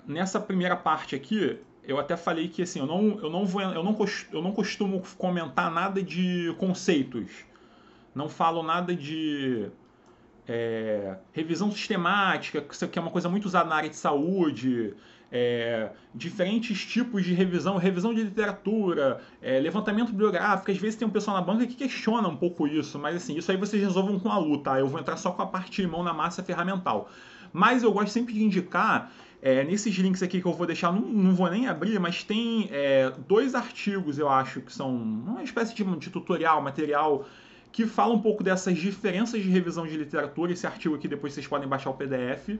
Nessa primeira parte aqui, eu até falei que assim, eu não costumo comentar nada de conceitos. Não falo nada de revisão sistemática, que é uma coisa muito usada na área de saúde, diferentes tipos de revisão, revisão de literatura, levantamento bibliográfico. Às vezes tem um pessoal na banca que questiona um pouco isso, mas assim, isso aí vocês resolvam com a luta. Tá? Eu vou entrar só com a parte mão na massa ferramental. Mas eu gosto sempre de indicar, nesses links aqui que eu vou deixar, não vou nem abrir, mas tem dois artigos, eu acho, que são uma espécie de tutorial, material que fala um pouco dessas diferenças de revisão de literatura. Esse artigo aqui depois vocês podem baixar o PDF.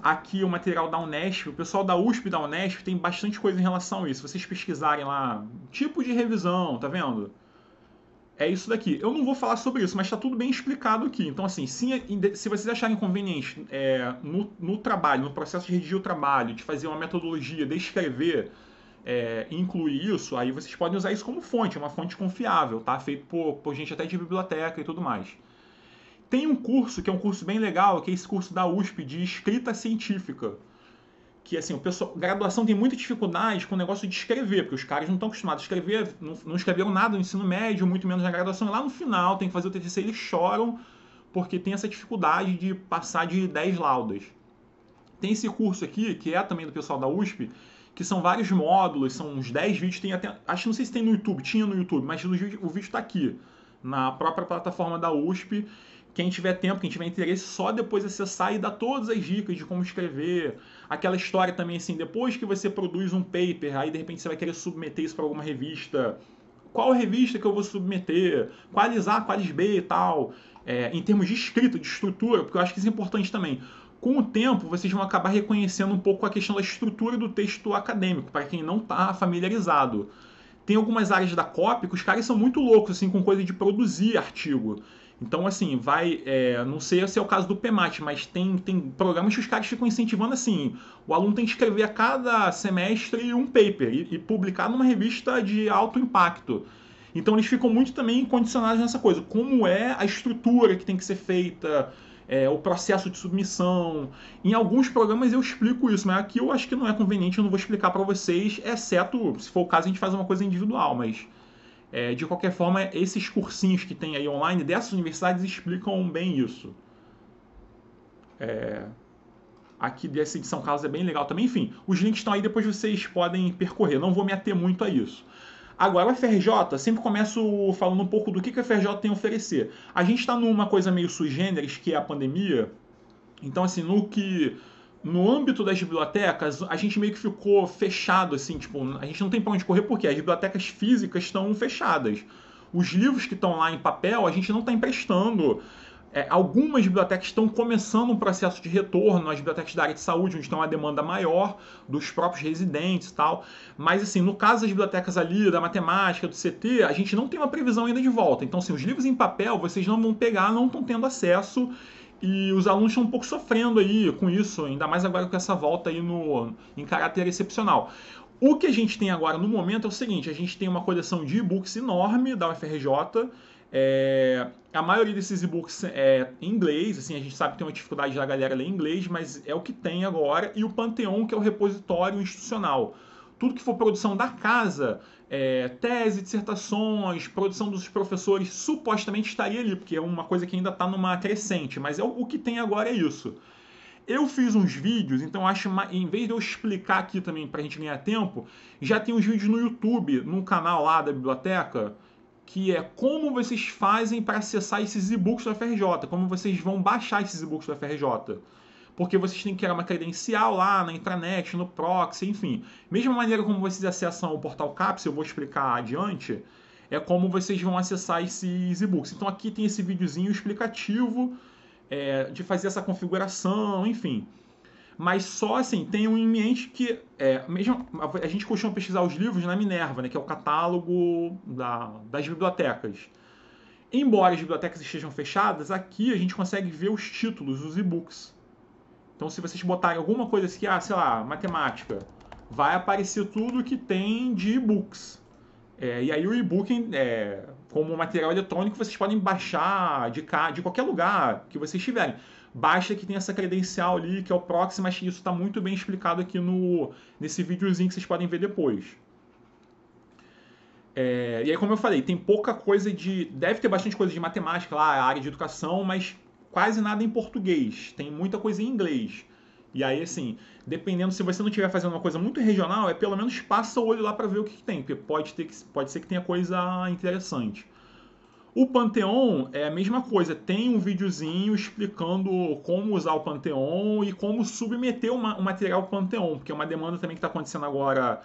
Aqui o material da Unesp, o pessoal da USP e da Unesp tem bastante coisa em relação a isso. Se vocês pesquisarem lá, tipo de revisão, tá vendo? É isso daqui. Eu não vou falar sobre isso, mas está tudo bem explicado aqui. Então, assim, se vocês acharem conveniente no trabalho, no processo de redigir o trabalho, de fazer uma metodologia, de escrever, incluir isso, aí vocês podem usar isso como fonte, é uma fonte confiável, tá? Feito por gente até de biblioteca e tudo mais. Tem um curso que é um curso bem legal, que é esse curso da USP de escrita científica. Que assim, o pessoal, graduação tem muita dificuldade com o negócio de escrever, porque os caras não estão acostumados a escrever, não escreveram nada no ensino médio, muito menos na graduação, e lá no final tem que fazer o TCC, eles choram porque tem essa dificuldade de passar de 10 laudas. Tem esse curso aqui, que é também do pessoal da USP, que são vários módulos, são uns 10 vídeos, tem até, acho que não sei se tem no YouTube, tinha no YouTube, mas o vídeo está aqui, na própria plataforma da USP. Quem tiver tempo, quem tiver interesse, só depois acessar e dar todas as dicas de como escrever. Aquela história também, assim, depois que você produz um paper, aí de repente você vai querer submeter isso para alguma revista. Qual revista que eu vou submeter? Quais A, quais B e tal. Em termos de escrita, de estrutura, porque eu acho que isso é importante também. Com o tempo, vocês vão acabar reconhecendo um pouco a questão da estrutura do texto acadêmico, para quem não está familiarizado. Tem algumas áreas da copy que os caras são muito loucos, assim, com coisa de produzir artigo. Então, assim, não sei se é o caso do PMAT, mas tem programas que os caras ficam incentivando assim: o aluno tem que escrever a cada semestre um paper e publicar numa revista de alto impacto. Então, eles ficam muito também condicionados nessa coisa: como é a estrutura que tem que ser feita, o processo de submissão. Em alguns programas eu explico isso, mas aqui eu acho que não é conveniente, eu não vou explicar para vocês, exceto se for o caso a gente faz uma coisa individual, mas. De qualquer forma, esses cursinhos que tem aí online dessas universidades explicam bem isso. Aqui dessa de São Carlos é bem legal também. Enfim, os links estão aí, depois vocês podem percorrer. Não vou me ater muito a isso. Agora, o FRJ, sempre começo falando um pouco do que a FRJ tem a oferecer. A gente está numa coisa meio sui generis, que é a pandemia. Então, assim, no âmbito das bibliotecas, a gente meio que ficou fechado, assim, tipo, a gente não tem para onde correr porque as bibliotecas físicas estão fechadas. Os livros que estão lá em papel, a gente não está emprestando. Algumas bibliotecas estão começando um processo de retorno, as bibliotecas da área de saúde, onde tem uma demanda maior dos próprios residentes e tal. Mas, assim, no caso das bibliotecas ali, da matemática, do CT, a gente não tem uma previsão ainda de volta. Então, assim, os livros em papel, vocês não vão pegar, não estão tendo acesso. E os alunos estão um pouco sofrendo aí com isso, ainda mais agora com essa volta aí em caráter excepcional. O que a gente tem agora no momento é o seguinte: a gente tem uma coleção de e-books enorme da UFRJ. A maioria desses e-books é em inglês, assim, a gente sabe que tem uma dificuldade da galera ler inglês, mas é o que tem agora. E o Pantheon, que é o repositório institucional. Tudo que for produção da casa, tese, dissertações, produção dos professores, supostamente estaria ali, porque é uma coisa que ainda está numa crescente, mas o que tem agora é isso. Eu fiz uns vídeos, então acho, em vez de eu explicar aqui também para a gente ganhar tempo, já tem uns vídeos no YouTube, no canal lá da biblioteca, que é como vocês fazem para acessar esses e-books da FRJ, como vocês vão baixar esses e-books da FRJ. Porque vocês têm que criar uma credencial lá na intranet, no proxy, enfim. Mesma maneira como vocês acessam o portal CAPS, eu vou explicar adiante, é como vocês vão acessar esses e-books. Então aqui tem esse videozinho explicativo de fazer essa configuração, enfim. Mas só assim, tenham em mente que mesmo a gente costuma pesquisar os livros na Minerva, né, que é o catálogo das bibliotecas. Embora as bibliotecas estejam fechadas, aqui a gente consegue ver os títulos, os e-books. Então, se vocês botarem alguma coisa assim, sei lá, matemática, vai aparecer tudo que tem de e-books. E aí o e-book como material eletrônico, vocês podem baixar de qualquer lugar que vocês tiverem. Basta que tenha essa credencial ali, que é o proxy, mas isso está muito bem explicado aqui nesse videozinho que vocês podem ver depois. E aí, como eu falei, tem pouca coisa deve ter bastante coisa de matemática lá, a área de educação, mas quase nada em português. Tem muita coisa em inglês. E aí, assim, dependendo, se você não estiver fazendo uma coisa muito regional, pelo menos passa o olho lá para ver o que tem, porque pode ser que tenha coisa interessante. O Pantheon é a mesma coisa, tem um videozinho explicando como usar o Pantheon e como submeter o material Pantheon, porque é uma demanda também que está acontecendo agora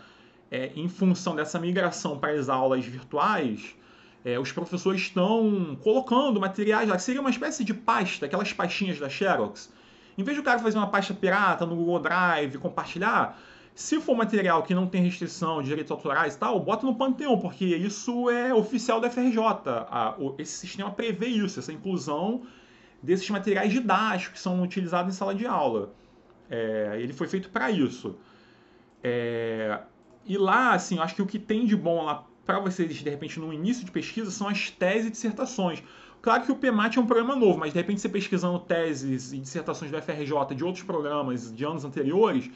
em função dessa migração para as aulas virtuais. Os professores estão colocando materiais lá, que seria uma espécie de pasta, aquelas pastinhas da Xerox. Em vez de o cara fazer uma pasta pirata no Google Drive e compartilhar, se for material que não tem restrição de direitos autorais e tal, bota no Pantheon, porque isso é oficial da FRJ. Esse sistema prevê isso, essa inclusão desses materiais didáticos que são utilizados em sala de aula. Ele foi feito para isso. E lá, assim, eu acho que o que tem de bom lá para vocês, de repente, no início de pesquisa, são as teses e dissertações. Claro que o PMAT é um programa novo, mas de repente você pesquisando teses e dissertações do FRJ de outros programas de anos anteriores,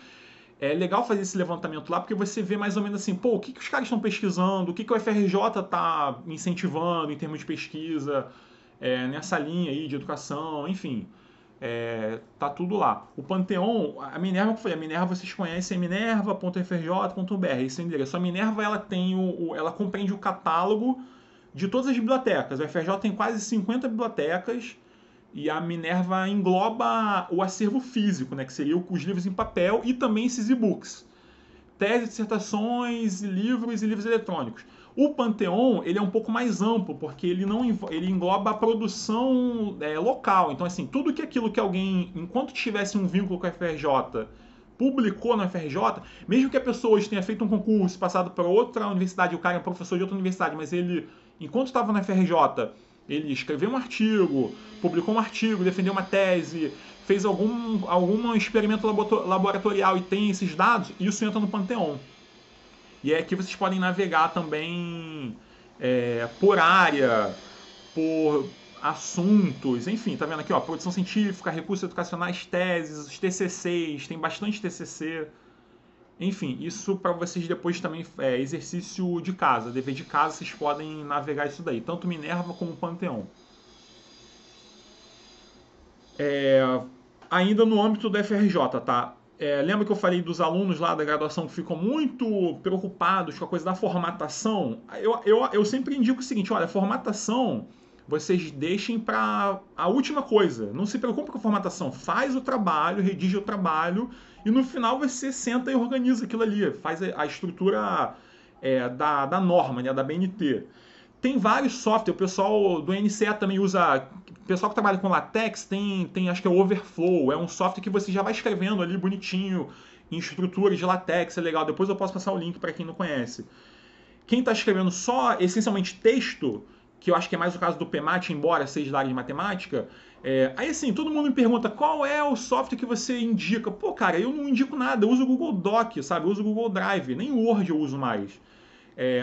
é legal fazer esse levantamento lá, porque você vê mais ou menos assim, pô, o que os caras estão pesquisando, o que o FRJ está incentivando em termos de pesquisa, nessa linha aí de educação, enfim. Tá tudo lá. O Pantheon, a Minerva, que eu falei, a Minerva vocês conhecem, é minerva.frj.br, esse é o endereço. A Minerva, ela tem ela compreende o catálogo de todas as bibliotecas. O FRJ tem quase 50 bibliotecas e a Minerva engloba o acervo físico, né, que seria os livros em papel e também esses e-books. Teses, dissertações, livros e livros eletrônicos. O Pantheon, ele é um pouco mais amplo, porque ele engloba a produção local. Então, assim, tudo aquilo que alguém, enquanto tivesse um vínculo com a FRJ, publicou na FRJ, mesmo que a pessoa hoje tenha feito um concurso, passado para outra universidade, o cara é professor de outra universidade, mas ele, enquanto estava na FRJ, ele escreveu um artigo, publicou um artigo, defendeu uma tese, fez algum experimento laboratorial e tem esses dados, isso entra no Pantheon. E aqui vocês podem navegar também por área, por assuntos, enfim, tá vendo aqui, ó, produção científica, recursos educacionais, teses, os TCCs, tem bastante TCC. Enfim, isso para vocês depois também exercício de casa, dever de casa, vocês podem navegar isso daí, tanto Minerva como Pantheon. Ainda no âmbito do FRJ, tá? Lembra que eu falei dos alunos lá da graduação que ficam muito preocupados com a coisa da formatação? Eu sempre indico o seguinte, olha, formatação vocês deixem para a última coisa. Não se preocupe com a formatação. Faz o trabalho, redige o trabalho e no final você senta e organiza aquilo ali. Faz a estrutura da norma, né, da BNT. Tem vários softwares, o pessoal do NCE também usa, o pessoal que trabalha com LaTeX tem acho que é o Overflow, é um software que você já vai escrevendo ali bonitinho, em estruturas de LaTeX, é legal, depois eu posso passar o link para quem não conhece. Quem está escrevendo só, essencialmente, texto, que eu acho que é mais o caso do PMAT, embora seja da área de matemática, aí assim, todo mundo me pergunta qual é o software que você indica. Pô, cara, eu não indico nada, eu uso o Google Doc, sabe, eu uso o Google Drive, nem o Word eu uso mais.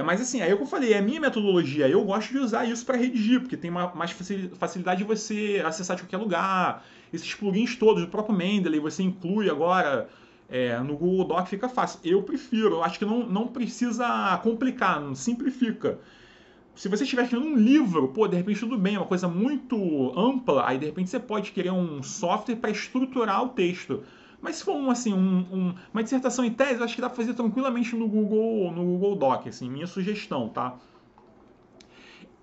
Mas assim, aí é o que eu falei, é a minha metodologia, eu gosto de usar isso para redigir, porque tem mais facilidade de você acessar de qualquer lugar, esses plugins todos, o próprio Mendeley, você inclui agora no Google Doc, fica fácil. Eu prefiro, eu acho que não precisa complicar, não simplifica. Se você estiver escrevendo um livro, pô, de repente tudo bem, é uma coisa muito ampla, aí de repente você pode querer um software para estruturar o texto. Mas se for uma dissertação em tese, acho que dá para fazer tranquilamente no Google Doc, assim, minha sugestão, tá?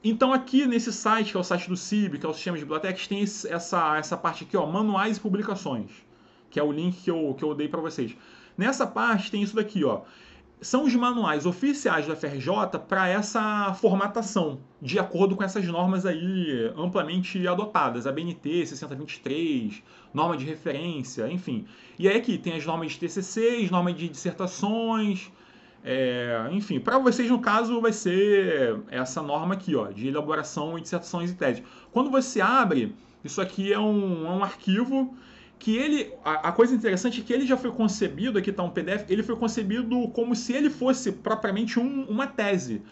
Então aqui nesse site, que é o site do CIB, que é o Sistema de Bibliotecas, tem essa parte aqui, ó, manuais e publicações, que é o link que eu dei para vocês. Nessa parte tem isso daqui, ó. São os manuais oficiais da FRJ para essa formatação, de acordo com essas normas aí amplamente adotadas, a BNT 6023, norma de referência, enfim. E aí aqui tem as normas de TCCs, normas de dissertações, enfim, para vocês no caso vai ser essa norma aqui, ó, de elaboração de dissertações e teses. Quando você abre, isso aqui é um arquivo que a coisa interessante é que ele já foi concebido, aqui está um PDF, ele foi concebido como se ele fosse propriamente uma tese.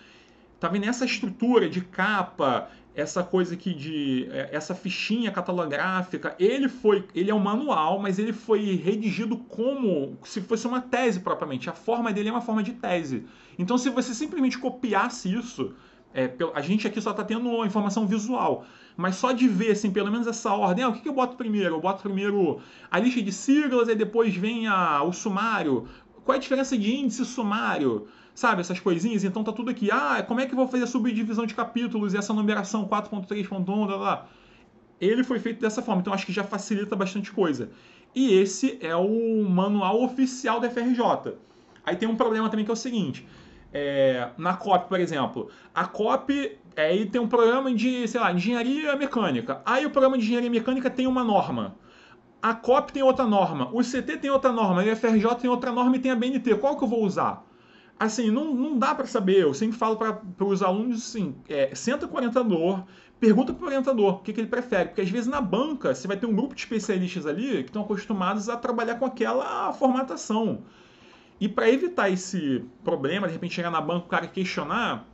Tá vendo essa estrutura de capa, essa coisa aqui essa fichinha catalográfica, ele é um manual, mas ele foi redigido como se fosse uma tese propriamente. A forma dele é uma forma de tese. Então, se você simplesmente copiasse isso, a gente aqui só está tendo uma informação visual, mas só de ver, assim, pelo menos essa ordem, o que eu boto primeiro? Eu boto primeiro a lista de siglas, aí depois vem o sumário. Qual é a diferença de índice e sumário? Sabe, essas coisinhas? Então tá tudo aqui. Como é que eu vou fazer a subdivisão de capítulos e essa numeração 4.3.1, lá. Ele foi feito dessa forma, então acho que já facilita bastante coisa. E esse é o manual oficial da FRJ. Aí tem um problema também que é o seguinte, na COP, por exemplo, a COP aí tem um programa de, sei lá, engenharia mecânica. Aí o programa de engenharia mecânica tem uma norma. A COP tem outra norma, o CT tem outra norma, e a FRJ tem outra norma e tem a BNT. Qual que eu vou usar? Assim, não dá para saber. Eu sempre falo para os alunos assim, senta com o orientador, pergunta para o orientador o que ele prefere. Porque às vezes na banca você vai ter um grupo de especialistas ali que estão acostumados a trabalhar com aquela formatação. E para evitar esse problema, de repente chegar na banca o cara questionar,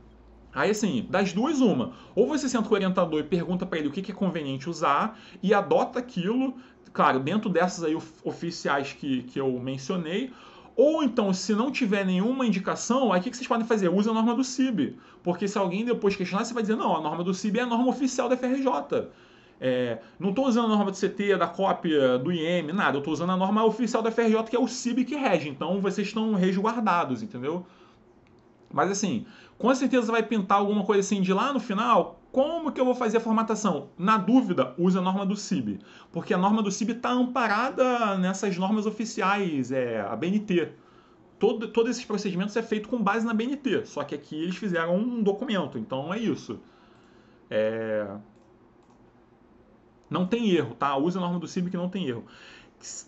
aí assim, das duas uma. Ou você senta com o orientador e pergunta para ele o que é conveniente usar e adota aquilo, claro, dentro dessas aí oficiais que eu mencionei. Ou então, se não tiver nenhuma indicação, aí o que vocês podem fazer? Usa a norma do CIB. Porque se alguém depois questionar, você vai dizer, não, a norma do CIB é a norma oficial da FRJ. Não estou usando a norma do CT, da COP, do IEM, nada. Eu estou usando a norma oficial da FRJ, que é o CIB que rege. Então, vocês estão resguardados, entendeu? Mas assim, com certeza vai pintar alguma coisa assim de lá no final. Como que eu vou fazer a formatação? Na dúvida, use a norma do CIB. Porque a norma do CIB está amparada nessas normas oficiais, a BNT. Todos esses procedimentos é feito com base na BNT. Só que aqui eles fizeram um documento. Então é isso. Não tem erro, tá? Use a norma do CIB que não tem erro.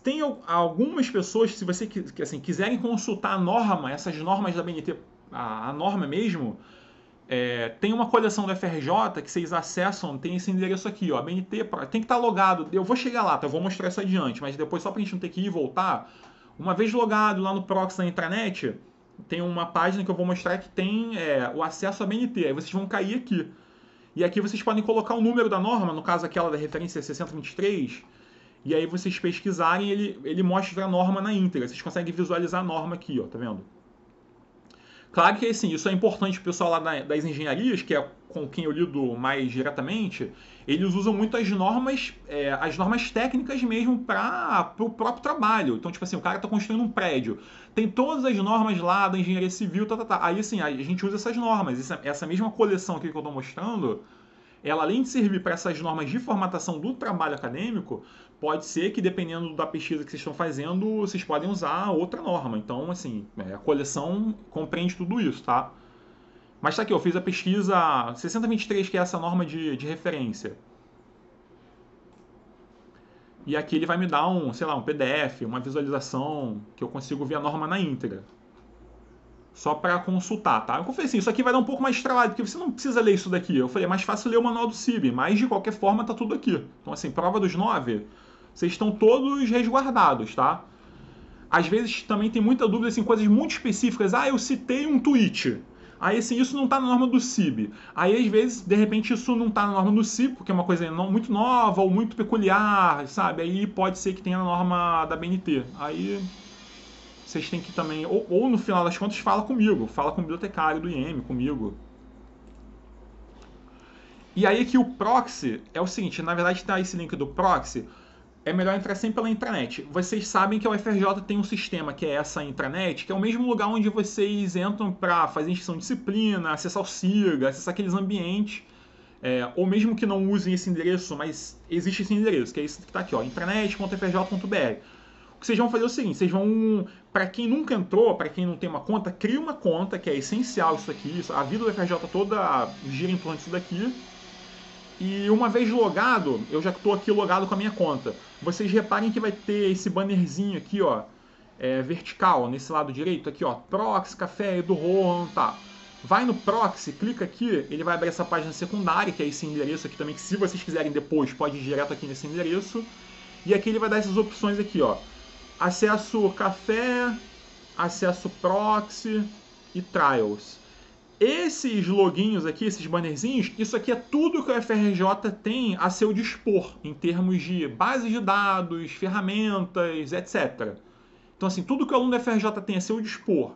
Tem algumas pessoas, se você assim, quiserem consultar a norma, essas normas da BNT, a norma mesmo, tem uma coleção da FRJ que vocês acessam, tem esse endereço aqui, ó, BNT, tem que estar logado. Eu vou chegar lá, tá? Eu vou mostrar isso adiante, mas depois só pra gente não ter que ir e voltar, uma vez logado lá no proxy da intranet, tem uma página que eu vou mostrar que tem o acesso à BNT. Aí vocês vão cair aqui. E aqui vocês podem colocar o número da norma, no caso aquela da referência 623, e aí vocês pesquisarem, ele mostra a norma na íntegra. Vocês conseguem visualizar a norma aqui, ó, tá vendo? Claro que assim, isso é importante para o pessoal lá das engenharias, que é com quem eu lido mais diretamente, eles usam muito as normas técnicas mesmo para o próprio trabalho. Então, tipo assim, o cara está construindo um prédio, tem todas as normas lá da engenharia civil, tá. Aí assim, a gente usa essas normas. Essa mesma coleção aqui que eu estou mostrando, ela além de servir para essas normas de formatação do trabalho acadêmico, pode ser que dependendo da pesquisa que vocês estão fazendo, vocês podem usar outra norma. Então, assim, a coleção compreende tudo isso, tá? Mas tá aqui, eu fiz a pesquisa 6023, que é essa norma de referência. E aqui ele vai me dar um PDF, uma visualização, que eu consigo ver a norma na íntegra. Só para consultar, tá? Eu falei assim, isso aqui vai dar um pouco mais de trabalho, porque você não precisa ler isso daqui. Eu falei, é mais fácil ler o manual do CIB, mas de qualquer forma tá tudo aqui. Então assim, prova dos 9, vocês estão todos resguardados, tá? Às vezes também tem muita dúvida, assim, coisas muito específicas. Eu citei um tweet. Aí, assim, isso não tá na norma do CIB. Aí, às vezes, de repente, isso não tá na norma do CIB, porque é uma coisa muito nova ou muito peculiar, sabe? Aí pode ser que tenha na norma da BNT. Aí vocês têm que também, ou no final das contas, fala comigo, fala com o bibliotecário do IEM, comigo. E aí que o proxy é o seguinte, na verdade tá esse link do proxy, é melhor entrar sempre pela intranet. Vocês sabem que a UFRJ tem um sistema que é essa intranet, que é o mesmo lugar onde vocês entram para fazer inscrição de disciplina, acessar o SIGA, acessar aqueles ambientes, ou mesmo que não usem esse endereço, mas existe esse endereço, que é esse que está aqui, ó, intranet.frj.br. O que vocês vão fazer é o seguinte, vocês vão, para quem nunca entrou, para quem não tem uma conta, cria uma conta, que é essencial isso aqui, a vida do FRJ toda gira em torno disso daqui. E uma vez logado, eu já estou aqui logado com a minha conta, vocês reparem que vai ter esse bannerzinho aqui, ó, vertical, nesse lado direito, aqui, ó, Proxy, Café, Edu Rohan, tá. Vai no Proxy, clica aqui, ele vai abrir essa página secundária, que é esse endereço aqui também, que se vocês quiserem depois, pode ir direto aqui nesse endereço. E aqui ele vai dar essas opções aqui, ó. Acesso café, acesso proxy e trials. Esses loginhos aqui, esses bannerzinhos, isso aqui é tudo que o FRJ tem a seu dispor, em termos de base de dados, ferramentas, etc. Então, assim, tudo que o aluno do FRJ tem a seu dispor,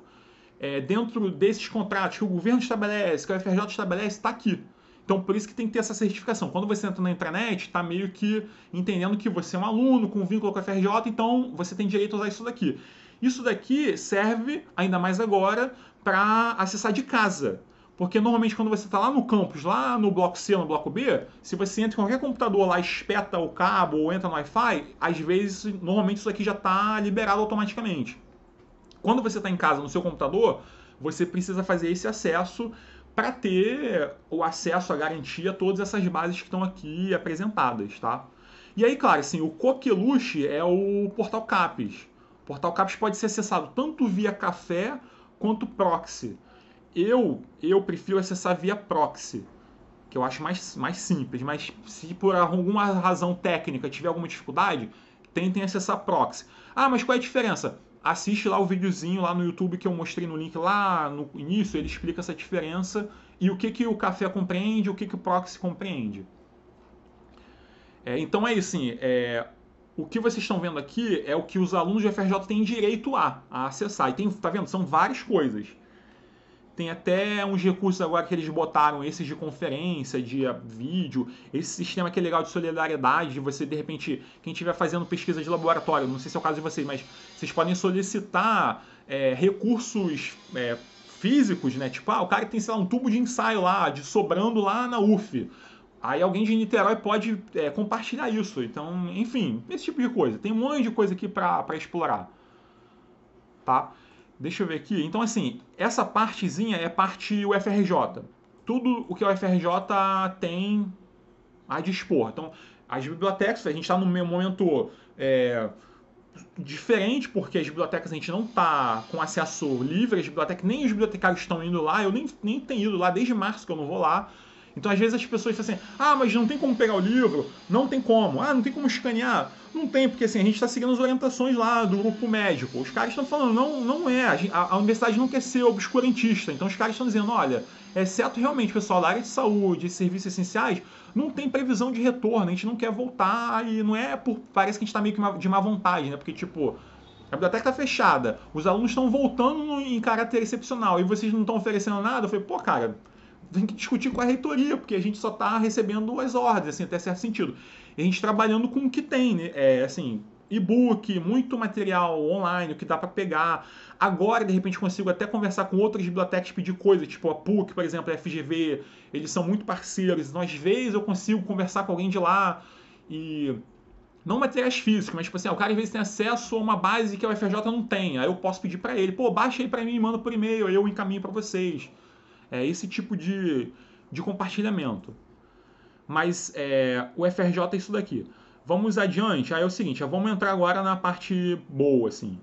dentro desses contratos que o governo estabelece, que o FRJ estabelece, está aqui. Então, por isso que tem que ter essa certificação. Quando você entra na intranet, está meio que entendendo que você é um aluno com vínculo com a FRJ, então você tem direito a usar isso daqui. Isso daqui serve, ainda mais agora, para acessar de casa. Porque normalmente quando você está lá no campus, lá no bloco C, no bloco B, se você entra em qualquer computador lá, espeta o cabo ou entra no Wi-Fi, às vezes, normalmente isso aqui já está liberado automaticamente. Quando você está em casa no seu computador, você precisa fazer esse acesso para ter o acesso à garantia a todas essas bases que estão aqui apresentadas, tá? E aí, claro, assim, o Coqueluche é o Portal CAPES. O Portal CAPES pode ser acessado tanto via café quanto proxy. Eu prefiro acessar via proxy, que eu acho mais simples, mas se por alguma razão técnica tiver alguma dificuldade, tentem acessar proxy. Ah, mas qual é a diferença? Assiste lá o videozinho lá no YouTube que eu mostrei no link lá no início, ele explica essa diferença e o que o café compreende e o que o proxy compreende. Então é isso, assim, o que vocês estão vendo aqui é o que os alunos de FRJ têm direito a acessar. E tá vendo? São várias coisas. Tem até uns recursos agora que eles botaram, esses de conferência, de vídeo, esse sistema que é legal de solidariedade, de você, de repente, quem estiver fazendo pesquisa de laboratório, não sei se é o caso de vocês, mas vocês podem solicitar recursos físicos, né? Tipo, o cara tem, sei lá, um tubo de ensaio lá, de sobrando lá na UF. Aí alguém de Niterói pode compartilhar isso. Então, enfim, esse tipo de coisa. Tem um monte de coisa aqui para explorar. Tá? Deixa eu ver aqui. Então, assim, essa partezinha é parte UFRJ. Tudo o que o UFRJ tem a dispor. Então, as bibliotecas, a gente está num momento diferente, porque as bibliotecas a gente não está com acesso livre, as bibliotecas, nem os bibliotecários estão indo lá, eu nem tenho ido lá desde março que eu não vou lá. Então, às vezes, as pessoas falam assim, mas não tem como pegar o livro? Não tem como. Não tem como escanear? Não tem, porque assim, a gente está seguindo as orientações lá do grupo médico. Os caras estão falando, não é. A universidade não quer ser obscurantista. Então, os caras estão dizendo, olha, exceto realmente, pessoal, da área de saúde, serviços essenciais, não tem previsão de retorno. A gente não quer voltar e não é por... Parece que a gente está meio que de má vontade, né? Porque, tipo... A biblioteca está fechada, os alunos estão voltando em caráter excepcional e vocês não estão oferecendo nada. Eu falei, pô, cara... tem que discutir com a reitoria, porque a gente só está recebendo as ordens, assim, até certo sentido. E a gente trabalhando com o que tem, né? Assim, e-book, muito material online, o que dá para pegar. Agora, de repente, consigo até conversar com outras bibliotecas, pedir coisas, tipo a PUC, por exemplo, a FGV, eles são muito parceiros, então às vezes eu consigo conversar com alguém de lá e... Não materiais físicos, mas tipo assim, o cara às vezes tem acesso a uma base que a UFRJ não tem, aí eu posso pedir para ele, pô, baixa aí para mim e manda por e-mail, aí eu encaminho para vocês. Esse tipo de compartilhamento. Mas o FRJ é isso daqui. Vamos adiante. Aí é o seguinte, vamos entrar agora na parte boa, assim.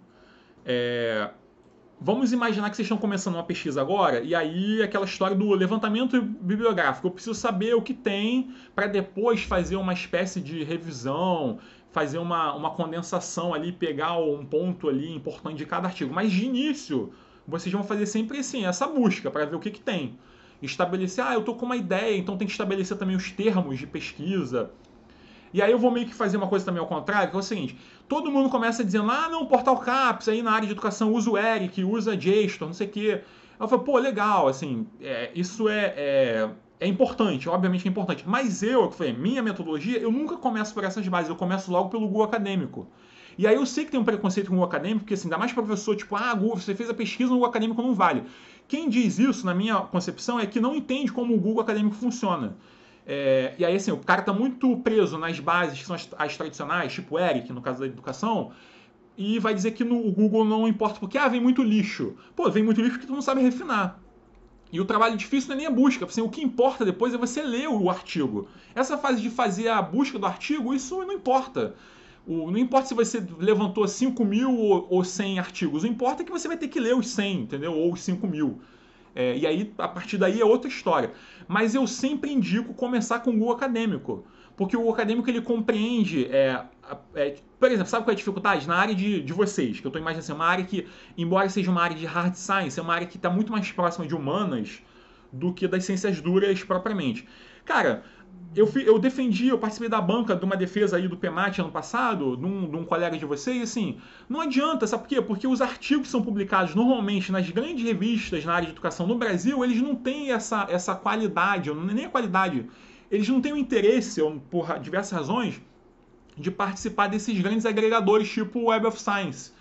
Vamos imaginar que vocês estão começando uma pesquisa agora, e aí aquela história do levantamento bibliográfico. Eu preciso saber o que tem para depois fazer uma espécie de revisão, fazer uma condensação ali, pegar um ponto ali importante de cada artigo. Mas de início, vocês vão fazer sempre assim, essa busca para ver o que tem. Estabelecer, eu estou com uma ideia, então tem que estabelecer também os termos de pesquisa. E aí eu vou meio que fazer uma coisa também ao contrário, que é o seguinte, todo mundo começa dizendo, não, Portal CAPES, aí na área de educação usa o ERIC, usa JSTOR, não sei o quê. Eu falo, pô, legal, assim, isso é importante, obviamente é importante. Mas eu falei, minha metodologia, eu nunca começo por essas bases, eu começo logo pelo Google Acadêmico. E aí eu sei que tem um preconceito com o Google Acadêmico, porque assim, ainda mais professor, tipo, Google, você fez a pesquisa no Google Acadêmico, não vale. Quem diz isso, na minha concepção, é que não entende como o Google Acadêmico funciona. E aí, assim, o cara está muito preso nas bases que são as tradicionais, tipo ERIC, no caso da educação, e vai dizer que no Google não importa, porque, vem muito lixo. Pô, vem muito lixo porque tu não sabe refinar. E o trabalho difícil não é nem a busca, assim, o que importa depois é você ler o artigo. Essa fase de fazer a busca do artigo, isso não importa. Não importa se você levantou 5 mil ou 100 artigos, o importa é que você vai ter que ler os 100, entendeu? Ou os 5 mil. E aí, a partir daí, é outra história. Mas eu sempre indico começar com o Google Acadêmico. Porque o Google Acadêmico, ele compreende... por exemplo, sabe qual é a dificuldade? Na área de vocês, que eu estou imaginando assim, uma área que, embora seja uma área de hard science, é uma área que está muito mais próxima de humanas do que das ciências duras propriamente. Cara, eu participei da banca de uma defesa aí do PMAT ano passado, de um colega de vocês, e assim, não adianta, sabe por quê? Porque os artigos que são publicados normalmente nas grandes revistas na área de educação no Brasil, eles não têm essa qualidade, nem a qualidade, eles não têm o interesse, por diversas razões, de participar desses grandes agregadores tipo Web of Science,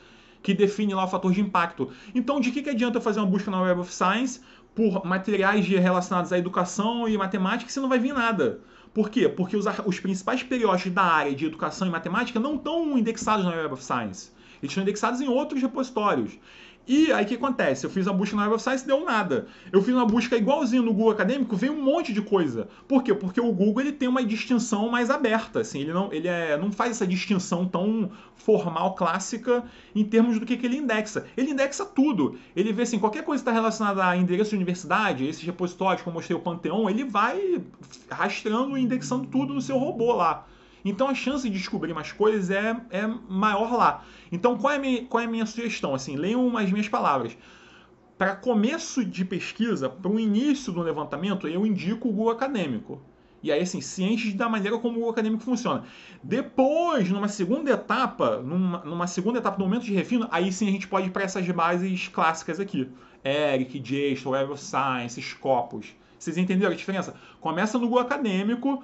que define lá o fator de impacto. Então, de que adianta eu fazer uma busca na Web of Science por materiais relacionados à educação e matemática se não vai vir nada? Por quê? Porque os principais periódicos da área de educação e matemática não estão indexados na Web of Science. Eles estão indexados em outros repositórios. E aí o que acontece? Eu fiz uma busca na Web of Science e deu nada. Eu fiz uma busca igualzinho no Google Acadêmico, veio um monte de coisa. Por quê? Porque o Google ele tem uma distinção mais aberta. Assim, não faz essa distinção tão formal, clássica, em termos do que ele indexa. Ele indexa tudo. Ele vê assim, qualquer coisa que está relacionada a endereço de universidade, esses repositórios, como eu mostrei o Pantheon, ele vai rastreando e indexando tudo no seu robô lá. Então a chance de descobrir mais coisas é maior lá. Então qual é a minha sugestão? Assim, leiam as minhas palavras. Para começo de pesquisa, para o início do levantamento, eu indico o Google Acadêmico. E aí, assim, ciente da maneira como o Google Acadêmico funciona. Depois, numa segunda etapa do momento de refino, aí sim a gente pode ir para essas bases clássicas aqui. ERIC, JSTOR, Web of Science, Scopus. Vocês entenderam a diferença? Começa no Google Acadêmico,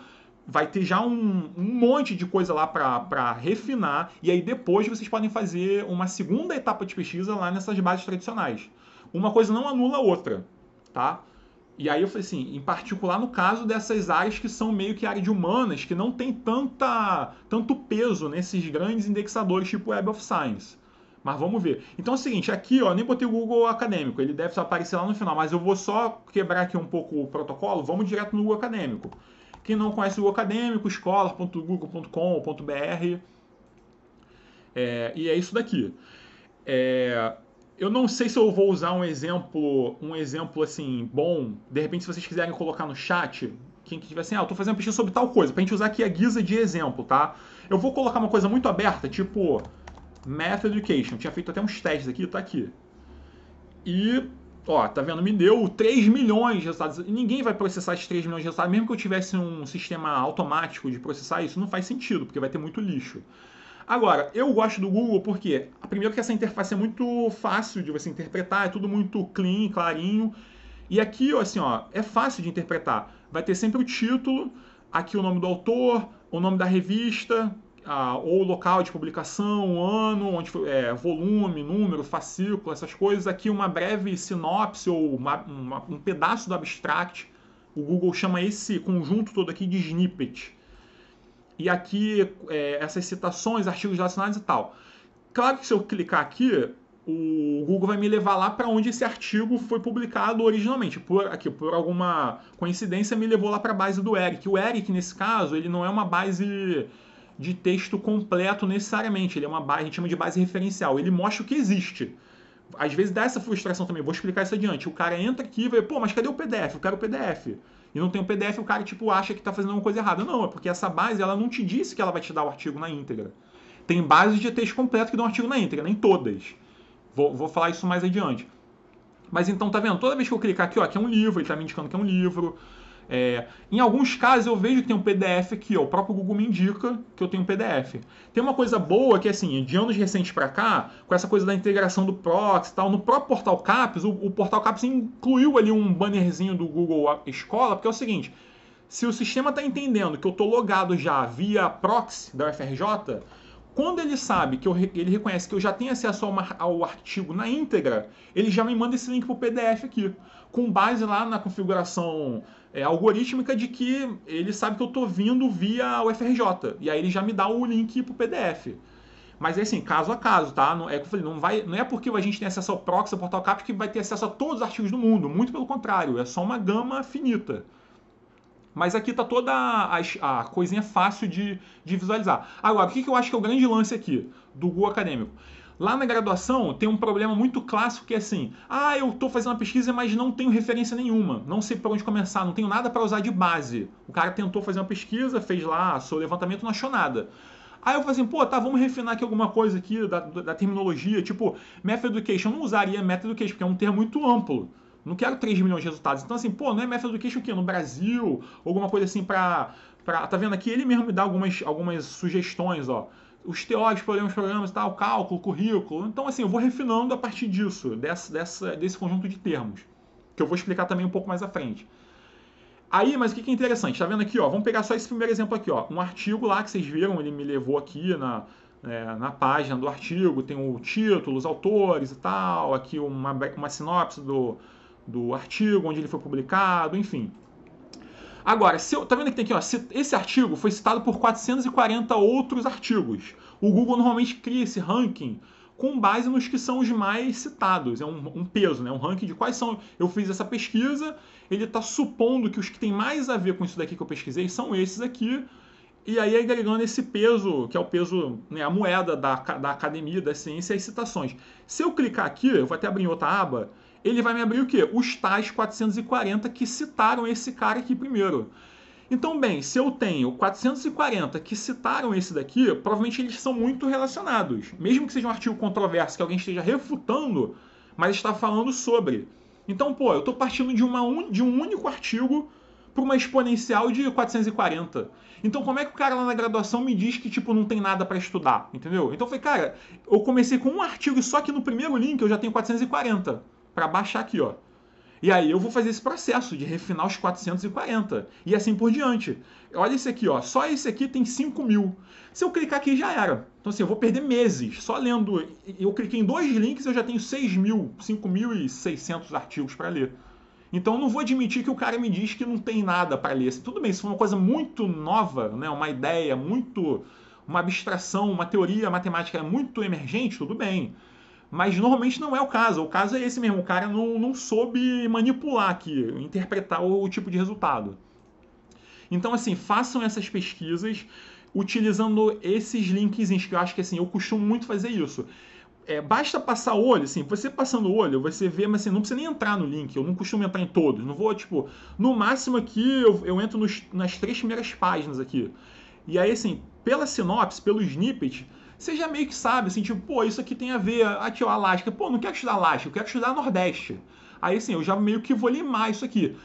vai ter já um monte de coisa lá para refinar, e aí depois vocês podem fazer uma segunda etapa de pesquisa lá nessas bases tradicionais. Uma coisa não anula a outra, tá? E aí eu falei assim, em particular no caso dessas áreas que são meio que área de humanas, que não tem tanto peso nesses grandes indexadores tipo Web of Science. Mas vamos ver. Então é o seguinte, aqui ó, nem botei o Google Acadêmico, ele deve aparecer lá no final, mas eu vou só quebrar aqui um pouco o protocolo, vamos direto no Google Acadêmico. Quem não conhece o Google Acadêmico, scholar.google.com.br. E é isso daqui. Eu não sei se eu vou usar um exemplo assim, bom. De repente, se vocês quiserem colocar no chat, quem que tiver assim, eu estou fazendo uma pesquisa sobre tal coisa, para a gente usar aqui a guisa de exemplo, tá? Eu vou colocar uma coisa muito aberta, tipo Math Education. Tinha feito até uns testes aqui, tá aqui. E ó, tá vendo? Me deu 3 milhões de resultados. E ninguém vai processar esses 3 milhões de resultados. Mesmo que eu tivesse um sistema automático de processar isso, não faz sentido, porque vai ter muito lixo. Agora, eu gosto do Google porque, primeiro que essa interface é muito fácil de você interpretar, é tudo muito clean, clarinho. E aqui, assim, ó, é fácil de interpretar. Vai ter sempre o título, aqui o nome do autor, o nome da revista, ou local de publicação, ano, onde foi, volume, número, fascículo, essas coisas. Aqui uma breve sinopse ou um pedaço do abstract. O Google chama esse conjunto todo aqui de snippet. E aqui essas citações, artigos relacionados e tal. Claro que se eu clicar aqui, o Google vai me levar lá para onde esse artigo foi publicado originalmente. Por alguma coincidência, me levou lá para a base do ERIC. O ERIC, nesse caso, ele não é uma base de texto completo necessariamente. Ele é uma base, a gente chama de base referencial. Ele mostra o que existe. Às vezes dá essa frustração também. Vou explicar isso adiante. O cara entra aqui e vai, pô, mas cadê o PDF? Eu quero o PDF. E não tem o PDF, o cara tipo acha que está fazendo alguma coisa errada. Não, é porque essa base ela não te disse que ela vai te dar o artigo na íntegra. Tem bases de texto completo que dão artigo na íntegra, nem todas. Vou falar isso mais adiante. Mas então, tá vendo? Toda vez que eu clicar aqui, ó, que é um livro, ele está me indicando que é um livro. Em alguns casos eu vejo que tem um PDF aqui, ó, o próprio Google me indica que eu tenho um PDF. Tem uma coisa boa que, assim, de anos recentes para cá, com essa coisa da integração do proxy e tal, no próprio Portal CAPES, o Portal CAPES incluiu ali um bannerzinho do Google Escola, porque é o seguinte, se o sistema está entendendo que eu estou logado já via proxy da UFRJ, quando ele sabe que ele reconhece que eu já tenho acesso ao artigo na íntegra, ele já me manda esse link para o PDF aqui, com base lá na configuração algorítmica de que ele sabe que eu estou vindo via UFRJ. E aí ele já me dá o link para o PDF. Mas é assim, caso a caso, tá? Não é que eu falei, não é porque a gente tem acesso ao proxy, ao Portal CAPES, que vai ter acesso a todos os artigos do mundo. Muito pelo contrário, é só uma gama finita. Mas aqui está toda a coisinha fácil de visualizar. Agora, o que eu acho que é o grande lance aqui do Google Acadêmico? Lá na graduação tem um problema muito clássico que é assim, eu estou fazendo uma pesquisa, mas não tenho referência nenhuma, não sei por onde começar, não tenho nada para usar de base. O cara tentou fazer uma pesquisa, fez lá seu levantamento, não achou nada. Aí eu falei assim, vamos refinar aqui alguma coisa aqui da terminologia, tipo Math Education. Eu não usaria Math Education, porque é um termo muito amplo. Não quero 3 milhões de resultados. Então, assim, pô, não é Math Education o quê? No Brasil? Alguma coisa assim tá vendo aqui? Ele mesmo me dá algumas sugestões, ó. Os teóricos, programas e tal, cálculo, currículo. Então, assim, eu vou refinando a partir disso, desse conjunto de termos. Que eu vou explicar também um pouco mais à frente. Aí, mas o que é interessante? Tá vendo aqui, ó? Vamos pegar só esse primeiro exemplo aqui, ó. Um artigo lá que vocês viram, ele me levou aqui na página do artigo, tem o título, os autores e tal, aqui uma sinopse do artigo, onde ele foi publicado, enfim. Agora, tá vendo que tem aqui, ó, esse artigo foi citado por 440 outros artigos. O Google normalmente cria esse ranking com base nos que são os mais citados. É um peso, né? Um ranking de quais são. Eu fiz essa pesquisa, ele está supondo que os que têm mais a ver com isso daqui que eu pesquisei são esses aqui. E aí agregando esse peso, que é o peso, né, a moeda da academia, da ciência, as citações. Se eu clicar aqui, eu vou até abrir em outra aba, ele vai me abrir o quê? Os tais 440 que citaram esse cara aqui primeiro. Então, bem, se eu tenho 440 que citaram esse daqui, provavelmente eles são muito relacionados. Mesmo que seja um artigo controverso, que alguém esteja refutando, mas está falando sobre. Então, pô, eu estou partindo de um único artigo para uma exponencial de 440. Então, como é que o cara lá na graduação me diz que, tipo, não tem nada para estudar, entendeu? Então, eu falei, cara, eu comecei com um artigo e só que no primeiro link eu já tenho 440 para baixar aqui, ó. E aí eu vou fazer esse processo de refinar os 440 e assim por diante. Olha esse aqui, ó, só esse aqui tem 5.000. Se eu clicar aqui já era. Então assim, eu vou perder meses só lendo. Eu cliquei em 2 links e eu já tenho 6.000, 5.600 artigos para ler. Então eu não vou admitir que o cara me diz que não tem nada para ler. Tudo bem, se for uma coisa muito nova, né, uma ideia uma abstração, uma teoria matemática muito emergente, tudo bem. Mas normalmente não é o caso. O caso é esse mesmo. O cara não soube manipular aqui, interpretar o tipo de resultado. Então, assim, façam essas pesquisas utilizando esses linkzinhos, que eu acho que, assim, eu costumo muito fazer isso. Basta passar o olho, assim, você passando o olho, você vê, mas assim, não precisa nem entrar no link, eu não costumo entrar em todos, não vou, tipo, no máximo aqui eu entro nas 3 primeiras páginas aqui. E aí, assim, pela sinopse, pelo snippet, você já meio que sabe, assim, tipo, pô, isso aqui tem a ver, aqui, ó, Alasca. Pô, não quero estudar Alasca, eu quero estudar Nordeste. Aí, assim, eu já meio que vou limar isso aqui.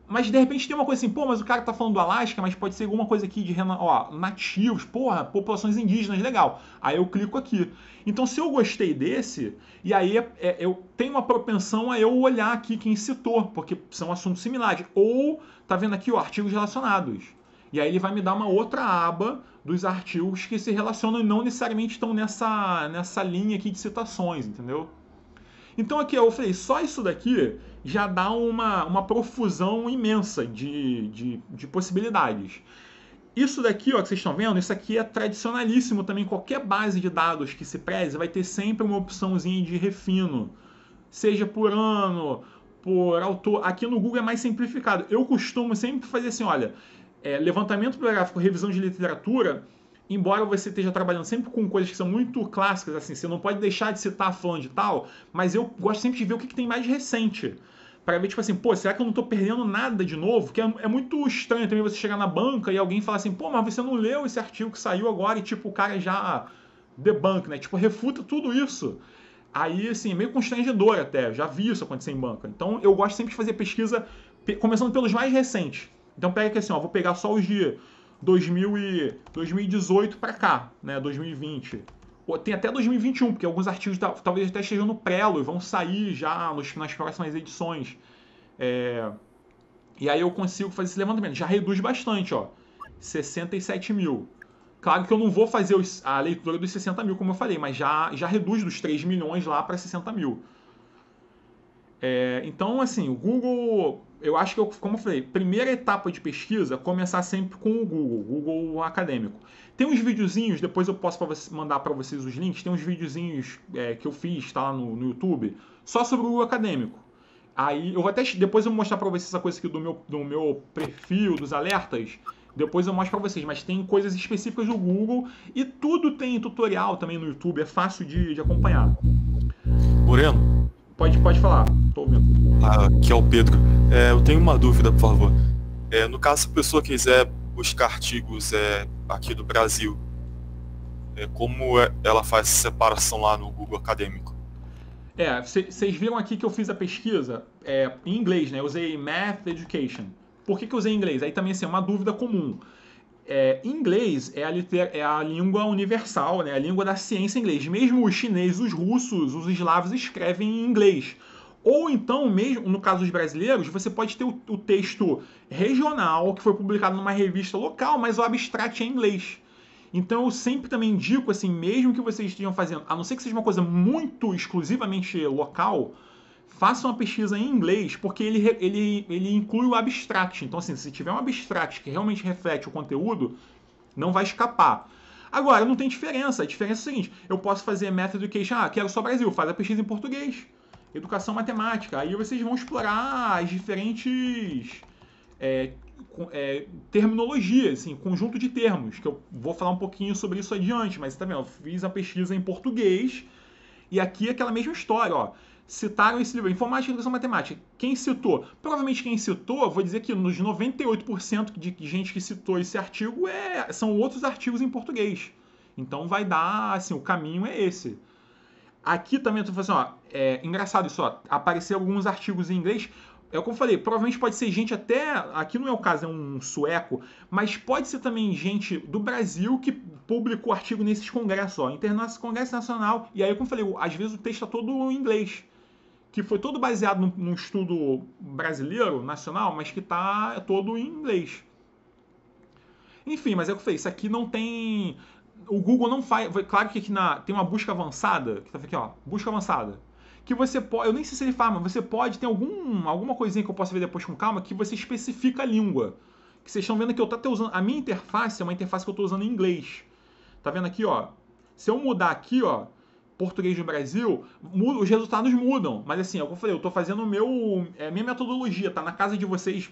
Mas, de repente, tem uma coisa assim, pô, mas o cara tá falando do Alasca, mas pode ser alguma coisa aqui de, ó, nativos, porra, populações indígenas, legal. Aí eu clico aqui. Então, se eu gostei desse, e aí eu tenho uma propensão a eu olhar aqui quem citou, porque são assuntos similares. Ou, tá vendo aqui, ó, artigos relacionados. E aí ele vai me dar uma outra aba dos artigos que se relacionam e não necessariamente estão nessa linha aqui de citações, entendeu? Então aqui eu falei, só isso daqui já dá uma profusão imensa de possibilidades. Isso daqui, ó, que vocês estão vendo, isso aqui é tradicionalíssimo também. Qualquer base de dados que se preze vai ter sempre uma opçãozinha de refino. Seja por ano, por autor. Aqui no Google é mais simplificado. Eu costumo sempre fazer assim, olha, levantamento bibliográfico, revisão de literatura, embora você esteja trabalhando sempre com coisas que são muito clássicas, assim, você não pode deixar de citar fulano de tal, mas eu gosto sempre de ver o que tem mais recente. Para ver, tipo assim, pô, será que eu não tô perdendo nada de novo? Que é muito estranho também você chegar na banca e alguém falar assim, pô, mas você não leu esse artigo que saiu agora e, tipo, o cara já debunk, né? Tipo, refuta tudo isso. Aí, assim, é meio constrangedor até. Já vi isso acontecer em banca. Então, eu gosto sempre de fazer pesquisa começando pelos mais recentes. Então, pega aqui assim, ó, vou pegar só os de 2018 para cá, né? 2020. Tem até 2021, porque alguns artigos talvez até estejam no prelo e vão sair já nas próximas edições. E aí eu consigo fazer esse levantamento. Já reduz bastante, ó. 67.000. Claro que eu não vou fazer a leitura dos 60.000, como eu falei, mas já reduz dos 3 milhões lá para 60.000. Então, assim, o Google, eu acho que, como eu falei, primeira etapa de pesquisa, começar sempre com o Google Acadêmico. Tem uns videozinhos, depois eu posso mandar para vocês os links, tem uns videozinhos que eu fiz, tá lá no YouTube, só sobre o Google Acadêmico. Aí eu vou depois eu vou mostrar para vocês essa coisa aqui do meu perfil, dos alertas, depois eu mostro para vocês, mas tem coisas específicas do Google e tudo tem tutorial também no YouTube, é fácil de acompanhar. Moreno? Pode falar, tô ouvindo. Aqui é o Pedro. Eu tenho uma dúvida, por favor. No caso, se a pessoa quiser buscar artigos aqui do Brasil, como ela faz essa separação lá no Google Acadêmico? Vocês viram aqui que eu fiz a pesquisa em inglês, né? Eu usei Math Education. Por que eu usei em inglês? Aí também, assim, é uma dúvida comum. Inglês é a língua universal, né? A língua da ciência em inglês. Mesmo os chineses, os russos, os eslavos escrevem em inglês. Ou então, mesmo no caso dos brasileiros, você pode ter o texto regional, que foi publicado numa revista local, mas o abstract é em inglês. Então eu sempre também indico, assim, mesmo que vocês estejam fazendo, a não ser que seja uma coisa muito exclusivamente local, façam uma pesquisa em inglês, porque ele inclui o abstract. Então, assim, se tiver um abstract que realmente reflete o conteúdo, não vai escapar. Agora, não tem diferença. A diferença é a seguinte: eu posso fazer Math Education, quero só Brasil, faz a pesquisa em português. Educação matemática. Aí vocês vão explorar as diferentes terminologias, assim, conjunto de termos, que eu vou falar um pouquinho sobre isso adiante, mas tá vendo? Eu fiz a pesquisa em português e aqui é aquela mesma história, ó. Citaram esse livro, Informática e Educação Matemática. Quem citou? Provavelmente quem citou, vou dizer que nos 98% de gente que citou esse artigo são outros artigos em português. Então vai dar, assim, o caminho é esse. Aqui também eu tô falando assim, ó, engraçado isso, ó, apareceram alguns artigos em inglês. É como eu falei, provavelmente pode ser gente até, aqui não é o caso, é um sueco, mas pode ser também gente do Brasil que publicou artigo nesses congressos, ó, Congresso Nacional, e aí, como eu falei, às vezes o texto é todo em inglês, que foi todo baseado num estudo brasileiro, nacional, mas que tá todo em inglês. Enfim, mas é o que eu falei, isso aqui não tem... O Google não faz... Claro que aqui tem uma busca avançada, que tá aqui, ó, busca avançada, que você pode, eu nem sei se ele fala, mas você pode ter alguma coisinha que eu possa ver depois com calma, que você especifica a língua. Que vocês estão vendo que eu tô até usando, a minha interface é uma interface que eu estou usando em inglês. Tá vendo aqui, ó? Se eu mudar aqui, ó, português do Brasil, os resultados mudam. Mas assim, é o que eu falei, eu estou fazendo a minha metodologia, tá na casa de vocês,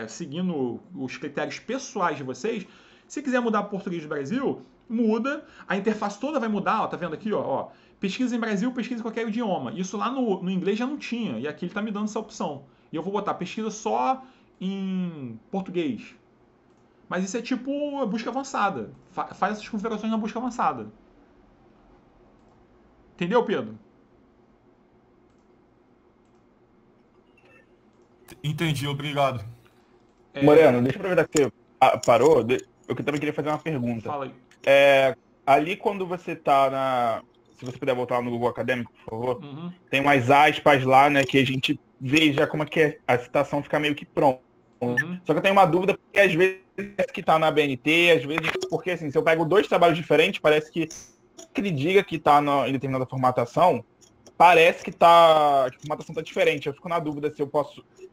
seguindo os critérios pessoais de vocês. Se quiser mudar para português do Brasil, muda. A interface toda vai mudar, ó, tá vendo aqui, ó. Pesquisa em Brasil, pesquisa em qualquer idioma. Isso lá no inglês já não tinha, e aqui ele está me dando essa opção. E eu vou botar pesquisa só em português. Mas isso é tipo busca avançada. Faz essas configurações na busca avançada. Entendeu, Pedro? Entendi, obrigado. Moreno, deixa eu aproveitar que você parou. Eu também queria fazer uma pergunta. Fala aí. Ali quando você tá se você puder voltar no Google Acadêmico, por favor, Uhum. tem umas aspas lá, né, que a gente vê já como é que a citação fica meio que pronta. Uhum. Só que eu tenho uma dúvida, porque às vezes que tá na BNT, às vezes, porque assim, se eu pego 2 trabalhos diferentes, parece que ele diga que tá em determinada formatação, parece que a formatação tá diferente. Eu fico na dúvida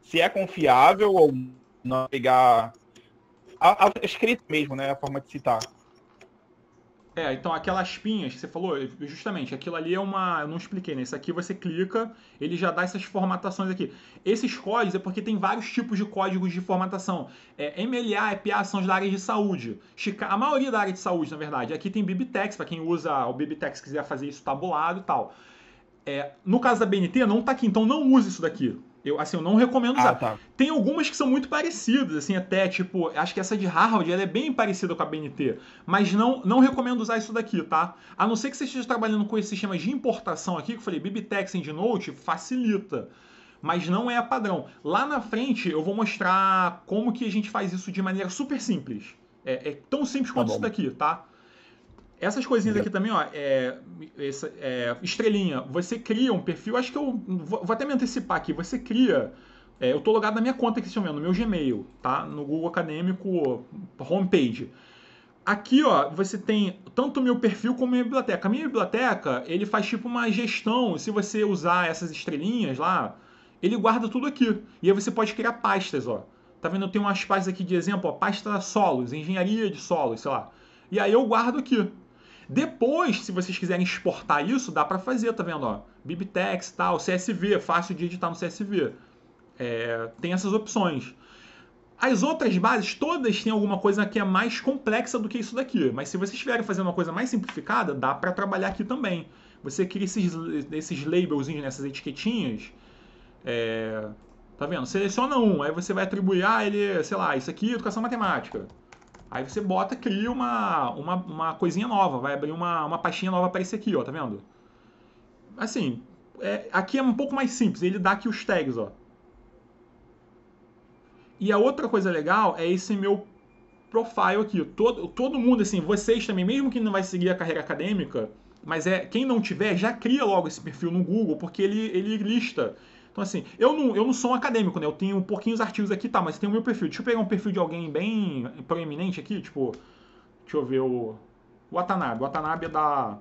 se é confiável ou não pegar a escrita mesmo, né, a forma de citar. Então aquelas aspinhas que você falou, justamente, aquilo ali eu não expliquei, né? Isso aqui você clica, ele já dá essas formatações aqui. Esses códigos é porque tem vários tipos de códigos de formatação. MLA, EPA são os da área de saúde. A maioria da área de saúde, na verdade. Aqui tem BibTeX, para quem usa o BibTeX quiser fazer isso tabulado e tal. No caso da BNT, não tá aqui, então não use isso daqui. Eu não recomendo usar. Tá. Tem algumas que são muito parecidas, assim, até, tipo, acho que essa de Harvard, ela é bem parecida com a BNT, mas não recomendo usar isso daqui, tá? A não ser que você esteja trabalhando com esse sistema de importação aqui, que eu falei, BibTeX e EndNote, facilita, mas não é a padrão. Lá na frente, eu vou mostrar como que a gente faz isso de maneira super simples. É tão simples quanto isso daqui, tá? Essas coisinhas aqui também, ó, estrelinha, você cria um perfil, acho que eu vou até me antecipar aqui, você cria, eu tô logado na minha conta aqui, no meu Gmail, tá? No Google Acadêmico Homepage. Aqui, ó, você tem tanto o meu perfil como a minha biblioteca. A minha biblioteca, ele faz tipo uma gestão, se você usar essas estrelinhas lá, ele guarda tudo aqui. E aí você pode criar pastas, ó. Tá vendo? Eu tenho umas pastas aqui de exemplo, ó, pasta solos, engenharia de solos, sei lá. E aí eu guardo aqui. Depois, se vocês quiserem exportar isso, dá para fazer, tá vendo? Ó, BibTeX, tal, CSV, fácil de editar no CSV. Tem essas opções. As outras bases, todas têm alguma coisa que é mais complexa do que isso daqui. Mas se vocês estiverem fazendo uma coisa mais simplificada, dá para trabalhar aqui também. Você cria esses labelzinhos, essas etiquetinhas. Tá vendo? Seleciona um, aí você vai atribuir, ele, sei lá, isso aqui é educação matemática. Aí você cria uma coisinha nova, vai abrir uma pastinha nova para esse aqui, ó, tá vendo? Assim, aqui é um pouco mais simples, ele dá aqui os tags, ó. E a outra coisa legal é esse meu profile aqui. Todo mundo, assim, vocês também, mesmo que não vai seguir a carreira acadêmica, mas quem não tiver, já cria logo esse perfil no Google, porque ele lista. Então, assim, eu não sou um acadêmico, né? Eu tenho pouquinhos artigos aqui, tá, mas tem o meu perfil. Deixa eu pegar um perfil de alguém bem proeminente aqui, tipo, deixa eu ver o Watanabe. O Watanabe é da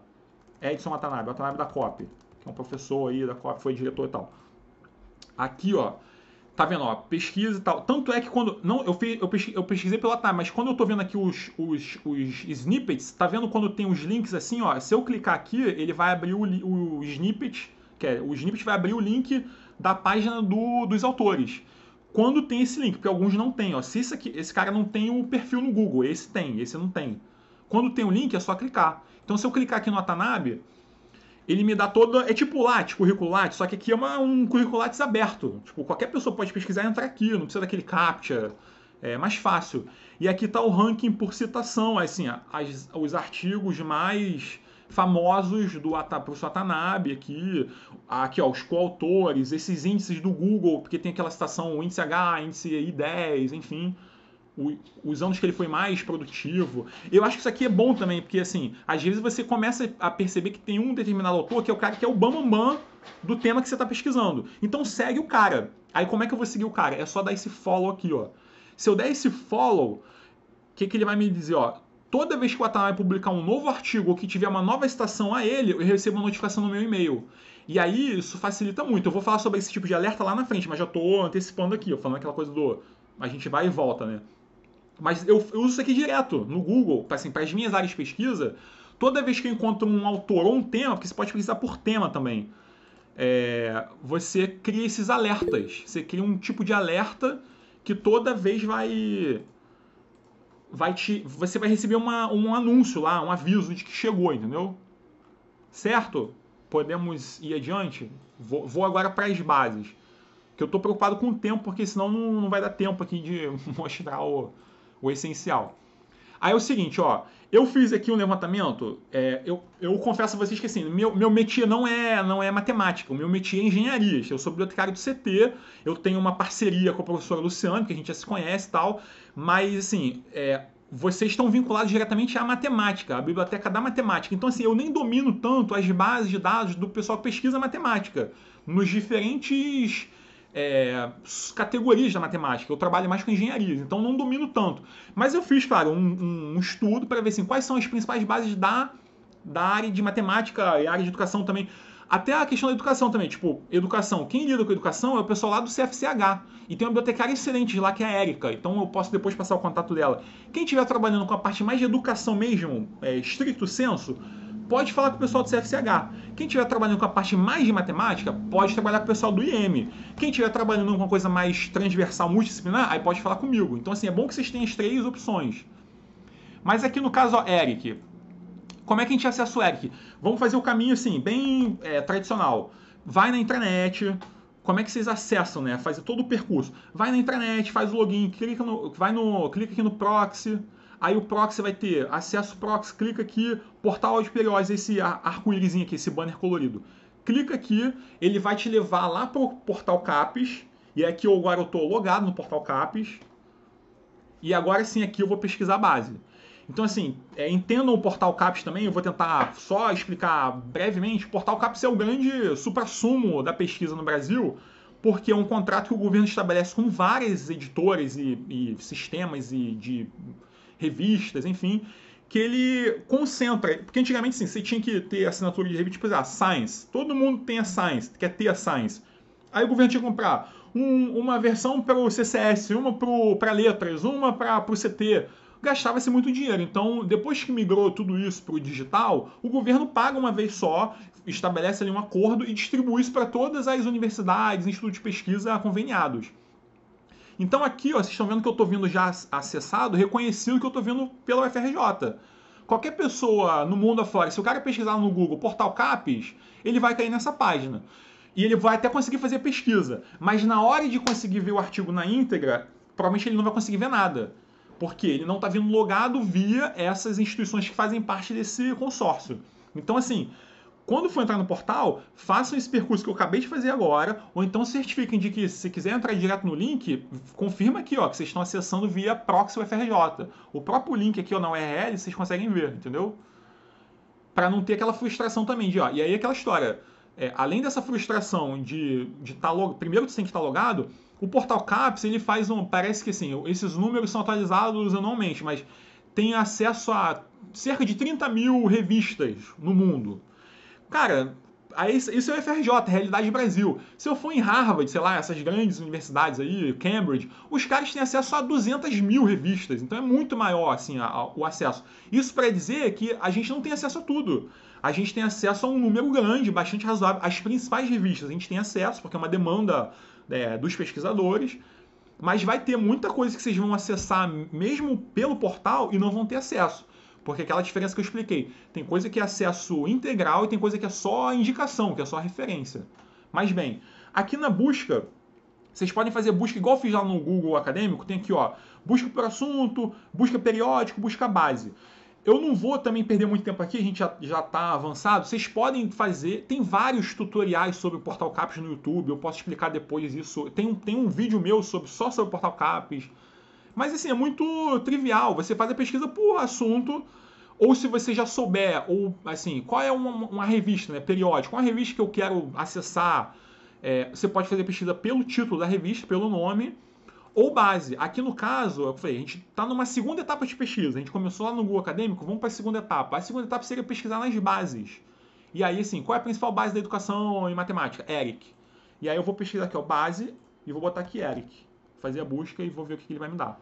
Edson Watanabe. O Watanabe da COP, que é um professor aí da COP, foi diretor e tal. Aqui, ó, tá vendo, ó, pesquisa e tal. Tanto é que quando... Não, eu pesquisei pelo Watanabe, mas quando eu tô vendo aqui os snippets, tá vendo quando tem os links assim, ó, se eu clicar aqui, ele vai abrir o snippet, o snippet vai abrir o link da página dos autores. Quando tem esse link, porque alguns não tem, ó. Se esse cara não tem o perfil no Google, esse tem, esse não tem. Quando tem o link, é só clicar. Então, se eu clicar aqui no Watanabe, ele me dá todo... É tipo Lattes, currículo Lattes, só que aqui é um currículo Lattes aberto. Tipo, qualquer pessoa pode pesquisar e entrar aqui, não precisa daquele CAPTCHA. É mais fácil. E aqui está o ranking por citação, assim, os artigos mais famosos do professor Watanabe aqui, ó, os coautores, esses índices do Google, porque tem aquela citação, o índice H, índice I10, enfim, os anos que ele foi mais produtivo. Eu acho que isso aqui é bom também, porque, assim, às vezes você começa a perceber que tem um determinado autor que é o cara que é o bambambam do tema que você está pesquisando. Então segue o cara. Aí como é que eu vou seguir o cara? É só dar esse follow aqui, ó. Se eu der esse follow, o que ele vai me dizer, ó? Toda vez que o Watanabe publicar um novo artigo ou que tiver uma nova citação a ele, eu recebo uma notificação no meu e-mail. E aí isso facilita muito. Eu vou falar sobre esse tipo de alerta lá na frente, mas já estou antecipando aqui, ó, falando aquela coisa do... A gente vai e volta, né? Mas eu uso isso aqui direto no Google, assim, para as minhas áreas de pesquisa. Toda vez que eu encontro um autor ou um tema, porque você pode pesquisar por tema também, você cria esses alertas. Você cria um tipo de alerta que toda vez você vai receber um anúncio lá, um aviso de que chegou, entendeu? Certo? Podemos ir adiante? Vou agora para as bases. Que eu estou preocupado com o tempo, porque senão não vai dar tempo aqui de mostrar o essencial. Aí é o seguinte, ó, eu fiz aqui um levantamento, eu confesso a vocês que assim, meu métier não é matemática, o meu métier é engenharia. Eu sou bibliotecário do CT, eu tenho uma parceria com a professora Luciana, que a gente já se conhece e tal, mas assim, vocês estão vinculados diretamente à matemática, à biblioteca da matemática. Então assim, eu nem domino tanto as bases de dados do pessoal que pesquisa matemática, nos diferentes... categorias da matemática. Eu trabalho mais com engenharia, então não domino tanto. Mas eu fiz, claro, um estudo para ver assim, quais são as principais bases da área de matemática e área de educação também. Até a questão da educação também, tipo, educação. Quem lida com educação é o pessoal lá do CFCH. E tem uma bibliotecária excelente lá, que é a Érica. Então eu posso depois passar o contato dela. Quem estiver trabalhando com a parte mais de educação mesmo, estricto senso, pode falar com o pessoal do CFCH. Quem estiver trabalhando com a parte mais de matemática, pode trabalhar com o pessoal do IEM. Quem estiver trabalhando com uma coisa mais transversal, multidisciplinar, aí pode falar comigo. Então, assim, é bom que vocês tenham as 3 opções. Mas aqui no caso, ó, Eric, como é que a gente acessa o Eric? Vamos fazer o caminho, assim, bem tradicional. Vai na intranet. Como é que vocês acessam, né? Fazer todo o percurso. Vai na intranet, faz o login, clica aqui no proxy. Aí o proxy vai ter acesso proxy, clica aqui, portal de periódicos, esse arco-írisinho aqui, esse banner colorido. Clica aqui, ele vai te levar lá para o portal CAPES, e aqui agora eu estou logado no portal CAPES, e agora sim aqui eu vou pesquisar a base. Então assim, entendam o portal CAPES também, eu vou tentar só explicar brevemente. O portal CAPES é o grande suprassumo da pesquisa no Brasil, porque é um contrato que o governo estabelece com várias editoras e sistemas e de revistas, enfim, que ele concentra, porque antigamente sim, você tinha que ter assinatura de revista, tipo, Science, todo mundo tem a Science, quer ter a Science, aí o governo tinha que comprar uma versão para o CCS, uma para letras, uma para o CT, gastava-se muito dinheiro. Então, depois que migrou tudo isso para o digital, o governo paga uma vez só, estabelece ali um acordo e distribui isso para todas as universidades, institutos de pesquisa conveniados. Então aqui, ó, vocês estão vendo que eu estou vindo já acessado, reconhecido que eu estou vindo pela UFRJ. Qualquer pessoa no mundo afora, se o cara pesquisar no Google Portal CAPES, ele vai cair nessa página. E ele vai até conseguir fazer pesquisa. Mas na hora de conseguir ver o artigo na íntegra, provavelmente ele não vai conseguir ver nada. Porque ele não está vindo logado via essas instituições que fazem parte desse consórcio. Então, assim, Quando for entrar no portal, façam esse percurso que eu acabei de fazer agora, ou então certifiquem de que, se quiser entrar direto no link, confirma aqui, ó, que vocês estão acessando via proxy UFRJ. O próprio link aqui, ó, na URL, vocês conseguem ver, entendeu? Para não ter aquela frustração também de, ó, e aí aquela história, além dessa frustração de estar primeiro você tem que estar logado, o Portal CAPES, ele faz parece que assim, esses números são atualizados anualmente, mas tem acesso a cerca de 30 mil revistas no mundo. Cara, isso é o FRJ, Realidade Brasil. Se eu for em Harvard, sei lá, essas grandes universidades aí, Cambridge, os caras têm acesso a 200 mil revistas. Então é muito maior, assim, o acesso. Isso para dizer que a gente não tem acesso a tudo. A gente tem acesso a um número grande, bastante razoável. As principais revistas a gente tem acesso, porque é uma demanda dos pesquisadores. Mas vai ter muita coisa que vocês vão acessar mesmo pelo portal e não vão ter acesso. Porque aquela diferença que eu expliquei. Tem coisa que é acesso integral e tem coisa que é só indicação, que é só referência. Mas bem, aqui na busca, vocês podem fazer busca igual eu fiz lá no Google Acadêmico. Tem aqui, ó, busca por assunto, busca periódico, busca base. Eu não vou também perder muito tempo aqui, a gente já está avançado. Vocês podem fazer, tem vários tutoriais sobre o Portal CAPES no YouTube, eu posso explicar depois isso. Tem um vídeo meu só sobre o Portal CAPES. Mas assim, é muito trivial. Você faz a pesquisa por assunto, ou se você já souber, ou assim, qual é uma revista, né, periódica, uma revista que eu quero acessar, você pode fazer a pesquisa pelo título da revista, pelo nome, ou base. Aqui no caso, eu falei, a gente está numa segunda etapa de pesquisa. A gente começou lá no Google Acadêmico, vamos para a segunda etapa. A segunda etapa seria pesquisar nas bases. E aí, assim, qual é a principal base da educação em matemática? ERIC. E aí eu vou pesquisar aqui, ó, base, e vou botar aqui ERIC. Fazer a busca e vou ver o que ele vai me dar.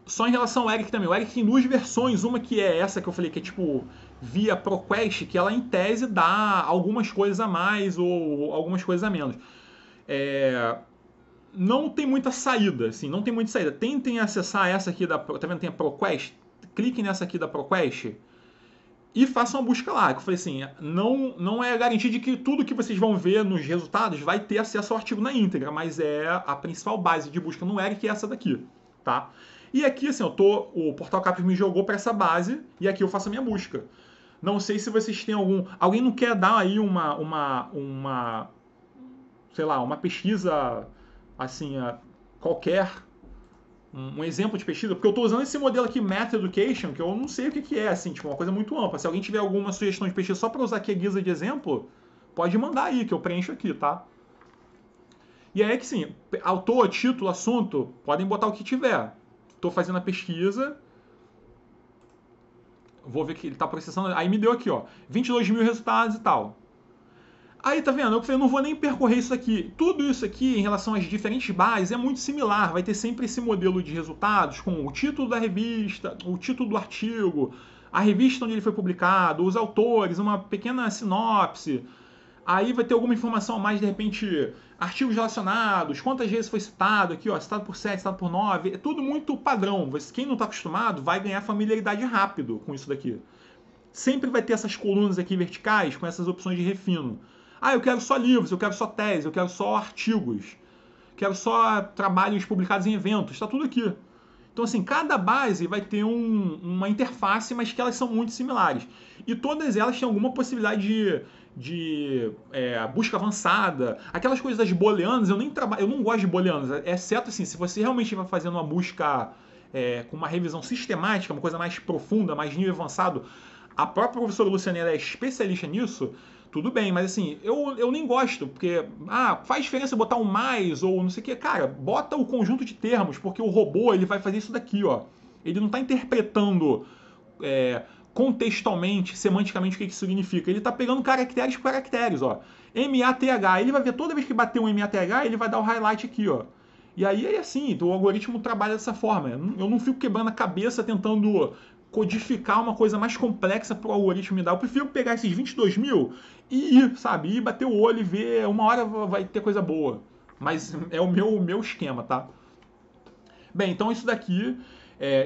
Só em relação ao ERIC também. O ERIC tem duas versões. Uma que é essa que eu falei, que é tipo via ProQuest, que ela em tese dá algumas coisas a mais ou algumas coisas a menos. Não tem muita saída, assim, não tem muita saída. Tentem acessar essa aqui tá vendo? Tem a ProQuest. Cliquem nessa aqui da ProQuest e façam uma busca lá. Que eu falei assim, não é garantia de que tudo que vocês vão ver nos resultados vai ter acesso ao artigo na íntegra, mas é a principal base de busca no ERIC, é essa daqui, tá? E aqui, assim, o Portal CAPES me jogou para essa base e aqui eu faço a minha busca. Não sei se vocês têm alguém não quer dar aí sei lá, uma pesquisa, assim, qualquer, um exemplo de pesquisa, porque eu estou usando esse modelo aqui, Math Education, que eu não sei o que é, assim, tipo, uma coisa muito ampla. Se alguém tiver alguma sugestão de pesquisa só para usar aqui a guisa de exemplo, pode mandar aí, que eu preencho aqui, tá? E aí que sim, autor, título, assunto, podem botar o que tiver. Estou fazendo a pesquisa, vou ver que ele está processando, aí me deu aqui, ó, 22 mil resultados e tal. Aí, tá vendo? Eu não vou nem percorrer isso aqui. Tudo isso aqui, em relação às diferentes bases, é muito similar. Vai ter sempre esse modelo de resultados com o título da revista, o título do artigo, a revista onde ele foi publicado, os autores, uma pequena sinopse. Aí vai ter alguma informação a mais, de repente, artigos relacionados, quantas vezes foi citado aqui, ó, citado por 7, citado por 9. É tudo muito padrão. Quem não está acostumado vai ganhar familiaridade rápido com isso daqui. Sempre vai ter essas colunas aqui verticais com essas opções de refino. Ah, eu quero só livros, eu quero só tese, eu quero só artigos, quero só trabalhos publicados em eventos, está tudo aqui. Então, assim, cada base vai ter uma interface, mas que elas são muito similares. E todas elas têm alguma possibilidade de busca avançada. Aquelas coisas das booleanas, eu não gosto de booleanas, exceto assim, se você realmente vai fazendo uma busca com uma revisão sistemática, uma coisa mais profunda, mais nível avançado. A própria professora Luciana é especialista nisso. Tudo bem, mas assim, eu nem gosto, porque faz diferença botar um mais ou não sei o que. Cara, bota o conjunto de termos, porque o robô ele vai fazer isso daqui, ó. Ele não está interpretando contextualmente, semanticamente, o que isso significa. Ele está pegando caracteres por caracteres, ó. MATH, ele vai ver toda vez que bater um MATH, ele vai dar o highlight aqui, ó. E aí é assim, o algoritmo trabalha dessa forma. Eu não fico quebrando a cabeça tentando codificar uma coisa mais complexa para o algoritmo me dar. Eu prefiro pegar esses 22 mil e ir, sabe? Ir bater o olho e ver, uma hora vai ter coisa boa. Mas é o meu esquema, tá? Bem, então isso daqui...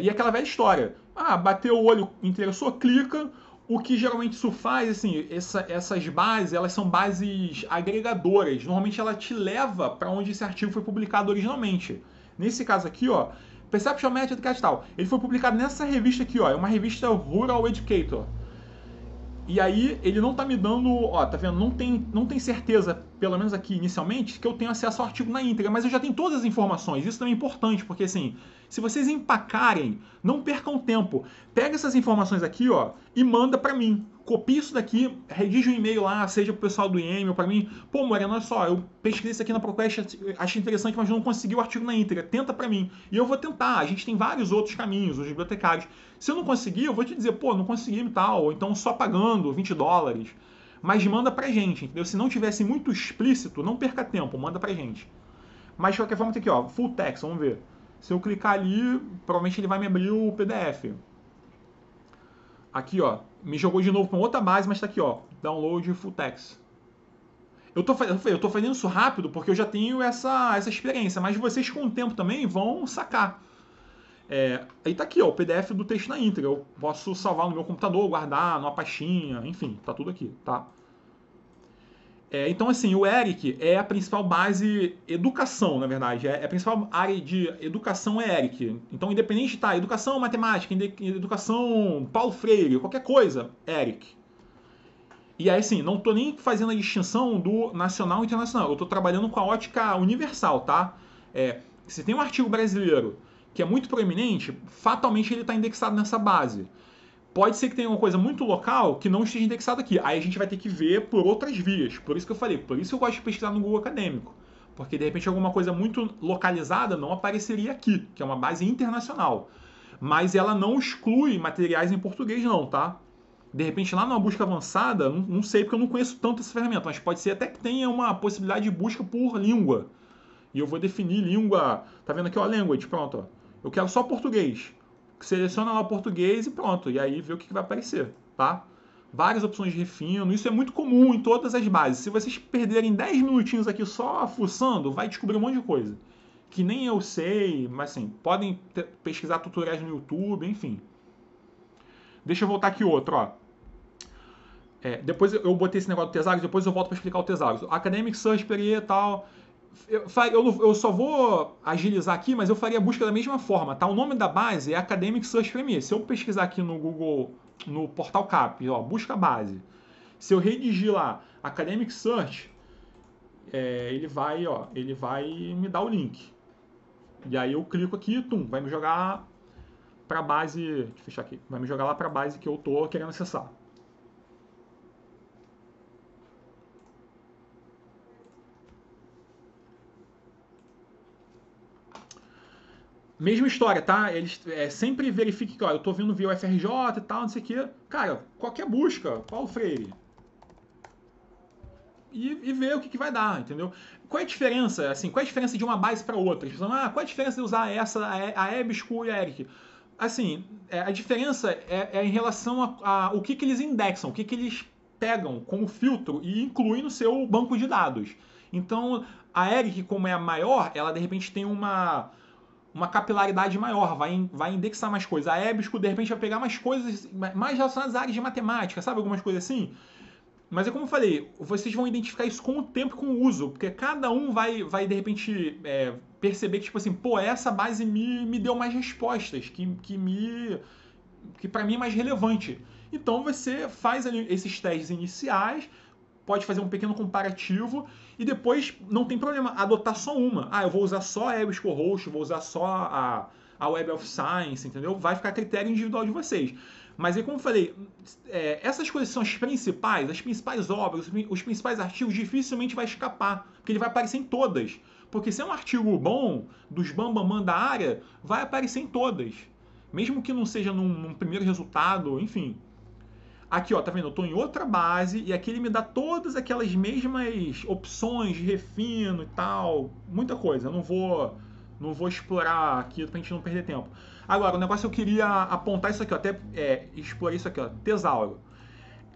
e aquela velha história. Bateu o olho, interessou, clica. O que geralmente isso faz, assim, essas bases, elas são bases agregadoras. Normalmente ela te leva para onde esse artigo foi publicado originalmente. Nesse caso aqui, ó, Perceptual Method e tal. Ele foi publicado nessa revista aqui, ó. É uma revista Rural Educator. E aí ele não tá me dando, ó, tá vendo? Não tem certeza, pelo menos aqui inicialmente, que eu tenho acesso ao artigo na íntegra, mas eu já tenho todas as informações. Isso também é importante, porque assim, se vocês empacarem, não percam tempo. Pega essas informações aqui, ó, e manda pra mim. Copia isso daqui, redige um e-mail lá, seja pro pessoal do IEM ou pra mim. Pô, Moreno, olha só, eu pesquisei isso aqui na ProQuest, achei interessante, mas não consegui o artigo na íntegra. Tenta pra mim. E eu vou tentar. A gente tem vários outros caminhos, os bibliotecários. Se eu não conseguir, eu vou te dizer, pô, não consegui e tal, ou então só pagando $20. Mas manda pra gente, entendeu? Se não tivesse muito explícito, não perca tempo, manda pra gente. Mas de qualquer forma, tem aqui, ó, full text, vamos ver. Se eu clicar ali, provavelmente ele vai me abrir o PDF. Aqui, ó, me jogou de novo para outra base, mas tá aqui, ó, download full text. Eu tô fazendo isso rápido porque eu já tenho essa experiência, mas vocês com o tempo também vão sacar. Aí tá aqui, ó, o PDF do texto na íntegra. Eu posso salvar no meu computador, guardar numa pastinha, enfim, tá tudo aqui, tá? Então, assim, o ERIC é a principal base educação, na verdade. A principal área de educação é ERIC. Então, independente, tá? Educação, matemática, educação, Paulo Freire, qualquer coisa, ERIC. E aí, assim, não tô nem fazendo a distinção do nacional e internacional. Eu tô trabalhando com a ótica universal, tá? Se tem um artigo brasileiro que é muito proeminente, fatalmente ele está indexado nessa base. Pode ser que tenha uma coisa muito local que não esteja indexada aqui. Aí a gente vai ter que ver por outras vias. Por isso que eu falei, por isso eu gosto de pesquisar no Google Acadêmico. Porque de repente alguma coisa muito localizada não apareceria aqui, que é uma base internacional. Mas ela não exclui materiais em português não, tá? De repente lá numa busca avançada, não sei porque eu não conheço tanto essa ferramenta, mas pode ser até que tenha uma possibilidade de busca por língua. E eu vou definir língua, tá vendo aqui, ó, language, pronto, ó. Eu quero só português. Seleciona lá o português e pronto. E aí vê o que vai aparecer, tá? Várias opções de refino. Isso é muito comum em todas as bases. Se vocês perderem 10 minutinhos aqui só fuçando, vai descobrir um monte de coisa. Que nem eu sei, mas assim, podem pesquisar tutoriais no YouTube, enfim. Deixa eu voltar aqui outro, ó. Depois eu botei esse negócio do Tesaurus, depois eu volto para explicar o Tesaurus. Academic Search e tal. Eu só vou agilizar aqui, mas eu faria a busca da mesma forma, tá? O nome da base é Academic Search Premier. Se eu pesquisar aqui no Google, no portal CAP, ó, busca base. Se eu redigir lá Academic Search, ele vai me dar o link. E aí eu clico aqui, vai me jogar para a base, deixa eu fechar aqui, vai me jogar lá para a base que eu tô querendo acessar. Mesma história, tá? Eles sempre verifiquem que, ó, eu tô vindo via UFRJ e tal, não sei o quê. Cara, qualquer busca, Paulo Freire. E ver o que vai dar, entendeu? Qual é a diferença, assim, qual é a diferença de uma base para outra? Qual é a diferença de usar a EBSCO e a ERIC? Assim, a diferença é em relação a o que eles indexam, o que eles pegam como filtro e incluem no seu banco de dados. Então, a ERIC, como é a maior, ela de repente tem uma capilaridade maior, vai indexar mais coisas. A EBSCO, de repente, vai pegar mais coisas mais relacionadas à área de matemática, sabe? Algumas coisas assim. Mas é como eu falei, vocês vão identificar isso com o tempo e com o uso, porque cada um vai de repente, perceber que, tipo assim, pô, essa base me deu mais respostas, que para mim é mais relevante. Então você faz ali esses testes iniciais, pode fazer um pequeno comparativo e depois não tem problema adotar só uma. Eu vou usar só a EBSCO Host, vou usar só a Web of Science, entendeu? Vai ficar a critério individual de vocês. Mas aí, como eu falei, essas coisas são as principais obras, os principais artigos, dificilmente vai escapar, porque ele vai aparecer em todas. Porque se é um artigo bom, dos bambamã da área, vai aparecer em todas. Mesmo que não seja num primeiro resultado, enfim. Aqui, ó, tá vendo? Eu tô em outra base e aqui ele me dá todas aquelas mesmas opções de refino e tal, muita coisa. Eu não vou explorar aqui pra gente não perder tempo. Agora, o negócio eu queria apontar isso aqui, ó, até explorar isso aqui, ó, tesauro.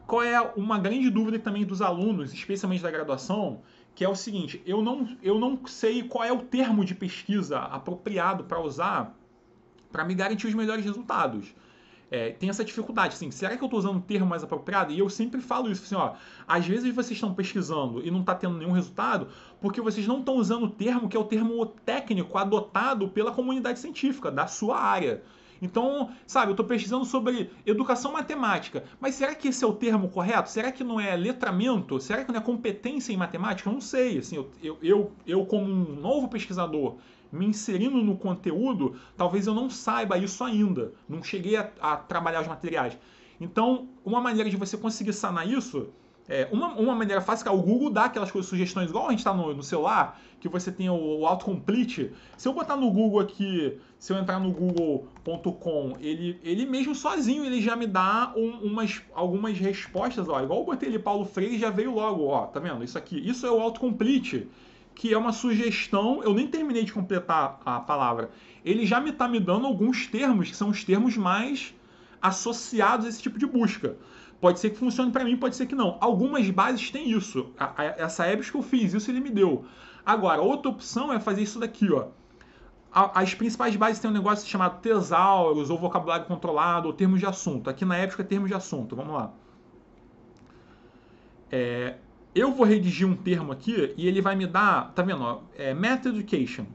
Qual é uma grande dúvida também dos alunos, especialmente da graduação, que é o seguinte, eu não sei qual é o termo de pesquisa apropriado para usar para me garantir os melhores resultados. Tem essa dificuldade, assim, será que eu estou usando um termo mais apropriado? E eu sempre falo isso, assim, ó, às vezes vocês estão pesquisando e não está tendo nenhum resultado porque vocês não estão usando o termo que é o termo técnico adotado pela comunidade científica, da sua área. Então, sabe, eu estou pesquisando sobre educação matemática, mas será que esse é o termo correto? Será que não é letramento? Será que não é competência em matemática? Eu não sei, assim, eu como um novo pesquisador, me inserindo no conteúdo, talvez eu não saiba isso ainda, não cheguei a trabalhar os materiais. Então, uma maneira de você conseguir sanar isso... uma maneira fácil é o Google dar aquelas coisas, sugestões, igual a gente está no celular, que você tem o autocomplete. Se eu botar no Google aqui, se eu entrar no google.com, ele mesmo sozinho, ele já me dá algumas respostas, ó. Igual eu botei ali Paulo Freire, já veio logo, ó, tá vendo? Isso aqui, isso é o autocomplete, que é uma sugestão, eu nem terminei de completar a palavra. Ele já me está me dando alguns termos, que são os termos mais associados a esse tipo de busca. Pode ser que funcione para mim, pode ser que não. Algumas bases têm isso. Essa EBS que eu fiz, isso ele me deu. Agora, outra opção é fazer isso daqui, ó. As principais bases têm um negócio chamado tesauros, ou vocabulário controlado, ou termos de assunto. Aqui na EBS é termos de assunto. Vamos lá. Eu vou redigir um termo aqui e ele vai me dar, tá vendo? Ó, Meta Education.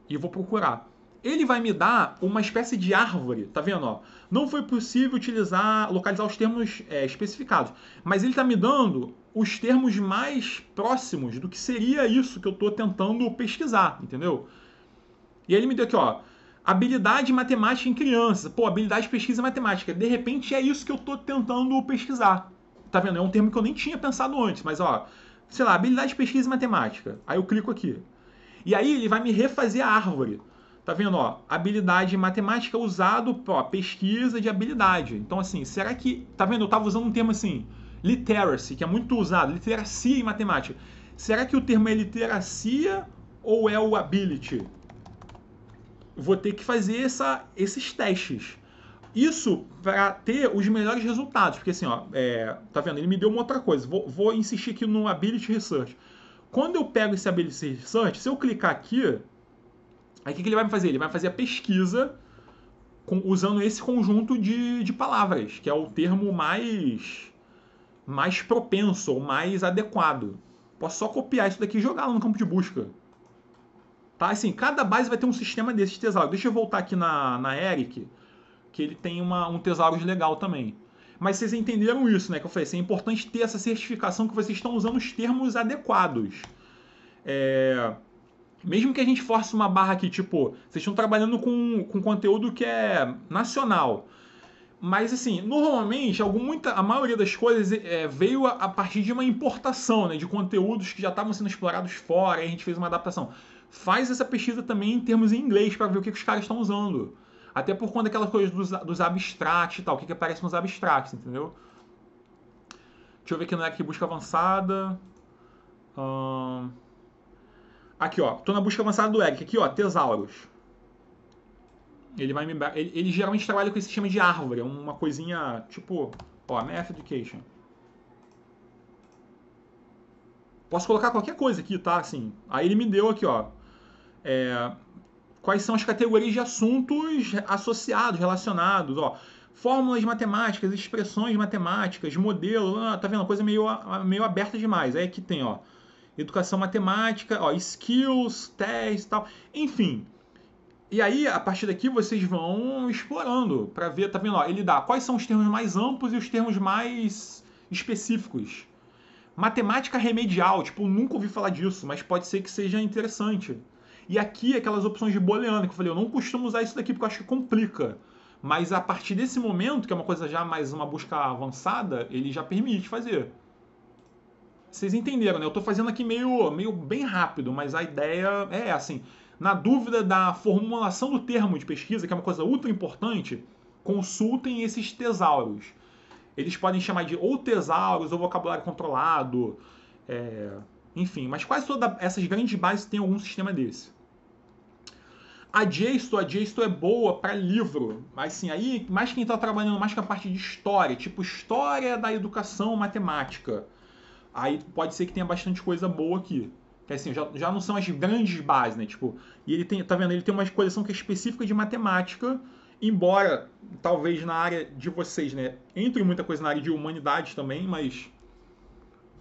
E eu vou procurar. Ele vai me dar uma espécie de árvore, tá vendo? Ó? Não foi possível localizar os termos especificados, mas ele está me dando os termos mais próximos do que seria isso que eu estou tentando pesquisar, entendeu? E aí ele me deu aqui, ó, habilidade matemática em crianças. Pô, habilidade de pesquisa em matemática. De repente é isso que eu estou tentando pesquisar. Tá vendo? É um termo que eu nem tinha pensado antes, mas ó, sei lá, habilidade de pesquisa em matemática. Aí eu clico aqui. E aí ele vai me refazer a árvore. Tá vendo, ó? Habilidade matemática usado para pesquisa de habilidade. Então, assim, será que... Tá vendo? Eu tava usando um termo assim, literacy, que é muito usado. Literacia em matemática. Será que o termo é literacia ou é o ability? Vou ter que fazer esses testes. Isso para ter os melhores resultados. Porque, assim, ó, tá vendo? Ele me deu uma outra coisa. Vou insistir aqui no ability research. Quando eu pego esse ability research, se eu clicar aqui... Aí o que ele vai me fazer? Ele vai fazer a pesquisa usando esse conjunto de palavras, que é o termo mais propenso ou mais adequado. Posso só copiar isso daqui e jogar no campo de busca. Tá? Assim, cada base vai ter um sistema desses tesauros. Deixa eu voltar aqui na Eric, que ele tem um tesauros legal também. Mas vocês entenderam isso, né? Que eu falei assim, é importante ter essa certificação que vocês estão usando os termos adequados. Mesmo que a gente force uma barra aqui, tipo, vocês estão trabalhando com conteúdo que é nacional. Mas, assim, normalmente, a maioria das coisas veio a partir de uma importação, né, de conteúdos que já estavam sendo explorados fora, e a gente fez uma adaptação. Faz essa pesquisa também em termos em inglês para ver o que os caras estão usando. Até por conta daquelas coisas dos abstracts e tal, o que aparece nos abstracts, entendeu? Deixa eu ver aqui no ERIC busca avançada. Aqui, ó, tô na busca avançada do ERIC. Aqui, ó, tesauros. Ele geralmente trabalha com esse sistema de árvore, uma coisinha tipo, ó, Math Education. Posso colocar qualquer coisa aqui, tá? Assim, aí ele me deu aqui, ó, quais são as categorias de assuntos associados, relacionados, ó. Fórmulas matemáticas, expressões matemáticas, modelo, tá vendo? Coisa meio aberta demais. Aí aqui tem, ó, educação matemática, ó, skills, testes e tal. Enfim. E aí, a partir daqui, vocês vão explorando para ver, tá vendo? Ó, ele dá quais são os termos mais amplos e os termos mais específicos. Matemática remedial, tipo, nunca ouvi falar disso, mas pode ser que seja interessante. E aqui, aquelas opções de booleano, que eu falei, eu não costumo usar isso daqui porque eu acho que complica. Mas a partir desse momento, que é uma coisa já mais uma busca avançada, ele já permite fazer. Vocês entenderam, né? Eu tô fazendo aqui meio bem rápido, mas a ideia é assim, na dúvida da formulação do termo de pesquisa, que é uma coisa ultra importante, consultem esses tesauros. Eles podem chamar de ou tesauros ou vocabulário controlado, enfim, mas quase todas essas grandes bases têm algum sistema desse. A JSTOR é boa para livro, mas sim, aí mais quem está trabalhando mais com a parte de história, tipo história da educação matemática. Aí pode ser que tenha bastante coisa boa aqui. Que assim, já não são as grandes bases, né? Tipo, e ele tem, tá vendo? Ele tem uma coleção que é específica de matemática, embora talvez na área de vocês, né? Entre muita coisa na área de humanidades também, mas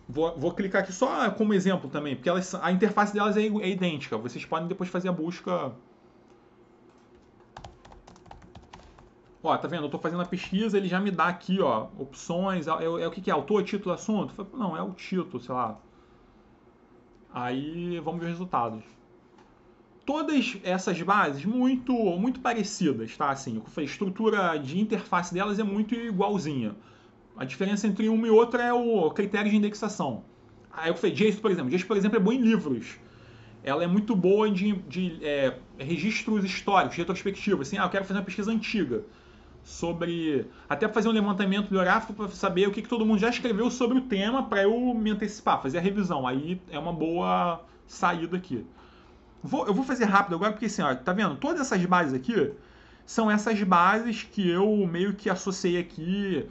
vou clicar aqui só como exemplo também, porque a interface delas é idêntica. Vocês podem depois fazer a busca. Ó, tá vendo? Eu tô fazendo a pesquisa, ele já me dá aqui, ó, opções. É o que é? Autor, título, assunto? Não, é o título, sei lá. Aí vamos ver os resultados. Todas essas bases muito parecidas, tá? Assim, a estrutura de interface delas é muito igualzinha. A diferença entre uma e outra é o critério de indexação. Aí eu falei, JSON, por exemplo, é bom em livros. Ela é muito boa de registros históricos, retrospectivos. Assim, eu quero fazer uma pesquisa antiga sobre... Até fazer um levantamento biográfico para saber o que todo mundo já escreveu sobre o tema para eu me antecipar, fazer a revisão. Aí é uma boa saída aqui. Eu vou fazer rápido agora, porque assim, ó, tá vendo? Todas essas bases aqui são essas bases que eu meio que associei aqui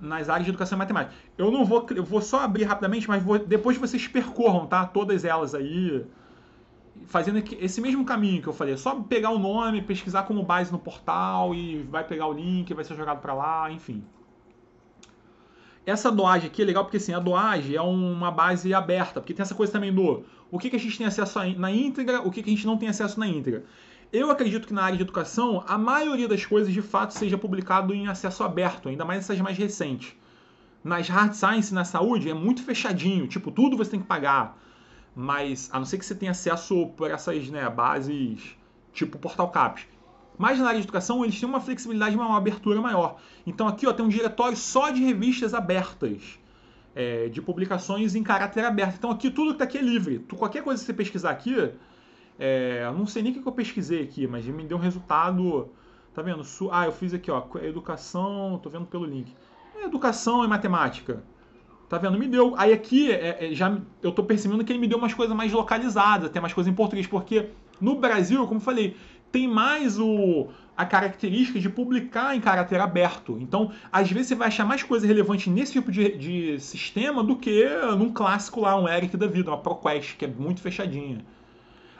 nas áreas de educação e matemática. Eu vou só abrir rapidamente, mas depois vocês percorram, tá? Todas elas aí, fazendo esse mesmo caminho que eu falei. É só pegar o nome, pesquisar como base no portal e vai pegar o link, vai ser jogado para lá, enfim. Essa DOAJ aqui é legal porque assim, a DOAJ é uma base aberta, porque tem essa coisa também do o que a gente tem acesso na íntegra, o que a gente não tem acesso na íntegra. Eu acredito que na área de educação, a maioria das coisas de fato seja publicado em acesso aberto, ainda mais essas mais recentes. Nas hard science, na saúde, é muito fechadinho, tipo, tudo você tem que pagar. Mas, a não ser que você tenha acesso por essas bases, tipo Portal CAPES. Mas na área de educação, eles têm uma flexibilidade maior, uma abertura maior. Então aqui ó, tem um diretório só de revistas abertas, de publicações em caráter aberto. Então aqui tudo que está aqui é livre. Qualquer coisa que você pesquisar aqui, eu não sei nem o que eu pesquisei aqui, mas me deu um resultado. Tá vendo? Eu fiz aqui, ó, educação, tô vendo pelo link. Educação e matemática. Tá vendo? Me deu. Aí aqui, já eu tô percebendo que ele me deu umas coisas mais localizadas, até mais coisas em português, porque no Brasil, como eu falei, tem mais a característica de publicar em caráter aberto. Então, às vezes você vai achar mais coisa relevante nesse tipo de sistema do que num clássico lá, um Eric da vida, uma ProQuest, que é muito fechadinha.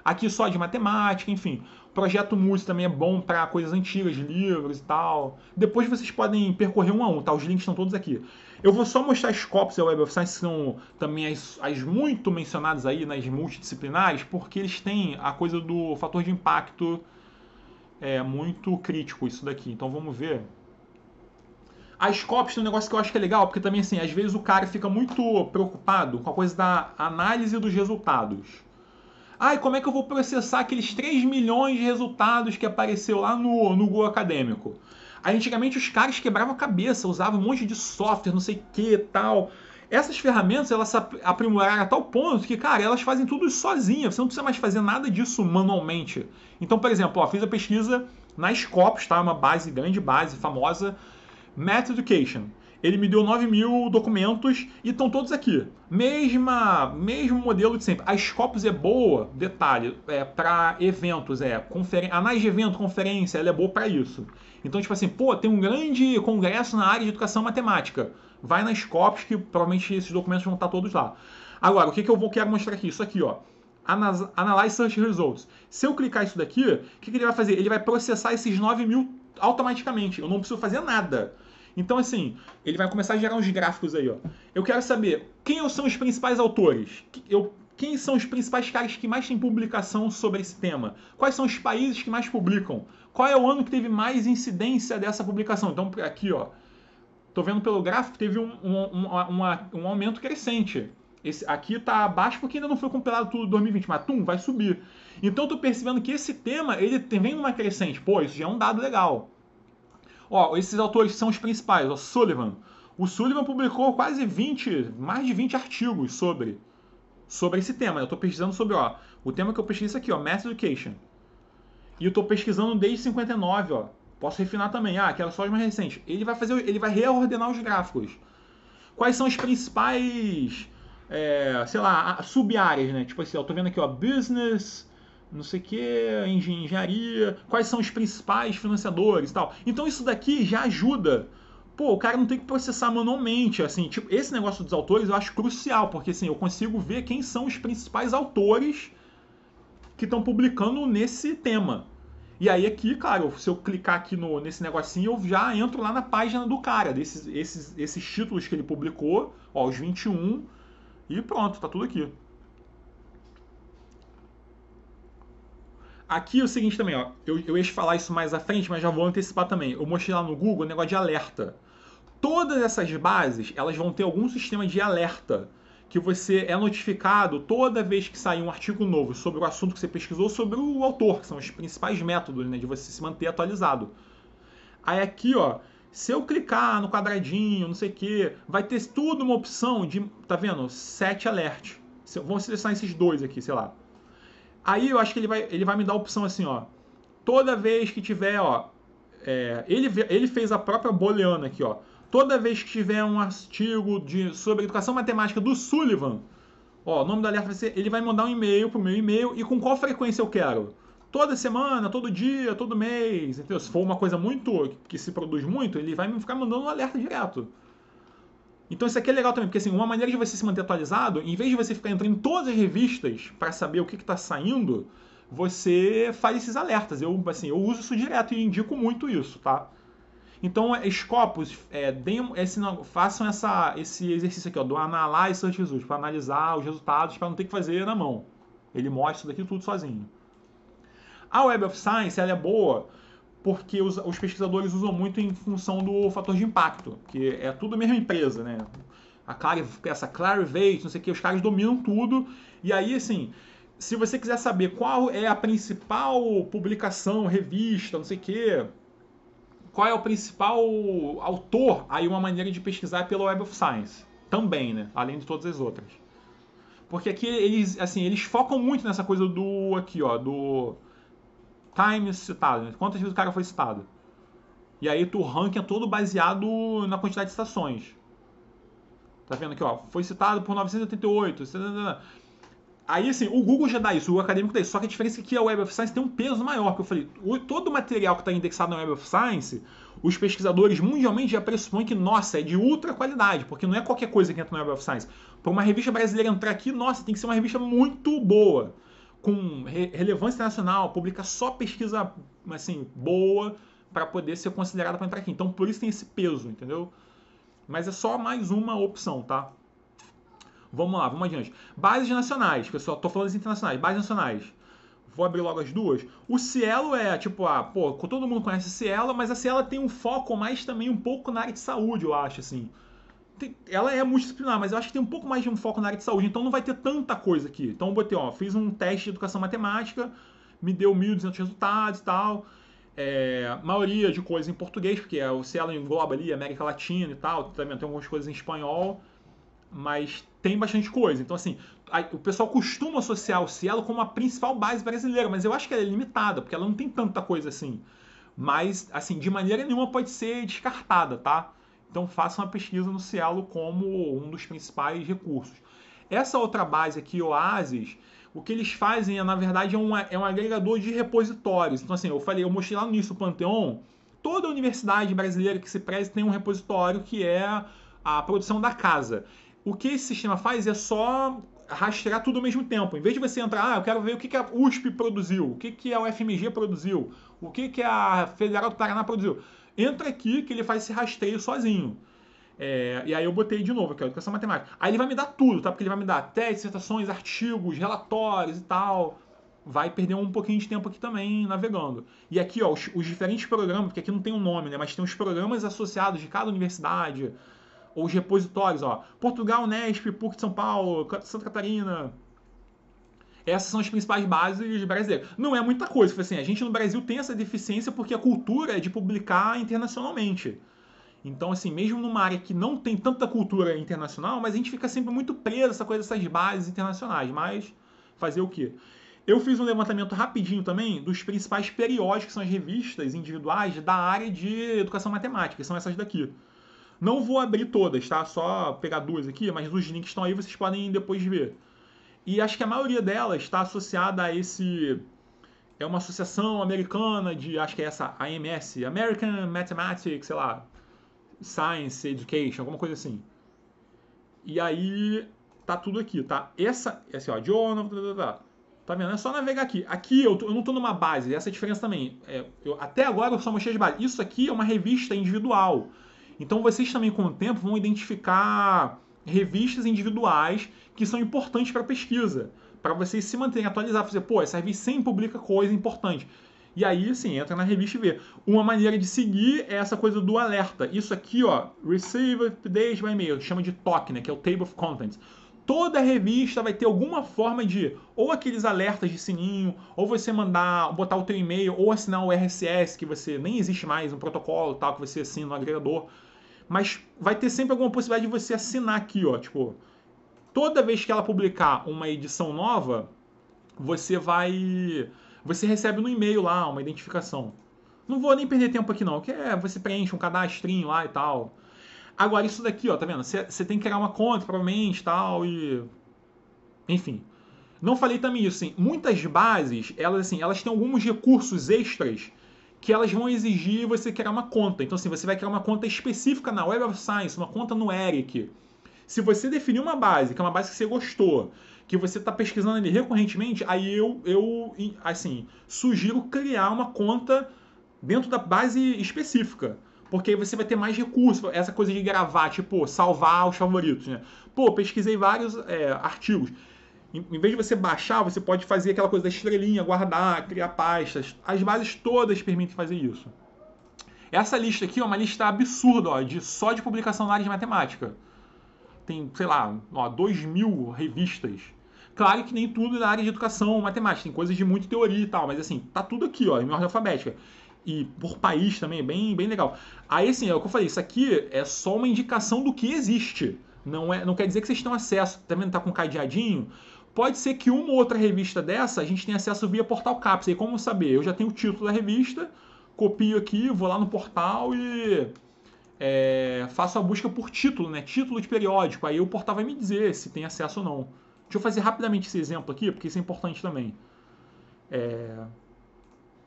Aqui só de matemática, enfim. Projeto Música também é bom para coisas antigas, livros e tal. Depois vocês podem percorrer um a um, tá? Os links estão todos aqui. Eu vou só mostrar as Scopus e a Web of Science, que são também as muito mencionadas aí nas multidisciplinares, porque eles têm a coisa do fator de impacto muito crítico, isso daqui. Então vamos ver. As Scopus tem um negócio que eu acho que é legal, porque também, assim, às vezes o cara fica muito preocupado com a coisa da análise dos resultados. E como é que eu vou processar aqueles 3 milhões de resultados que apareceu lá no Google Acadêmico? Aí, antigamente, os caras quebravam a cabeça, usavam um monte de software, não sei o que tal. Essas ferramentas, elas se aprimoraram a tal ponto que, cara, elas fazem tudo sozinhas. Você não precisa mais fazer nada disso manualmente. Então, por exemplo, fiz a pesquisa na Scopus, tá? Uma base, grande base, famosa, Math Education. Ele me deu 9.000 documentos e estão todos aqui. Mesmo modelo de sempre. A Scopus é boa, detalhe, para eventos, análise de evento, conferência, ela é boa para isso. Então, tipo assim, tem um grande congresso na área de educação matemática. Vai na Scopus que provavelmente esses documentos vão estar todos lá. Agora, o que eu quero mostrar aqui? Isso aqui, ó. Analyze Search Results. Se eu clicar isso daqui, o que ele vai fazer? Ele vai processar esses 9.000 automaticamente. Eu não preciso fazer nada. Então, assim, ele vai começar a gerar uns gráficos aí, ó. Eu quero saber quem são os principais autores. Quem são os principais caras que mais têm publicação sobre esse tema? Quais são os países que mais publicam? Qual é o ano que teve mais incidência dessa publicação? Então, aqui, ó, tô vendo pelo gráfico, teve um aumento crescente. Esse aqui tá abaixo porque ainda não foi compilado tudo em 2020, mas vai subir. Então, eu tô percebendo que esse tema, ele vem numa crescente. Isso já é um dado legal. Esses autores são os principais. Sullivan. O Sullivan publicou mais de 20 artigos sobre esse tema. Eu estou pesquisando sobre, o tema que eu pesquiso aqui, Math Education. E eu estou pesquisando desde 59, Posso refinar também. Quero só os mais recentes. Ele vai reordenar os gráficos. Quais são as principais, sub-áreas, né? Tipo assim, eu estou vendo aqui, business, não sei o que, engenharia, quais são os principais financiadores e tal. Então isso daqui já ajuda. O cara não tem que processar manualmente, assim, tipo, esse negócio dos autores eu acho crucial, porque assim, eu consigo ver quem são os principais autores que estão publicando nesse tema. E aí aqui, claro, se eu clicar aqui nesse negocinho, eu já entro lá na página do cara, esses títulos que ele publicou, os 21, e pronto, tá tudo aqui. Aqui é o seguinte também, ó. Eu ia te falar isso mais à frente, mas já vou antecipar também. Eu mostrei lá no Google o negócio de alerta. Todas essas bases, elas vão ter algum sistema de alerta que você é notificado toda vez que sair um artigo novo sobre o assunto que você pesquisou, sobre o autor, que são os principais métodos, né, de você se manter atualizado. Aí aqui, ó, se eu clicar no quadradinho, não sei o que, vai ter tudo uma opção de, tá vendo? Set alert. Vamos selecionar esses dois aqui, sei lá. Aí eu acho que ele vai me dar a opção assim, ó. Toda vez que tiver, ó, ele fez a própria booleana aqui, ó. Toda vez que tiver um artigo sobre educação matemática do Sullivan, ó, o nome do alerta vai ser, ele vai mandar um e-mail pro meu e-mail e com qual frequência eu quero. Toda semana, todo dia, todo mês, entendeu? Se for uma coisa muito que se produz muito, ele vai me ficar mandando um alerta direto. Então isso aqui é legal também, porque assim, uma maneira de você se manter atualizado, em vez de você ficar entrando em todas as revistas para saber o que está saindo, você faz esses alertas. Eu uso isso direto e indico muito isso, tá? Então, Scopus, façam esse exercício aqui, ó, do Analyze Search Results, para analisar os resultados, para não ter que fazer na mão. Ele mostra isso daqui tudo sozinho. A Web of Science, ela é boa porque os pesquisadores usam muito em função do fator de impacto, que é tudo a mesma empresa, né? Essa Clarivate, não sei o que, os caras dominam tudo. E aí, assim, se você quiser saber qual é a principal publicação, revista, não sei o que, qual é o principal autor, aí uma maneira de pesquisar é pela Web of Science. Também, né? Além de todas as outras. Porque aqui eles focam muito nessa coisa do Times citado, né? Quantas vezes o cara foi citado. E aí o ranking é todo baseado na quantidade de citações. Tá vendo aqui, ó? Foi citado por 988. Aí, assim, o Google já dá isso, o acadêmico dá isso. Só que a diferença é que a Web of Science tem um peso maior. Porque eu falei, todo o material que está indexado na Web of Science, os pesquisadores mundialmente já pressupõem que, nossa, é de ultra qualidade. Porque não é qualquer coisa que entra na Web of Science. Para uma revista brasileira entrar aqui, nossa, tem que ser uma revista muito boa. Com relevância internacional, publica só pesquisa, assim, boa para poder ser considerada para entrar aqui. Então, por isso tem esse peso, entendeu? Mas é só mais uma opção, tá? Vamos lá, vamos adiante. Bases nacionais, pessoal, tô falando das internacionais. Bases nacionais. Vou abrir logo as duas. O Cielo é, tipo, todo mundo conhece a Cielo, mas a Cielo tem um foco mais também um pouco na área de saúde, eu acho, assim. Ela é multidisciplinar, mas eu acho que tem um pouco mais de um foco na área de saúde, então não vai ter tanta coisa aqui. Então eu botei, ó, fiz um teste de educação matemática, me deu 1.200 resultados e tal. Maioria de coisas em português, porque o Cielo engloba ali América Latina e tal, também tem algumas coisas em espanhol, mas tem bastante coisa. Então, assim, o pessoal costuma associar o Cielo como a principal base brasileira, mas eu acho que ela é limitada, porque ela não tem tanta coisa assim. Mas, assim, de maneira nenhuma pode ser descartada, tá? Então façam a pesquisa no Cielo como um dos principais recursos. Essa outra base aqui, Oasis, o que eles fazem na verdade, é um agregador de repositórios. Então, assim, eu mostrei lá no início o Pantheon. Toda universidade brasileira que se preze tem um repositório que é a produção da casa. O que esse sistema faz é só rastrear tudo ao mesmo tempo. Em vez de você entrar, eu quero ver o que a USP produziu, o que a UFMG produziu, o que a Federal do Paraná produziu. Entra aqui que ele faz esse rastreio sozinho. E aí eu botei de novo aqui, ó, educação matemática. Aí ele vai me dar tudo, tá? Porque ele vai me dar testes, dissertações, artigos, relatórios e tal. Vai perder um pouquinho de tempo aqui também navegando. E aqui, ó, os diferentes programas, porque aqui não tem um nome, né? Mas tem os programas associados de cada universidade, ou os repositórios, ó. Portugal, Unesp, PUC de São Paulo, Santa Catarina. Essas são as principais bases brasileiras. Não é muita coisa, assim, a gente no Brasil tem essa deficiência porque a cultura é de publicar internacionalmente. Então, assim, mesmo numa área que não tem tanta cultura internacional, mas a gente fica sempre muito preso a essa coisa dessas bases internacionais. Mas fazer o quê? Eu fiz um levantamento rapidinho também dos principais periódicos, que são as revistas individuais da área de educação matemática, que são essas daqui. Não vou abrir todas, tá? Só pegar duas aqui, mas os links estão aí, vocês podem depois ver. E acho que a maioria delas está associada a esse... É uma associação americana de... Acho que é essa AMS, American Mathematics, sei lá... Science Education, alguma coisa assim. E aí... Tá tudo aqui, tá? Essa... Assim, ó, Journal... Tá vendo? É só navegar aqui. Aqui eu não tô numa base. Essa é a diferença também. Até agora eu só mostrei as bases. Isso aqui é uma revista individual. Então vocês também, com o tempo, vão identificar... revistas individuais que são importantes para a pesquisa. para vocês se manterem atualizados. Fazer, pô, essa revista sempre publica coisa importante. E aí, assim, entra na revista e vê. Uma maneira de seguir é essa coisa do alerta. Isso aqui, ó, Receive Updates by Mail, chama de TOC, né, que é o Table of Contents. Toda revista vai ter alguma forma de, ou aqueles alertas de sininho, ou você botar o teu e-mail, ou assinar o RSS, que você nem existe mais, um protocolo tal, que você assina no agregador. Mas vai ter sempre alguma possibilidade de você assinar aqui, ó, tipo, toda vez que ela publicar uma edição nova, você recebe no e-mail lá uma identificação. Não vou nem perder tempo aqui não, que você preenche um cadastrinho lá e tal. Agora isso daqui, ó, tá vendo? Você tem que criar uma conta, provavelmente, tal, e... Enfim. Não falei também isso, assim, muitas bases, elas têm alguns recursos extras que elas vão exigir você criar uma conta. Então, assim, você vai criar uma conta específica na Web of Science, uma conta no ERIC. Se você definir uma base, que é uma base que você gostou, que você está pesquisando ali recorrentemente, aí eu assim, sugiro criar uma conta dentro da base específica. Porque aí você vai ter mais recursos, essa coisa de gravar, tipo, salvar os favoritos, né? Pô, pesquisei vários artigos. Em vez de você baixar, você pode fazer aquela coisa da estrelinha, guardar, criar pastas. As bases todas permitem fazer isso. Essa lista aqui é uma lista absurda, ó, só de publicação na área de matemática. Tem, sei lá, 2.000 revistas. Claro que nem tudo é da área de educação ou matemática, tem coisas de muita teoria e tal, mas assim, tá tudo aqui, ó, em ordem alfabética. E por país também, bem legal. Aí, assim, é o que eu falei, isso aqui é só uma indicação do que existe. Não quer dizer que vocês tenham acesso, tá vendo? Tá com um cadeadinho. Pode ser que uma ou outra revista dessa a gente tenha acesso via portal CAPS. Aí como saber? Eu já tenho o título da revista, copio aqui, vou lá no portal e faço a busca por título, né? Título de periódico. Aí o portal vai me dizer se tem acesso ou não. Deixa eu fazer rapidamente esse exemplo aqui, porque isso é importante também.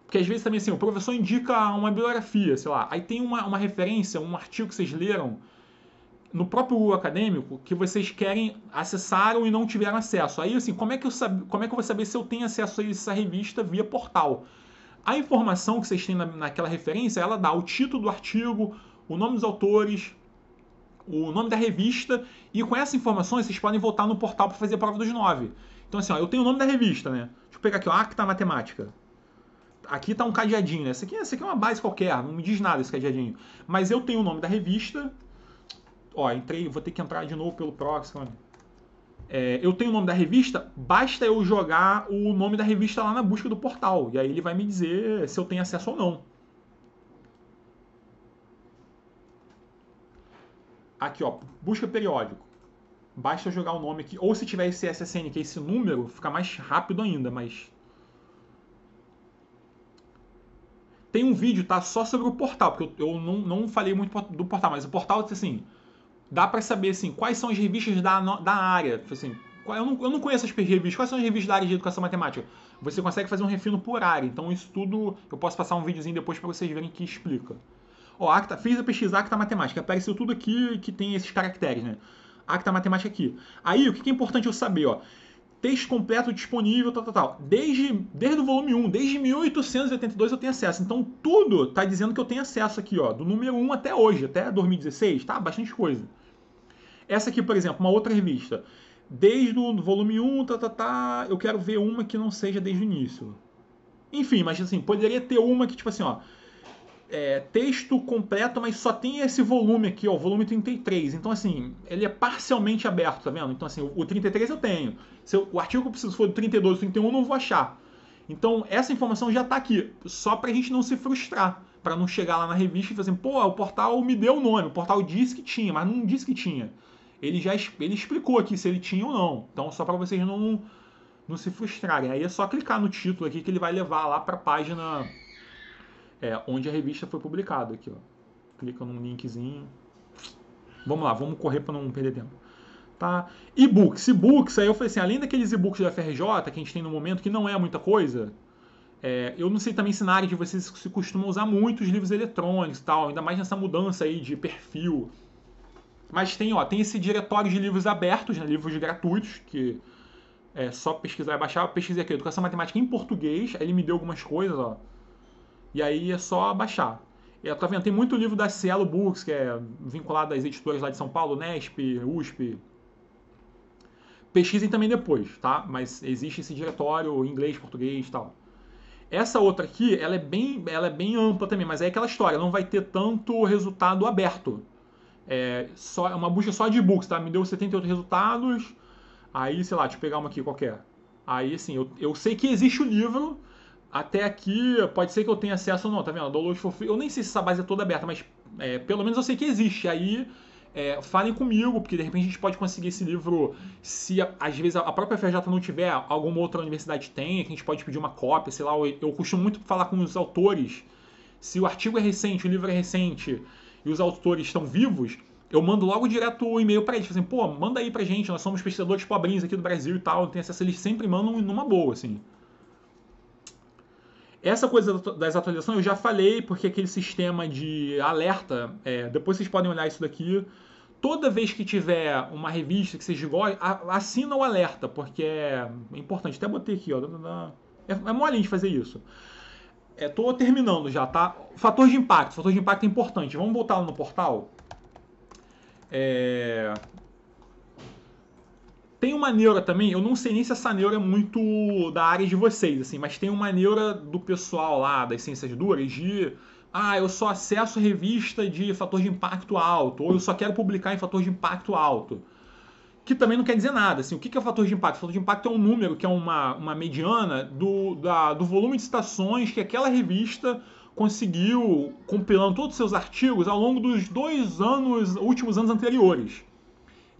Porque às vezes também assim, o professor indica uma bibliografia, sei lá. Aí tem uma referência, um artigo que vocês leram no próprio Google Acadêmico que vocês querem, acessaram e não tiveram acesso. Aí, assim, como é que eu vou saber se eu tenho acesso a essa revista via portal? A informação que vocês têm naquela referência, ela dá o título do artigo, o nome dos autores, o nome da revista, e com essas informações vocês podem voltar no portal para fazer a prova dos 9. Então, assim, ó, eu tenho o nome da revista, né? Deixa eu pegar aqui, ó, Acta Matemática. Aqui tá um cadeadinho, né? Esse aqui é uma base qualquer, não me diz nada esse cadeadinho. Mas eu tenho o nome da revista. Ó, vou ter que entrar de novo pelo proxy. Eu tenho o nome da revista, basta eu jogar o nome da revista lá na busca do portal. E aí ele vai me dizer se eu tenho acesso ou não. Aqui, ó, busca periódico. Basta eu jogar o nome aqui. Ou se tiver esse SSN, que é esse número, fica mais rápido ainda, mas... Tem um vídeo, tá, só sobre o portal, porque eu não falei muito do portal, mas o portal, assim... Dá para saber, assim, quais são as revistas da área. Assim, eu não conheço as revistas. Quais são as revistas da área de educação matemática? Você consegue fazer um refino por área. Então, isso tudo... Eu posso passar um videozinho depois para vocês verem que explica. Ó, fiz a pesquisa Acta Matemática. Apareceu tudo aqui que tem esses caracteres, né? Acta Matemática aqui. Aí, o que é importante eu saber, ó? Texto completo disponível, tal. Desde o volume 1, desde 1882 eu tenho acesso. Então, tudo tá dizendo que eu tenho acesso aqui, ó. Do número 1 até hoje, até 2016, tá? Bastante coisa. Essa aqui, por exemplo, uma outra revista. Desde o volume 1, eu quero ver uma que não seja desde o início. Enfim, mas assim, poderia ter uma que, tipo assim, ó... texto completo, mas só tem esse volume aqui, ó, o volume 33. Então, assim, ele é parcialmente aberto, tá vendo? Então, assim, o 33 eu tenho. Se o artigo que eu preciso for do 32 ou 31, eu não vou achar. Então, essa informação já tá aqui, só pra gente não se frustrar. Pra não chegar lá na revista e fazer assim, pô, o portal me deu o nome, o portal disse que tinha, mas não disse que tinha. Ele explicou aqui se ele tinha ou não. Então, só pra vocês não se frustrarem. Aí é só clicar no título aqui que ele vai levar lá pra página... onde a revista foi publicada aqui, ó. Clica num linkzinho. Vamos lá, vamos correr para não perder tempo. Tá? E-books, aí eu falei assim, além daqueles e-books da FRJ que a gente tem no momento, que não é muita coisa, eu não sei também se na área de vocês se costuma usar muito os livros eletrônicos e tal, ainda mais nessa mudança aí de perfil. Mas tem esse diretório de livros abertos, né, livros gratuitos, que é só pesquisar e baixar. Eu pesquisei aqui, Educação Matemática em Português, aí ele me deu algumas coisas, ó. E aí é só baixar. Tá vendo? Tem muito livro da Cielo Books, que é vinculado às editoras lá de São Paulo, Nesp, USP. pesquisem também depois, tá? Mas existe esse diretório em inglês, português e tal. Essa outra aqui, ela é bem ampla também, mas é aquela história, não vai ter tanto resultado aberto. É uma busca só de e-books, tá? Me deu 78 resultados, aí, sei lá, deixa eu pegar uma aqui qualquer. Aí, assim, eu sei que existe o livro, até aqui pode ser que eu tenha acesso ou não, tá vendo? Download for free. Eu nem sei se essa base é toda aberta, mas pelo menos eu sei que existe. Aí falem comigo, porque de repente a gente pode conseguir esse livro, se às vezes a própria FRJ não tiver, alguma outra universidade tem, que a gente pode pedir uma cópia, sei lá. Eu costumo muito falar com os autores, se o artigo é recente, o livro é recente e os autores estão vivos, eu mando logo direto o e-mail para eles, assim, pô, manda aí pra gente, nós somos pesquisadores pobrinhos aqui do Brasil e tal, tem acesso, eles sempre mandam numa boa, assim. Essa coisa das atualizações eu já falei, porque aquele sistema de alerta, depois vocês podem olhar isso daqui. Toda vez que tiver uma revista que vocês gostem, assina o alerta, porque é importante. Até botei aqui, ó. É molinho de fazer isso. Tô terminando já, tá? Fator de impacto. Fator de impacto é importante. Vamos voltar lá no portal. Tem uma neura também, eu não sei nem se essa neura é muito da área de vocês, assim, mas tem uma neura do pessoal lá das ciências duras de eu só acesso revista de fator de impacto alto, ou eu só quero publicar em fator de impacto alto. Que também não quer dizer nada, assim, o que é o fator de impacto? O fator de impacto é um número, que é uma mediana do volume de citações que aquela revista conseguiu compilando todos os seus artigos ao longo dos últimos anos anteriores.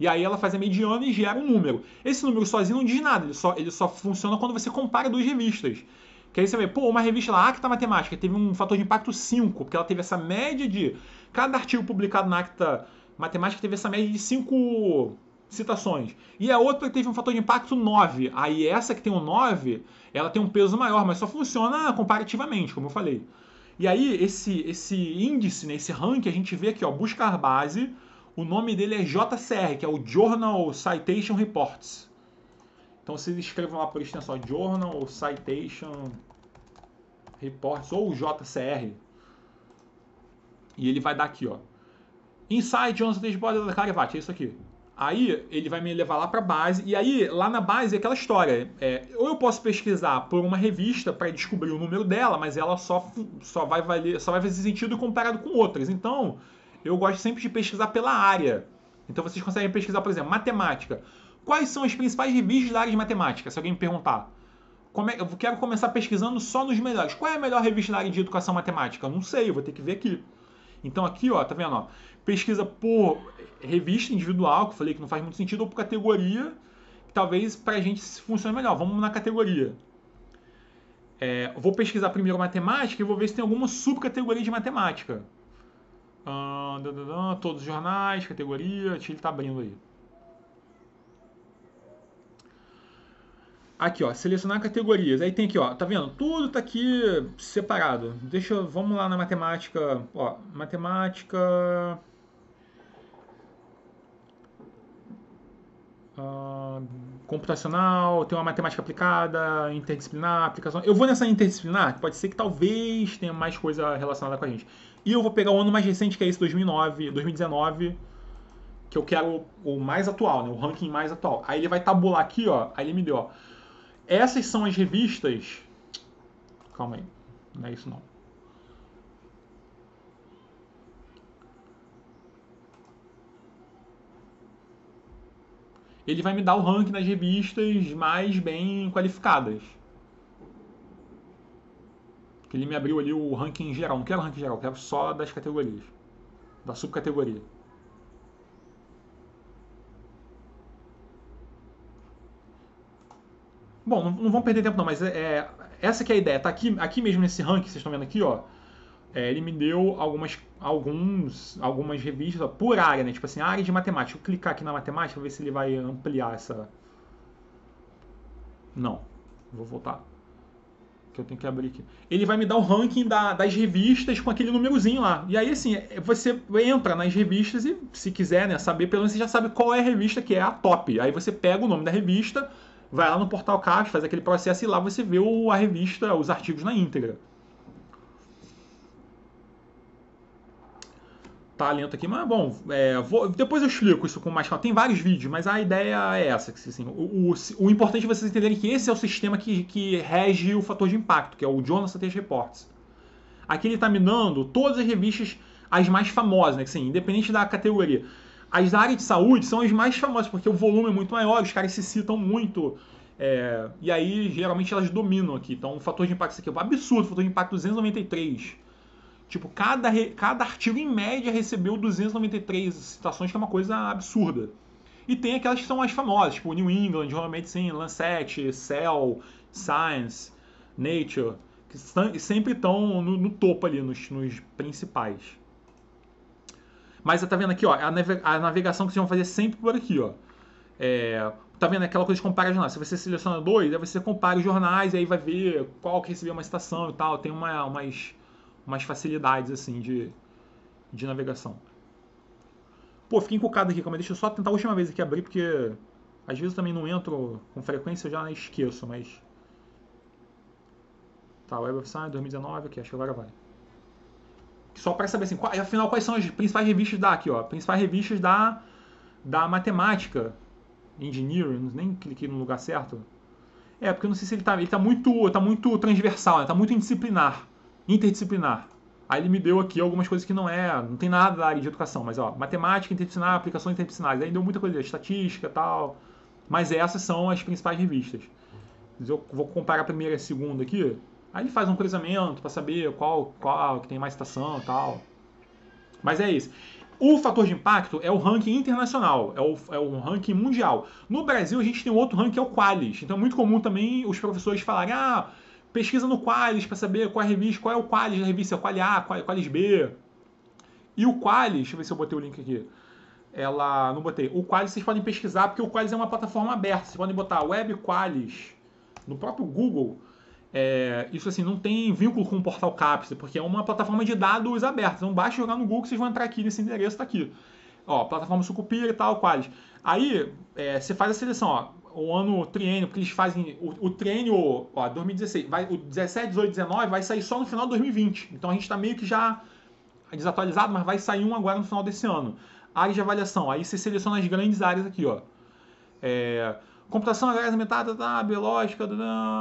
E aí ela faz a mediana e gera um número. Esse número sozinho não diz nada, ele só funciona quando você compara duas revistas. Que aí você vê, uma revista lá, Acta Matemática, teve um fator de impacto 5, porque ela teve essa média de... Cada artigo publicado na Acta Matemática teve essa média de 5 citações. E a outra teve um fator de impacto 9. Aí essa que tem um 9, ela tem um peso maior, mas só funciona comparativamente, como eu falei. E aí esse índice, né, esse ranking, a gente vê aqui, ó, buscar base... O nome dele é JCR, que é o Journal Citation Reports. Então vocês escrevam lá por extensão Journal Citation Reports ou JCR. E ele vai dar aqui, ó. Inside Journal Citation Reports da Caravate, é isso aqui. Aí ele vai me levar lá para a base. E aí lá na base é aquela história. Ou eu posso pesquisar por uma revista para descobrir o número dela, mas ela só vai fazer sentido comparado com outras. Então... eu gosto sempre de pesquisar pela área. Então vocês conseguem pesquisar, por exemplo, matemática. Quais são as principais revistas da área de matemática? Se alguém me perguntar. Eu quero começar pesquisando só nos melhores. Qual é a melhor revista da área de educação matemática? Eu não sei, eu vou ter que ver aqui. Então aqui, ó, tá vendo? Ó, pesquisa por revista individual, que eu falei que não faz muito sentido, ou por categoria, que talvez pra gente funcione melhor. Vamos na categoria. Vou pesquisar primeiro matemática e vou ver se tem alguma subcategoria de matemática. Todos os jornais, categoria, ele tá abrindo aí. Aqui, ó, selecionar categorias. Aí tem aqui, ó, tá vendo? Tudo tá aqui separado. Vamos lá na matemática, ó, matemática computacional, tem uma matemática aplicada, interdisciplinar, aplicação. Eu vou nessa interdisciplinar, pode ser que talvez tenha mais coisa relacionada com a gente. E eu vou pegar o ano mais recente, que é esse 2019, que eu quero o mais atual, né? O ranking mais atual. Aí ele vai tabular aqui, ó. Aí ele me deu, ó. Essas são as revistas... Calma aí. Não é isso, não. Ele vai me dar o ranking das revistas mais bem qualificadas. Ele me abriu ali o ranking geral. Não quero o ranking geral, quero só das categorias. Da subcategoria. Bom, não vamos perder tempo não, mas essa que é a ideia. Tá aqui mesmo nesse ranking, vocês estão vendo aqui, ó. Ele me deu algumas revistas, ó, por área, né? Tipo assim, área de matemática. Vou clicar aqui na matemática, ver se ele vai ampliar essa... Não. Vou voltar. Que eu tenho que abrir aqui. Ele vai me dar o ranking das revistas com aquele númerozinho lá. E aí, assim, você entra nas revistas e, se quiser, né, saber, pelo menos você já sabe qual é a revista que é a top. Aí você pega o nome da revista, vai lá no portal CAPES, faz aquele processo e lá você vê a revista, os artigos na íntegra. tá lento aqui, mas bom, depois eu explico isso com mais calma. Tem vários vídeos, mas a ideia é essa. Assim, o importante é vocês entenderem que esse é o sistema que rege o fator de impacto, que é o Jonas Strategy Reports. Aqui ele está minando todas as revistas, as mais famosas, né? Assim, independente da categoria. As da área de saúde são as mais famosas, porque o volume é muito maior, os caras se citam muito. E aí, geralmente, elas dominam aqui. Então, o fator de impacto, isso aqui é um absurdo, fator de impacto 293. Tipo, cada artigo, em média, recebeu 293 citações, que é uma coisa absurda. E tem aquelas que são mais famosas, tipo New England, Journal of Medicine, Lancet, Cell, Science, Nature, que sempre estão no topo ali, nos principais. Mas tá vendo aqui, ó, a navegação que vocês vão fazer sempre por aqui, ó. Tá vendo aquela coisa de comparar jornais? Se você seleciona 2, aí você compara os jornais e aí vai ver qual que recebeu uma citação e tal. Tem umas facilidades assim de navegação. Pô, fiquei encucado aqui, calma, deixa eu só tentar a última vez aqui abrir, porque às vezes eu também não entro com frequência, eu já esqueço, mas... Tá, Web of Science 2019, aqui, acho que agora vai. Só para saber assim, afinal, quais são as principais revistas aqui, ó. Principais revistas da matemática, engineering, nem cliquei no lugar certo. Porque eu não sei se ele tá muito transversal, né? Tá muito interdisciplinar. Aí ele me deu aqui algumas coisas que não tem nada da área de educação, mas ó, matemática interdisciplinar, aplicações interdisciplinares. Aí deu muita coisa, estatística e tal. Mas essas são as principais revistas. Eu vou comparar a primeira e a segunda aqui. Aí ele faz um cruzamento para saber qual que tem mais citação e tal. Mas é isso. O fator de impacto é o ranking internacional, é o ranking mundial. No Brasil, a gente tem um outro ranking, que é o Qualis. Então é muito comum também os professores falarem, pesquisa no Qualis para saber qual é a revista, qual é o Qualis da revista, Qualis A, Qualis B. E o Qualis, deixa eu ver se eu botei o link aqui. Não botei. O Qualis vocês podem pesquisar, porque o Qualis é uma plataforma aberta. Vocês podem botar Web Qualis no próprio Google. Isso assim, não tem vínculo com o portal Capstone, porque é uma plataforma de dados aberta. Então basta jogar no Google que vocês vão entrar aqui nesse endereço, tá aqui. Ó, plataforma Sucupira e tal, Qualis. Aí, você faz a seleção, ó, o ano triênio, porque eles fazem o triênio, ó, 2016, o 17, 18, 19 vai sair só no final de 2020. Então a gente tá meio que já desatualizado, mas vai sair um agora no final desse ano. Área de avaliação, aí você seleciona as grandes áreas aqui, ó. Computação agrária aumentada, biológica,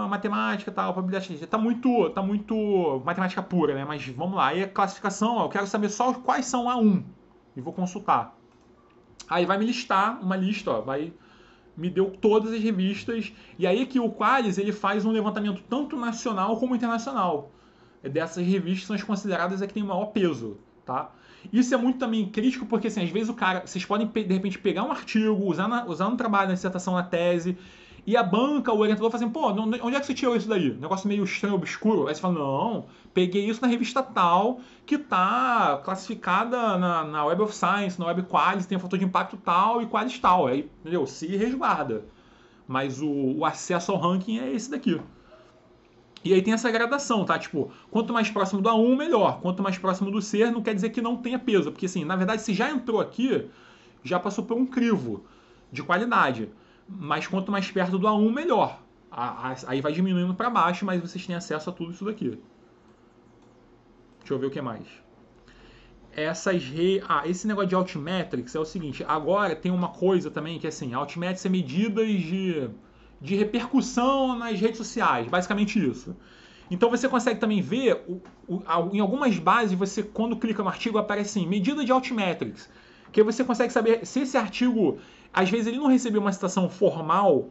matemática, probabilidade. Tá muito matemática pura, né? Mas vamos lá. Aí a classificação, eu quero saber só quais são A1. E vou consultar. Aí vai me listar uma lista, ó. Me deu todas as revistas. E aí que o Qualis, ele faz um levantamento tanto nacional como internacional. Dessas revistas que são as consideradas as que tem o maior peso, tá? Isso é muito também crítico, porque assim, às vezes vocês podem de repente pegar um artigo, usar no trabalho, na dissertação, na tese, e a banca, o orientador fala assim, pô, onde é que você tirou isso daí? Negócio meio estranho, obscuro. Aí você fala, não, peguei isso na revista tal, que tá classificada na Web of Science, na Web Qualis, tem um fator de impacto tal e Qualis tal. Aí, entendeu? Se resguarda. Mas o acesso ao ranking é esse daqui. E aí tem essa gradação, tá? Tipo, quanto mais próximo do A1, melhor. Quanto mais próximo do C, não quer dizer que não tenha peso. Porque, assim, na verdade, se já entrou aqui, já passou por um crivo de qualidade. Mas quanto mais perto do A1, melhor. Aí vai diminuindo para baixo, mas vocês têm acesso a tudo isso daqui. Deixa eu ver o que mais. Esse negócio de Altmetrics é o seguinte. Agora tem uma coisa também que é assim, Altmetrics é medidas de repercussão nas redes sociais, basicamente isso. Então você consegue também ver, em algumas bases, você quando clica no artigo aparece assim, medida de Altmetrics, que aí você consegue saber se esse artigo, às vezes ele não recebeu uma citação formal,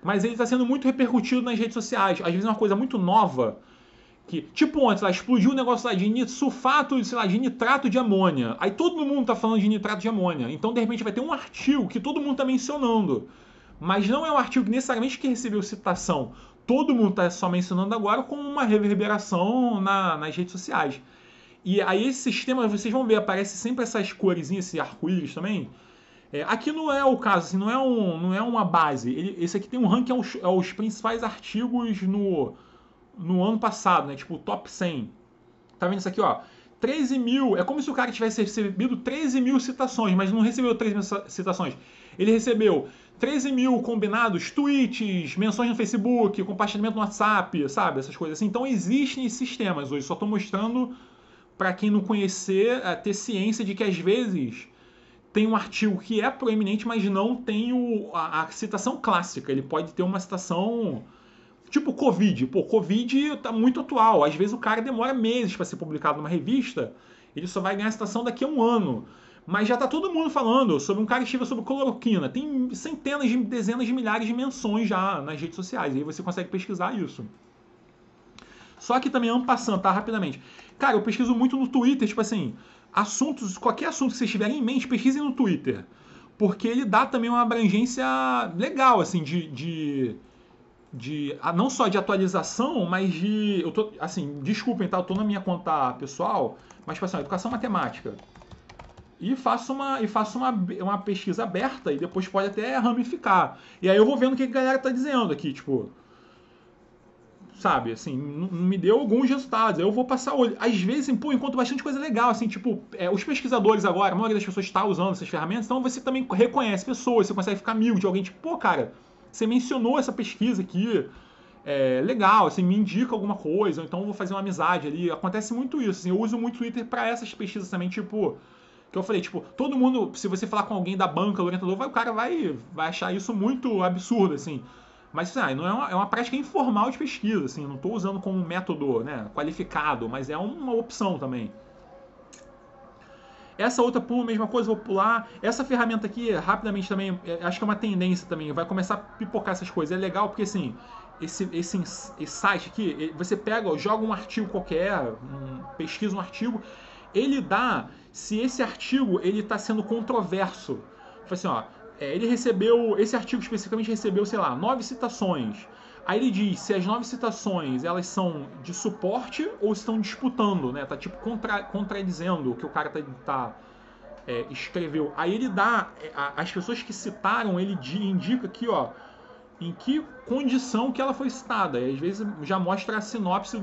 mas ele está sendo muito repercutido nas redes sociais. Às vezes é uma coisa muito nova, que, tipo antes, explodiu um negócio lá de sulfato, de nitrato de amônia. Aí todo mundo está falando de nitrato de amônia. Então, de repente, vai ter um artigo que todo mundo está mencionando. Mas não é um artigo necessariamente que recebeu citação. Todo mundo está só mencionando agora como uma reverberação nas redes sociais. E aí esse sistema, vocês vão ver, aparece sempre essas coresinhas, esse arco-íris também. Aqui não é o caso, assim, não é uma base. Esse aqui tem um ranking, os principais artigos no ano passado, né? Tipo o top 100. Tá vendo isso aqui, ó? 13 mil. É como se o cara tivesse recebido 13 mil citações, mas não recebeu 13 mil citações. Ele recebeu 13 mil combinados, tweets, menções no Facebook, compartilhamento no WhatsApp, sabe? Essas coisas assim. Então existem sistemas hoje. Só estou mostrando para quem não conhecer, ter ciência de que às vezes tem um artigo que é proeminente, mas não tem a citação clássica. Ele pode ter uma citação tipo Covid. Pô, Covid tá muito atual. Às vezes o cara demora meses para ser publicado numa revista, ele só vai ganhar citação daqui a um ano. Mas já tá todo mundo falando sobre um cara que escreveu sobre cloroquina. Tem centenas de dezenas de milhares de menções já nas redes sociais. E aí você consegue pesquisar isso. Só que também, passando, tá? Rapidamente. Cara, eu pesquiso muito no Twitter, tipo assim, qualquer assunto que vocês tiverem em mente, pesquisem no Twitter. Porque ele dá também uma abrangência legal, assim, não só de atualização, mas eu tô, assim, desculpem, tá? Eu tô na minha conta pessoal, mas, tipo assim, educação matemática. E faço uma pesquisa aberta e depois pode até ramificar. E aí eu vou vendo o que a galera tá dizendo aqui, tipo... Sabe, assim, me deu alguns resultados. Eu vou passar o olho. Às vezes, encontro bastante coisa legal, assim, tipo, os pesquisadores agora, a maioria das pessoas está usando essas ferramentas, então você também reconhece pessoas, você consegue ficar amigo de alguém, tipo, pô, cara, você mencionou essa pesquisa aqui, legal, assim, me indica alguma coisa, ou então eu vou fazer uma amizade ali. Acontece muito isso, assim, eu uso muito o Twitter para essas pesquisas também, tipo, que eu falei, tipo, todo mundo, se você falar com alguém da banca, do orientador, o cara vai achar isso muito absurdo, assim. Mas não é uma prática informal de pesquisa, assim, não estou usando como um método, né, qualificado, mas é uma opção também. Essa outra pulo, mesma coisa, vou pular. Essa ferramenta aqui, rapidamente também, acho que é uma tendência também, vai começar a pipocar essas coisas. É legal porque, assim, esse site aqui, você pega, joga um artigo qualquer, pesquisa um artigo, ele dá se esse artigo ele está sendo controverso. Tipo assim, ó, esse artigo especificamente recebeu, sei lá, 9 citações. Aí ele diz se as 9 citações elas são de suporte ou estão disputando, né? Tá tipo contradizendo o que o cara escreveu. Aí ele dá, as pessoas que citaram, ele indica aqui, ó, em que condição que ela foi citada. E às vezes já mostra a sinopse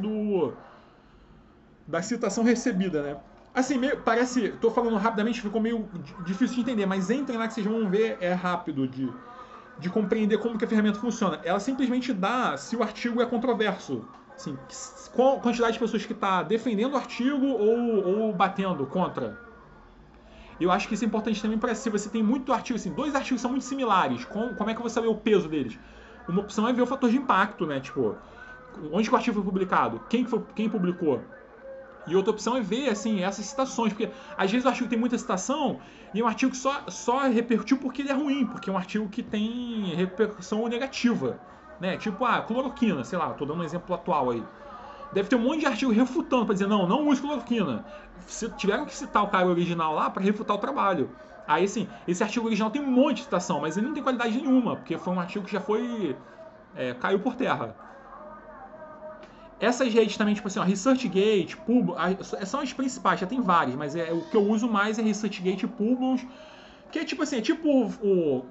da citação recebida, né? Assim, parece... Tô falando rapidamente, ficou meio difícil de entender, mas entrem lá que vocês vão ver, é rápido de compreender como que a ferramenta funciona. Ela simplesmente dá se o artigo é controverso. Assim, qual a quantidade de pessoas que está defendendo o artigo ou batendo contra. Eu acho que isso é importante também para se você tem muito artigo, assim, 2 artigos são muito similares, como é que eu vou saber o peso deles? Uma opção é ver o fator de impacto, né? Tipo, onde que o artigo foi publicado? Quem publicou? E outra opção é ver, assim, essas citações, porque às vezes o artigo tem muita citação e é um artigo que só repercutiu porque ele é ruim, porque é um artigo que tem repercussão negativa, né? Tipo, cloroquina, sei lá, tô dando um exemplo atual aí. Deve ter um monte de artigo refutando para dizer, não use cloroquina. Tiveram que citar o cara original lá para refutar o trabalho. Aí, assim, esse artigo original tem um monte de citação, mas ele não tem qualidade nenhuma, porque foi um artigo que já foi... caiu por terra. Essas redes também, tipo assim, ó, ResearchGate, Publons, são as principais, já tem várias, mas o que eu uso mais é ResearchGate e Publons, que é tipo assim, o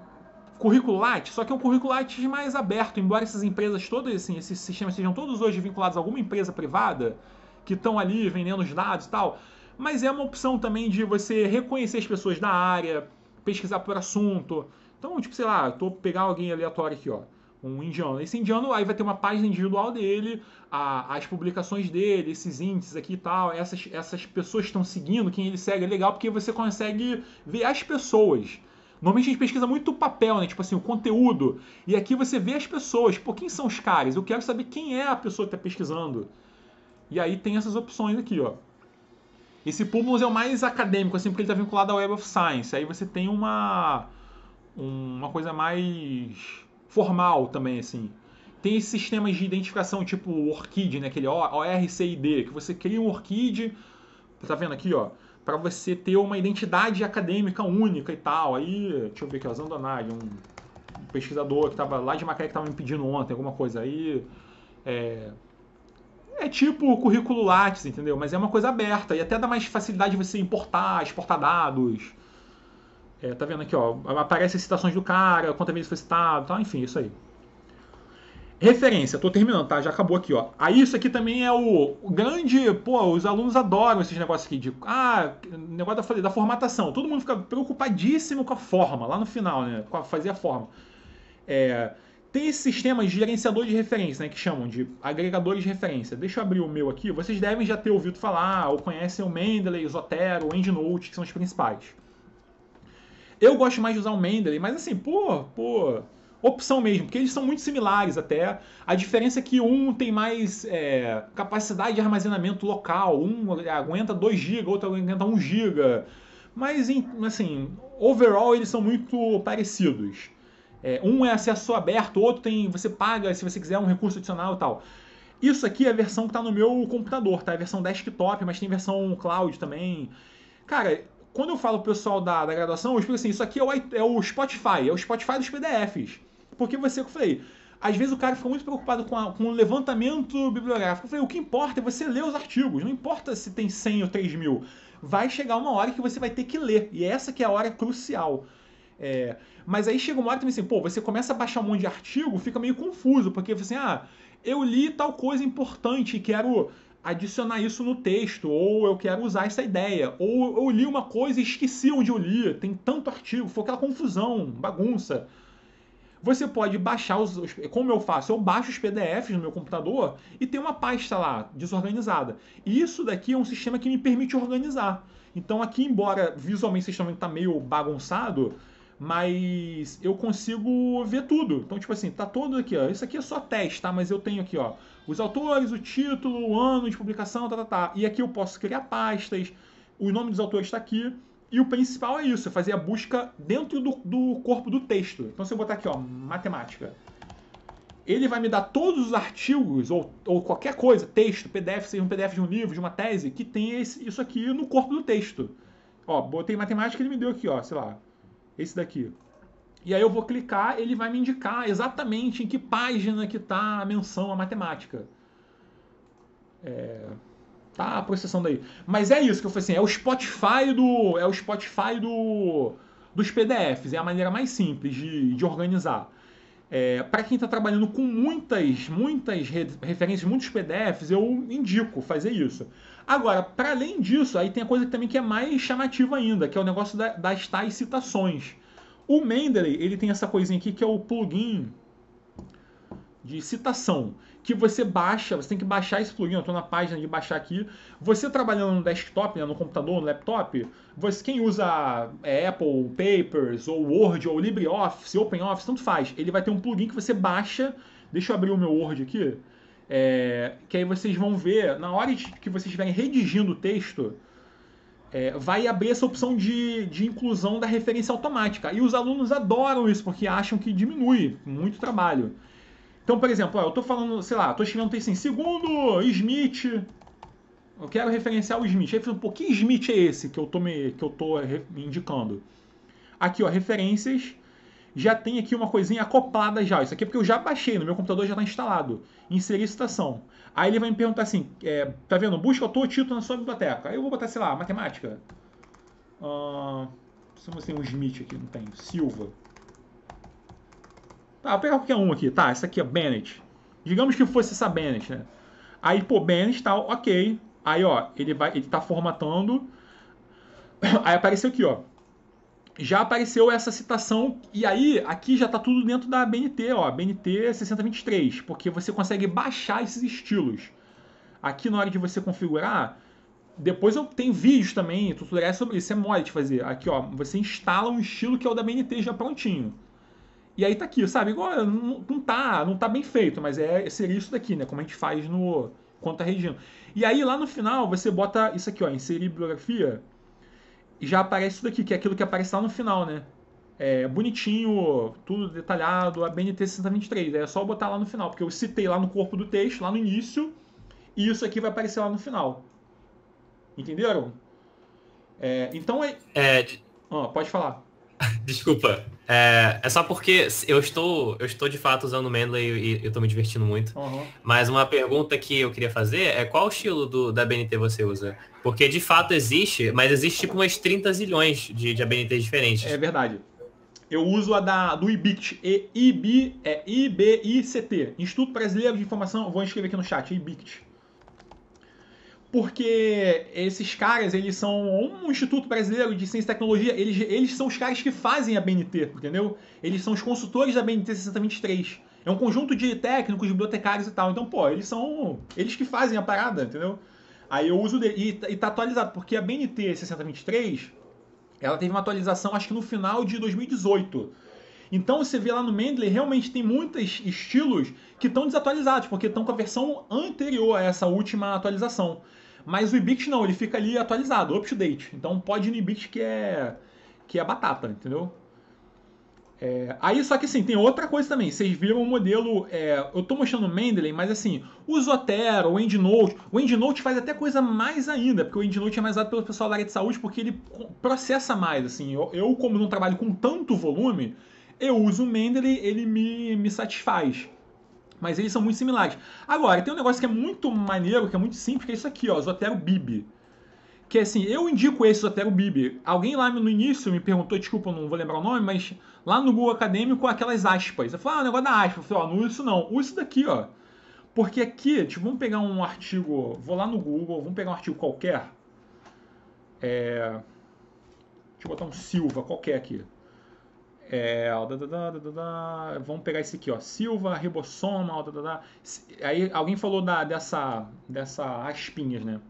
Currículo Lattes, só que é um Currículo Lattes mais aberto, embora essas empresas todas, assim, esses sistemas sejam todos hoje vinculados a alguma empresa privada, que estão ali vendendo os dados e tal, mas é uma opção também de você reconhecer as pessoas da área, pesquisar por assunto. Então, tipo, sei lá, pegar alguém aleatório aqui, ó, um indiano. Esse indiano aí vai ter uma página individual dele, as publicações dele, esses índices aqui e tal, essas pessoas que estão seguindo, quem ele segue, é legal porque você consegue ver as pessoas. Normalmente a gente pesquisa muito o papel, né? Tipo assim, o conteúdo. E aqui você vê as pessoas. Pô, quem são os caras? Eu quero saber quem é a pessoa que está pesquisando. E aí tem essas opções aqui, ó. Esse Publons é o mais acadêmico, assim, porque ele está vinculado ao Web of Science. Aí você tem uma coisa mais formal também, assim. Tem esses sistemas de identificação, tipo o ORCID, né? Aquele ORCID, que você cria um ORCID, tá vendo aqui, ó, para você ter uma identidade acadêmica única e tal. Aí, deixa eu ver aqui, ó, Zandonag, um pesquisador que estava lá de Macaé que estava me pedindo ontem alguma coisa aí. É tipo o currículo Lattes, entendeu? Mas é uma coisa aberta e até dá mais facilidade de você exportar dados. Tá vendo aqui, ó, aparece as citações do cara, quantas vezes foi citado, tá? Enfim, isso aí. Referência, tô terminando, tá? Já acabou aqui, ó. Aí isso aqui também é o grande... Pô, os alunos adoram esses negócios aqui de... negócio da formatação. Todo mundo fica preocupadíssimo com a forma, lá no final, né? Com fazer a forma. Tem esse sistema de gerenciador de referência, né, que chamam de agregadores de referência. Deixa eu abrir o meu aqui. Vocês devem já ter ouvido falar, ou conhecem o Mendeley, o Zotero, o EndNote, que são os principais. Eu gosto mais de usar o Mendeley, mas assim, por opção mesmo, porque eles são muito similares até. A diferença é que um tem mais capacidade de armazenamento local, um aguenta 2 GB, outro aguenta 1 GB. Mas, assim, overall eles são muito parecidos. Um é acesso aberto, o outro você paga se você quiser um recurso adicional e tal. Isso aqui é a versão que está no meu computador, tá? É a versão desktop, mas tem versão cloud também. Cara, quando eu falo pro pessoal da graduação, eu explico assim, isso aqui é o Spotify dos PDFs. Porque eu falei, às vezes o cara fica muito preocupado com o levantamento bibliográfico. Eu falei, o que importa é você ler os artigos, não importa se tem 100 ou 3.000. Vai chegar uma hora que você vai ter que ler, e essa que é a hora crucial. Mas aí chega uma hora também assim, você começa a baixar um monte de artigo, fica meio confuso, porque você assim, eu li tal coisa importante e quero adicionar isso no texto, ou eu quero usar essa ideia, ou eu li uma coisa e esqueci onde eu li, tem tanto artigo, foi aquela confusão, bagunça. Você pode baixar como eu faço, eu baixo os PDFs no meu computador e tem uma pasta lá, desorganizada. E isso daqui é um sistema que me permite organizar. Então aqui, embora visualmente o sistema está meio bagunçado, mas eu consigo ver tudo. Então, tipo assim, tá todo aqui, ó. Isso aqui é só teste, tá? Mas eu tenho aqui, ó, os autores, o título, o ano de publicação, tá. E aqui eu posso criar pastas, o nome dos autores está aqui. E o principal é isso, é fazer a busca dentro do corpo do texto. Então, se eu botar aqui, ó, matemática, ele vai me dar todos os artigos, ou qualquer coisa, texto, PDF, seja um PDF de um livro, de uma tese, que tem isso aqui no corpo do texto. Ó, botei matemática, ele me deu aqui, ó, sei lá, esse daqui. E aí eu vou clicar, ele vai me indicar exatamente em que página que está a menção à matemática. Tá processando aí. Mas é isso que eu falei assim, é o Spotify dos PDFs, é a maneira mais simples de organizar. Para quem está trabalhando com muitas referências, muitos PDFs, eu indico fazer isso. Agora, para além disso, aí tem a coisa também que é mais chamativa ainda, que é o negócio das tais citações. O Mendeley, ele tem essa coisinha aqui que é o plugin de citação, que você baixa, você tem que baixar esse plugin, eu estou na página de baixar aqui. Você trabalhando no desktop, né, no computador, no laptop, quem usa Apple Papers, ou Word, ou LibreOffice, OpenOffice, tanto faz. Ele vai ter um plugin que você baixa, deixa eu abrir o meu Word aqui, que aí vocês vão ver, na hora que vocês estiverem redigindo o texto, vai abrir essa opção de inclusão da referência automática. E os alunos adoram isso, porque acham que diminui muito trabalho. Então, por exemplo, eu estou falando, sei lá, estou escrevendo um texto assim, segundo Smith, eu quero referenciar o Smith. Aí eu falo, que Smith é esse que eu estou indicando? Aqui, ó, referências, já tem aqui uma coisinha acoplada já. Isso aqui é porque eu já baixei, no meu computador já está instalado. Inserir citação. Aí ele vai me perguntar assim, tá vendo? Busca autor, título na sua biblioteca. Aí eu vou botar, sei lá, matemática. Se você tem um Smith aqui, não tem. Silva. Tá, vou pegar qualquer um aqui. Tá, essa aqui é Bennett. Digamos que fosse essa Bennett, né? Aí, Bennett tá ok. Aí, ó, ele tá formatando. Aí apareceu aqui, ó. Já apareceu essa citação. E aí, aqui já tá tudo dentro da BNT, ó. BNT 6023. Porque você consegue baixar esses estilos. Aqui, na hora de você configurar, depois eu tenho vídeos também, tutoriais sobre isso. É mole de fazer. Aqui, ó, você instala um estilo que é o da BNT já prontinho. E aí tá aqui, sabe? Igual, não tá bem feito, mas seria isso daqui, né? Como a gente faz quando tá redigindo. E aí lá no final você bota isso aqui, ó, inserir bibliografia, e já aparece isso daqui, que é aquilo que aparece lá no final, né? Bonitinho, tudo detalhado, a BNT 6023. É só botar lá no final, porque eu citei lá no corpo do texto, lá no início, e isso aqui vai aparecer lá no final. Entenderam? Então pode falar. Desculpa. É só porque eu estou de fato usando o Mendeley e eu estou me divertindo muito. Uhum. Mas uma pergunta que eu queria fazer é qual estilo da BNT você usa? Porque de fato existe, mas existe tipo umas 30 zilhões de ABNTs diferentes. É verdade. Eu uso a do IBICT. IBICT. Instituto Brasileiro de Informação. Vou escrever aqui no chat. IBICT. Porque esses caras, eles são um Instituto Brasileiro de Ciência e Tecnologia, eles são os caras que fazem a BNT, entendeu? Eles são os consultores da BNT 6023. É um conjunto de técnicos, bibliotecários e tal. Então, pô, eles que fazem a parada, entendeu? Aí eu uso dele, e tá atualizado, porque a BNT 6023, ela teve uma atualização, acho que no final de 2018. Então você vê lá no Mendeley, realmente tem muitos estilos que estão desatualizados, porque estão com a versão anterior a essa última atualização. Mas o Ibix não, ele fica ali atualizado, up to date. Então pode ir no Ibix que é batata, entendeu? Aí só que assim, tem outra coisa também. Vocês viram o modelo. Eu tô mostrando o Mendeley, mas assim, o Zotero, o EndNote. O EndNote faz até coisa mais ainda, porque o EndNote é mais usado pelo pessoal da área de saúde, porque ele processa mais. Assim, eu como não trabalho com tanto volume, eu uso o Mendeley, ele me satisfaz. Mas eles são muito similares. Agora, tem um negócio que é muito maneiro, que é muito simples, que é isso aqui, ó, Zotero Bib. Que assim, eu indico esse Zotero Bib. Alguém lá no início me perguntou, desculpa, eu não vou lembrar o nome, mas lá no Google Acadêmico, aquelas aspas. Eu falei, o negócio da aspa. Eu falei, não uso isso não. Uso isso daqui, ó. Porque aqui, tipo, vamos pegar um artigo, vou lá no Google, vamos pegar um artigo qualquer. Deixa eu botar um Silva qualquer aqui. Vamos pegar esse aqui, ó. Silva, ribossoma, Aí alguém falou dessa aspinhas, né?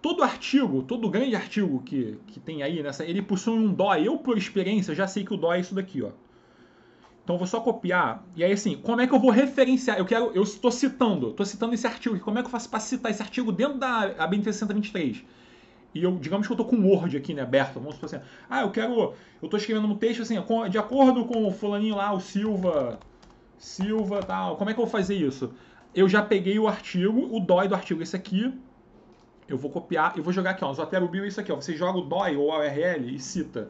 Todo grande artigo que tem aí, ele possui um DOI. Eu, por experiência, já sei que o DOI é isso daqui, ó. Então eu vou só copiar. E aí, assim, como é que eu vou referenciar? Eu estou citando esse artigo. Como é que eu faço para citar esse artigo dentro da BNT 6023? E digamos que eu estou com o Word aqui, né, aberto. Vamos supor assim, eu estou escrevendo um texto assim, de acordo com o fulaninho lá, o Silva, tal. Como é que eu vou fazer isso? Eu já peguei o artigo, o DOI do artigo, esse aqui. Eu vou copiar e vou jogar aqui, ó. Zotero Bio é isso aqui, ó. Você joga o DOI ou a URL e cita.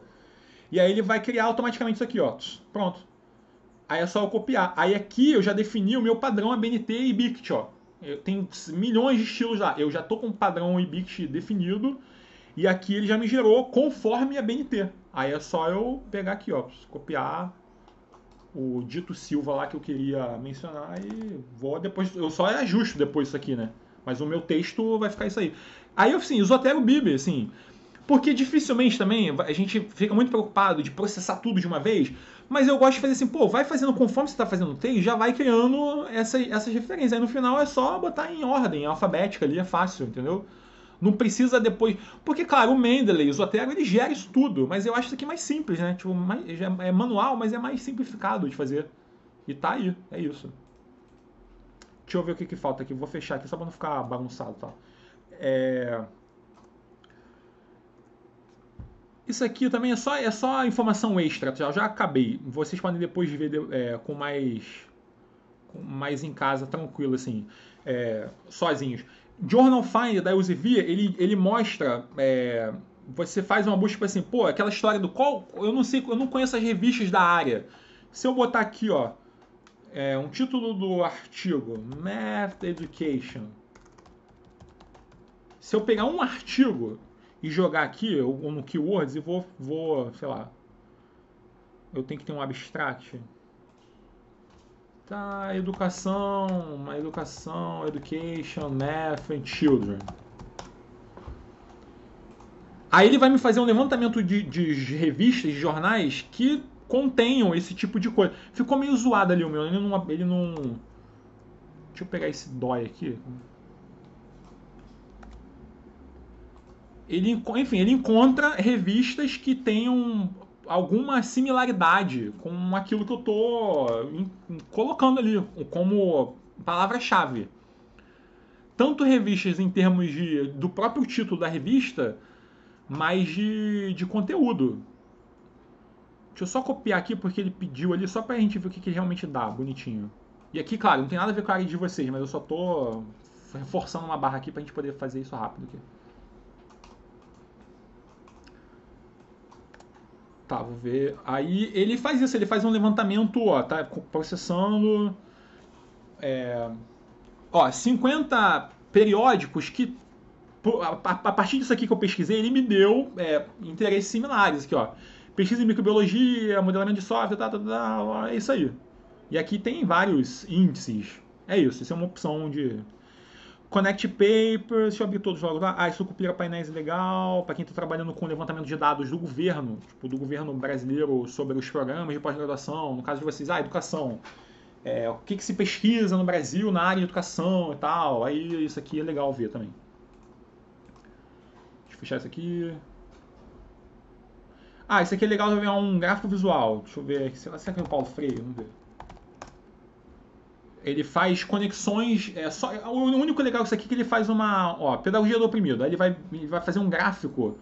E aí ele vai criar automaticamente isso aqui, ó. Pronto. Aí é só eu copiar. Aí aqui eu já defini o meu padrão ABNT e Ibict, ó. Tem milhões de estilos lá. Eu já tô com o padrão Ibict definido. E aqui ele já me gerou conforme a BNT. Aí é só eu pegar aqui, ó. Copiar o dito Silva lá que eu queria mencionar e vou depois... Eu só ajusto depois isso aqui, né? Mas o meu texto vai ficar isso aí. Aí, assim, o Zotero Bib, assim... Porque dificilmente também a gente fica muito preocupado de processar tudo de uma vez, mas eu gosto de fazer assim, pô, vai fazendo conforme você está fazendo o texto, já vai criando essas referências. Aí no final é só botar em ordem, alfabética ali, é fácil, entendeu? Não precisa depois... Porque, claro, o Mendeley, o Zotero, ele gera isso tudo, mas eu acho isso aqui mais simples, né? Tipo, é manual, mas é mais simplificado de fazer. E tá aí, é isso. Deixa eu ver o que falta aqui. Vou fechar aqui só para não ficar bagunçado, tá? Isso aqui também é só informação extra. Já acabei. Vocês podem depois ver com mais em casa, tranquilo, assim, sozinhos. Journal Finder da Elsevier, ele mostra... você faz uma busca, tipo assim, pô, aquela história do qual... Eu não conheço as revistas da área. Se eu botar aqui, ó, um título do artigo, Math Education. Se eu pegar um artigo e jogar aqui, ou no Keywords, e vou, sei lá, eu tenho que ter um abstract. Tá, educação, education, math and children. Aí ele vai me fazer um levantamento de revistas, de jornais que contenham esse tipo de coisa. Ficou meio zoado ali o meu, ele não... Deixa eu pegar esse DOI aqui. Ele encontra revistas que tenham alguma similaridade com aquilo que eu tô colocando ali como palavra-chave. Tanto revistas em termos do próprio título da revista, mas de conteúdo. Deixa eu só copiar aqui porque ele pediu ali só pra gente ver o que ele realmente dá, bonitinho. E aqui, claro, não tem nada a ver com a área de vocês, mas eu só tô reforçando uma barra aqui pra gente poder fazer isso rápido aqui. Tá, vou ver. Aí ele faz isso, ele faz um levantamento, ó, tá processando. 50 periódicos que, a partir disso aqui que eu pesquisei, ele me deu interesses similares aqui, ó. Pesquisa em microbiologia, modelamento de software, é isso aí. E aqui tem vários índices. É isso é uma opção de... Connect Papers, deixa eu abrir todos logo lá. Isso compila painéis legal, para quem está trabalhando com levantamento de dados do governo, tipo, do governo brasileiro sobre os programas de pós-graduação, no caso de vocês, educação. o que se pesquisa no Brasil na área de educação e tal. Aí isso aqui é legal ver também. Deixa eu fechar isso aqui. Isso aqui é legal ver um gráfico visual. Deixa eu ver. Será que é o Paulo Freire? Vamos ver. Ele faz conexões. O único legal disso aqui é que ele faz uma. Pedagogia do oprimido. Aí ele vai fazer um gráfico.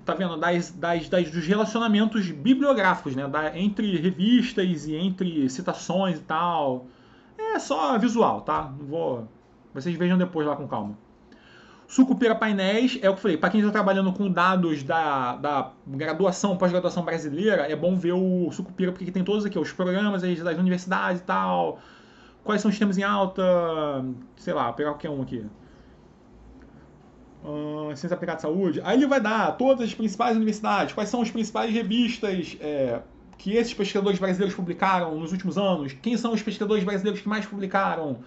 Tá vendo? Dos relacionamentos bibliográficos, né? Entre revistas e entre citações e tal. É só visual, tá? Não vou. Vocês vejam depois lá com calma. Sucupira Painéis é o que eu falei. Para quem está trabalhando com dados da graduação, pós-graduação brasileira, é bom ver o Sucupira, porque tem todos aqui, os programas das universidades e tal. Quais são os temas em alta. Sei lá, vou pegar qualquer um aqui. Ciência aplicada de saúde. Aí ele vai dar todas as principais universidades, quais são as principais revistas que esses pesquisadores brasileiros publicaram nos últimos anos, quem são os pesquisadores brasileiros que mais publicaram.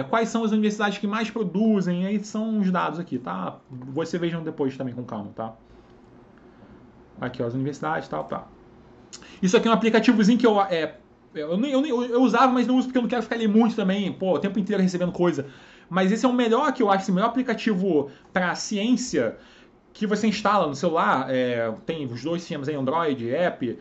Quais são as universidades que mais produzem, aí são os dados aqui, tá? Vocês vejam depois também com calma, tá? Aqui, ó, as universidades e tal, tá. Isso aqui é um aplicativozinho que eu usava, mas não uso porque eu não quero ficar ali muito também, o tempo inteiro recebendo coisa. Mas esse é o melhor que eu acho, o melhor aplicativo para ciência que você instala no celular. Tem os dois sistemas aí, Android, App,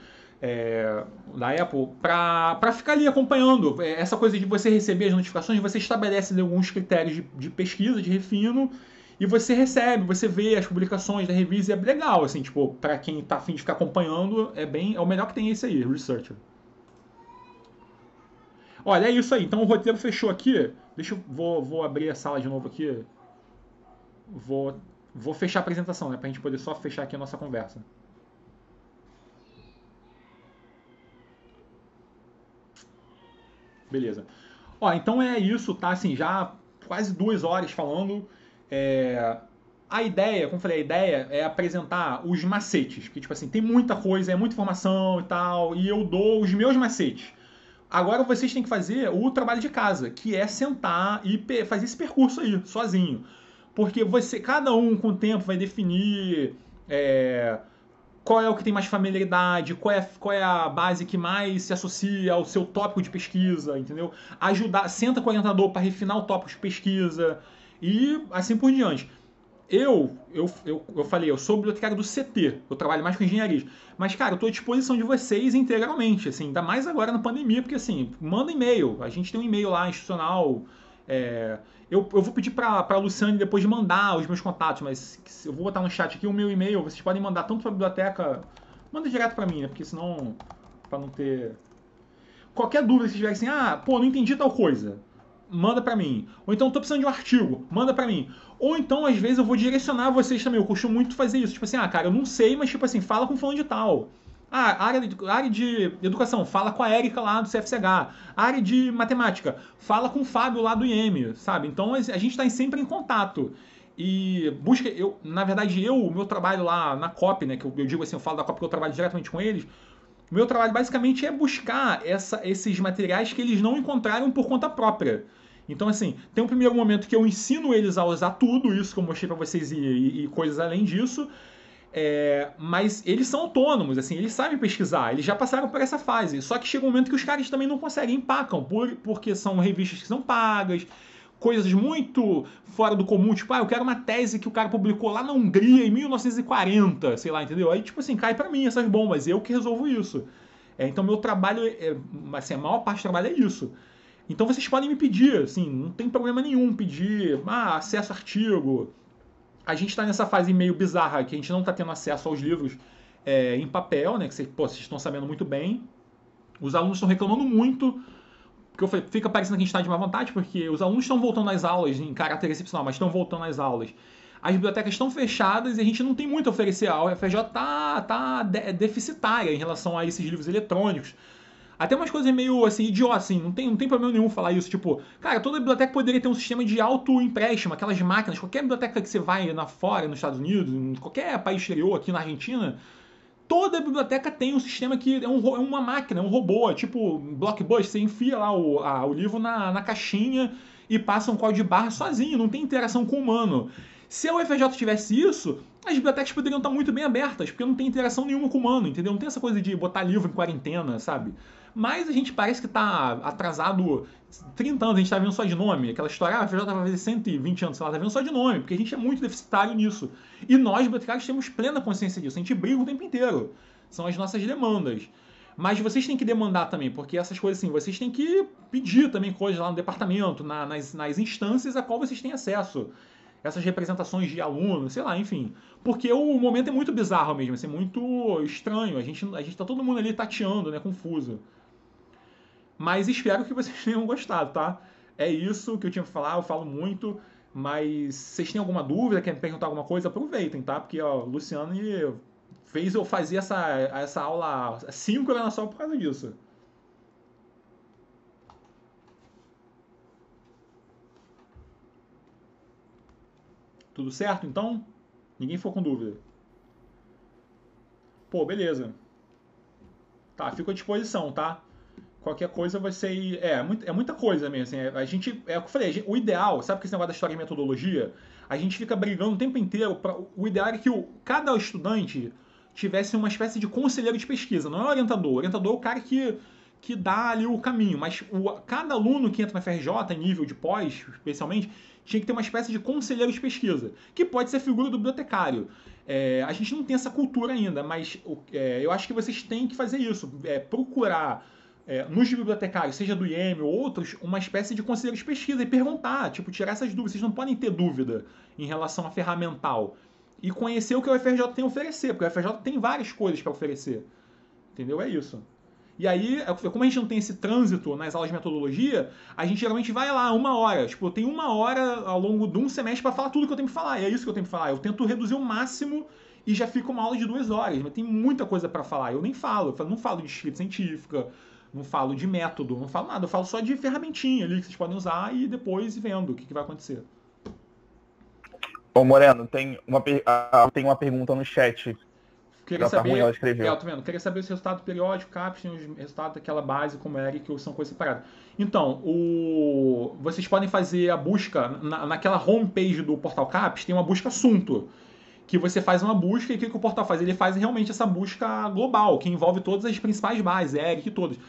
da Apple, para ficar ali acompanhando. Essa coisa de você receber as notificações, você estabelece ali alguns critérios de pesquisa, de refino, e você recebe, você vê as publicações da revista, é legal, assim, tipo, para quem tá afim de ficar acompanhando, é o melhor que tem esse aí, Researcher. Olha, é isso aí. Então o roteiro fechou aqui. Vou abrir a sala de novo aqui. Vou fechar a apresentação, né? Pra gente poder só fechar aqui a nossa conversa. Beleza. Então é isso, tá? Assim, já quase 2 horas falando. A ideia, como eu falei, a ideia é apresentar os macetes. Porque, tipo assim, tem muita coisa, muita informação e tal. E eu dou os meus macetes. Agora vocês têm que fazer o trabalho de casa, que é sentar e fazer esse percurso aí, sozinho. Porque cada um com o tempo vai definir qual é o que tem mais familiaridade, qual é a base que mais se associa ao seu tópico de pesquisa, entendeu? Senta com o orientador para refinar o tópico de pesquisa e assim por diante. Eu falei, eu sou bibliotecário do CT, eu trabalho mais com engenharia. Mas, cara, eu estou à disposição de vocês integralmente, assim, ainda mais agora na pandemia, porque, assim, manda e-mail. A gente tem um e-mail lá, institucional. Eu vou pedir para a Luciane depois de mandar os meus contatos, mas eu vou botar no chat aqui o meu e-mail. Vocês podem mandar tanto para a biblioteca, manda direto para mim, né? Porque senão, para não ter... Qualquer dúvida que vocês tiverem assim, não entendi tal coisa, manda pra mim. Ou então, tô precisando de um artigo, manda pra mim. Ou então, às vezes, eu vou direcionar vocês também. Eu costumo muito fazer isso. Tipo assim, cara, eu não sei, mas tipo assim, fala com fulano de tal. Área de educação, fala com a Érica lá do CFCH. Área de matemática, fala com o Fábio lá do IEM, sabe? Então, a gente tá sempre em contato. E busca, na verdade, o meu trabalho lá na COP, né, que eu digo assim, eu falo da COP porque eu trabalho diretamente com eles. O meu trabalho basicamente é buscar esses materiais que eles não encontraram por conta própria. Então, assim, tem um primeiro momento que eu ensino eles a usar tudo isso que eu mostrei para vocês e coisas além disso, mas eles são autônomos, assim, eles sabem pesquisar, eles já passaram por essa fase. Só que chega um momento que os caras também não conseguem, empacam, porque são revistas que são pagas, coisas muito fora do comum, tipo, eu quero uma tese que o cara publicou lá na Hungria em 1940, sei lá, entendeu? Aí, tipo assim, cai pra mim essas bombas, eu que resolvo isso. Então, meu trabalho, assim, a maior parte do trabalho é isso. Então, vocês podem me pedir, assim, não tem problema nenhum pedir, acesso a artigo. A gente tá nessa fase meio bizarra, que a gente não tá tendo acesso aos livros em papel, né, que vocês estão sabendo muito bem. Os alunos estão reclamando muito, porque fica parecendo que a gente está de má vontade, porque os alunos estão voltando às aulas em caráter excepcional, mas estão voltando às aulas. As bibliotecas estão fechadas e a gente não tem muito a oferecer. A UFRJ tá deficitária em relação a esses livros eletrônicos. Até umas coisas meio assim, idiotas, assim, não tem problema nenhum falar isso. Tipo, cara, toda biblioteca poderia ter um sistema de auto-empréstimo, aquelas máquinas, qualquer biblioteca que você vai fora, nos Estados Unidos, em qualquer país exterior, aqui na Argentina, toda biblioteca tem um sistema que é uma máquina, um robô, tipo Blockbuster, você enfia lá o livro na caixinha e passa um código de barra sozinho, não tem interação com o humano. Se a UFRJ tivesse isso, as bibliotecas poderiam estar muito bem abertas, porque não tem interação nenhuma com o humano, entendeu? Não tem essa coisa de botar livro em quarentena, sabe? Mas a gente parece que está atrasado 30 anos, a gente está vendo só de nome. Aquela história, a UFRJ vai fazer 120 anos, sei lá, tá vendo só de nome, porque a gente é muito deficitário nisso. E nós, bibliotecários, temos plena consciência disso, a gente briga o tempo inteiro. São as nossas demandas. Mas vocês têm que demandar também, porque essas coisas assim, vocês têm que pedir também coisas lá no departamento, nas instâncias a qual vocês têm acesso. Essas representações de alunos, sei lá, enfim. Porque o momento é muito bizarro mesmo, assim, muito estranho. A gente tá todo mundo ali tateando, né, confuso. Mas espero que vocês tenham gostado, tá? É isso que eu tinha pra falar, eu falo muito. Mas se vocês têm alguma dúvida, querem perguntar alguma coisa, aproveitem, tá? Porque ó, o Luciano fez eu fazer essa aula síncrona só por causa disso. Tudo certo, então? Ninguém ficou com dúvida. Pô, beleza. Tá, fico à disposição, tá? Qualquer coisa você... É muita coisa mesmo. Assim, a gente... É o que eu falei, o ideal... Sabe que esse negócio da história e metodologia? A gente fica brigando o tempo inteiro. O ideal é que cada estudante tivesse uma espécie de conselheiro de pesquisa. Não é orientador. O orientador é o cara que dá ali o caminho. Mas cada aluno que entra na FRJ, em nível de pós, especialmente, tinha que ter uma espécie de conselheiro de pesquisa, que pode ser a figura do bibliotecário. A gente não tem essa cultura ainda, mas eu acho que vocês têm que fazer isso. Procurar nos bibliotecários, seja do IEM ou outros, uma espécie de conselheiro de pesquisa e perguntar, tipo, tirar essas dúvidas. Vocês não podem ter dúvida em relação a ferramental. E conhecer o que o UFRJ tem a oferecer, porque o UFRJ tem várias coisas para oferecer. Entendeu? É isso. E aí, como a gente não tem esse trânsito nas aulas de metodologia, a gente geralmente vai lá 1 hora. Tipo, eu tenho 1 hora ao longo de um semestre para falar tudo que eu tenho que falar. E é isso que eu tenho que falar. Eu tento reduzir o máximo e já fica uma aula de 2 horas. Mas tem muita coisa para falar. Eu nem falo. Eu não falo de escrita científica, não falo de método, não falo nada. Eu falo só de ferramentinha ali que vocês podem usar e depois vendo o que vai acontecer. Ô Moreno, tem uma pergunta no chat. Queria saber, ela escreveu. tô vendo. Queria saber se o resultado periódico, CAPES, tem os resultados daquela base, como é que são coisas separadas. Então, vocês podem fazer a busca, naquela homepage do portal CAPES, tem uma busca assunto, que você faz uma busca e o que o portal faz? Ele faz realmente essa busca global, que envolve todas as principais bases, ERIC e todas.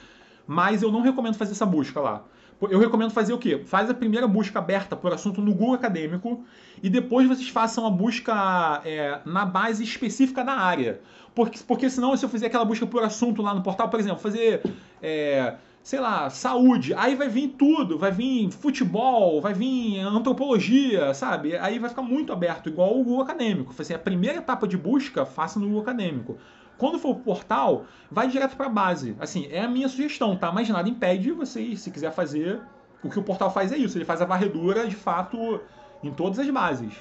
Mas eu não recomendo fazer essa busca lá. Eu recomendo fazer o quê? Faz a primeira busca aberta por assunto no Google Acadêmico e depois vocês façam a busca na base específica da área. Porque senão, se eu fizer aquela busca por assunto lá no portal, por exemplo, fazer, sei lá, saúde, aí vai vir tudo, vai vir futebol, vai vir antropologia, sabe? Aí vai ficar muito aberto, igual o Google Acadêmico. Assim, a primeira etapa de busca, faça no Google Acadêmico. Quando for pro portal, vai direto para a base. Assim, é a minha sugestão, tá? Mas nada impede vocês, se quiser fazer, o que o portal faz é isso. Ele faz a varredura, de fato, em todas as bases.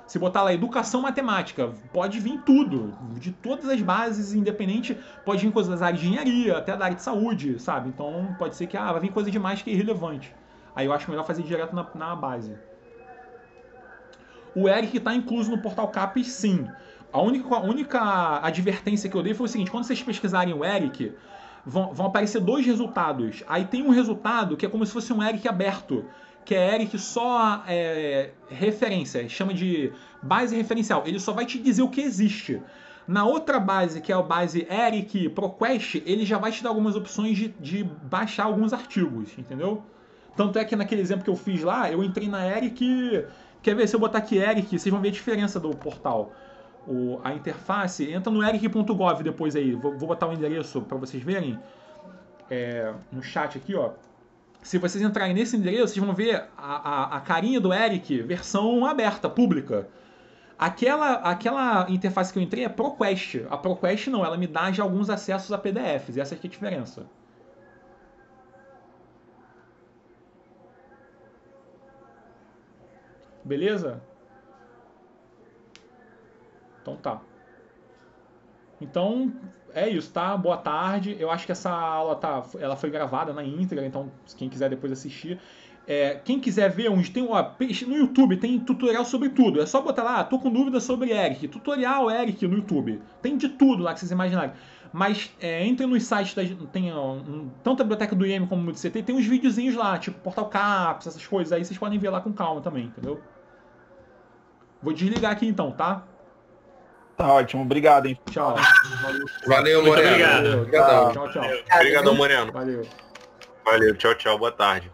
Se botar lá educação matemática, pode vir tudo. De todas as bases, independente, pode vir coisas das áreas de engenharia, até da área de saúde, sabe? Então, pode ser que vai vir coisa demais que é irrelevante. Aí eu acho melhor fazer direto na base. O ERIC está incluso no portal CAPES, sim. A única advertência que eu dei foi o seguinte: quando vocês pesquisarem o ERIC, vão aparecer 2 resultados. Aí tem um resultado que é como se fosse um ERIC aberto, que é ERIC só referência, chama de base referencial. Ele só vai te dizer o que existe. Na outra base, que é a base ERIC ProQuest, ele já vai te dar algumas opções de baixar alguns artigos, entendeu? Tanto é que naquele exemplo que eu fiz lá, eu entrei na ERIC. Quer ver? Se eu botar aqui ERIC, vocês vão ver a diferença do portal. A interface, entra no eric.gov depois aí, vou botar o endereço para vocês verem no chat aqui, ó. Se vocês entrarem nesse endereço, vocês vão ver a carinha do ERIC, versão aberta, pública. Aquela interface que eu entrei é ProQuest. A ProQuest não, ela me dá já alguns acessos a PDFs, essa aqui é a diferença. Beleza? Então tá. Então é isso, tá? Boa tarde. Eu acho que essa aula ela foi gravada na íntegra, então quem quiser depois assistir. Quem quiser ver no YouTube tem tutorial sobre tudo. É só botar lá, tô com dúvida sobre ERIC. Tutorial ERIC no YouTube. Tem de tudo lá que vocês imaginarem. Mas entrem nos sites, tanto a biblioteca do IEM como do CT, tem uns videozinhos lá, tipo Portal CAPES, essas coisas aí, vocês podem ver lá com calma também, entendeu? Vou desligar aqui então, tá? Tá ótimo, obrigado, hein? Tchau. Valeu, Muito Moreno. obrigado. Obrigadão. Tchau, tchau. Obrigadão, Moreno. Valeu. Valeu, tchau, tchau, boa tarde.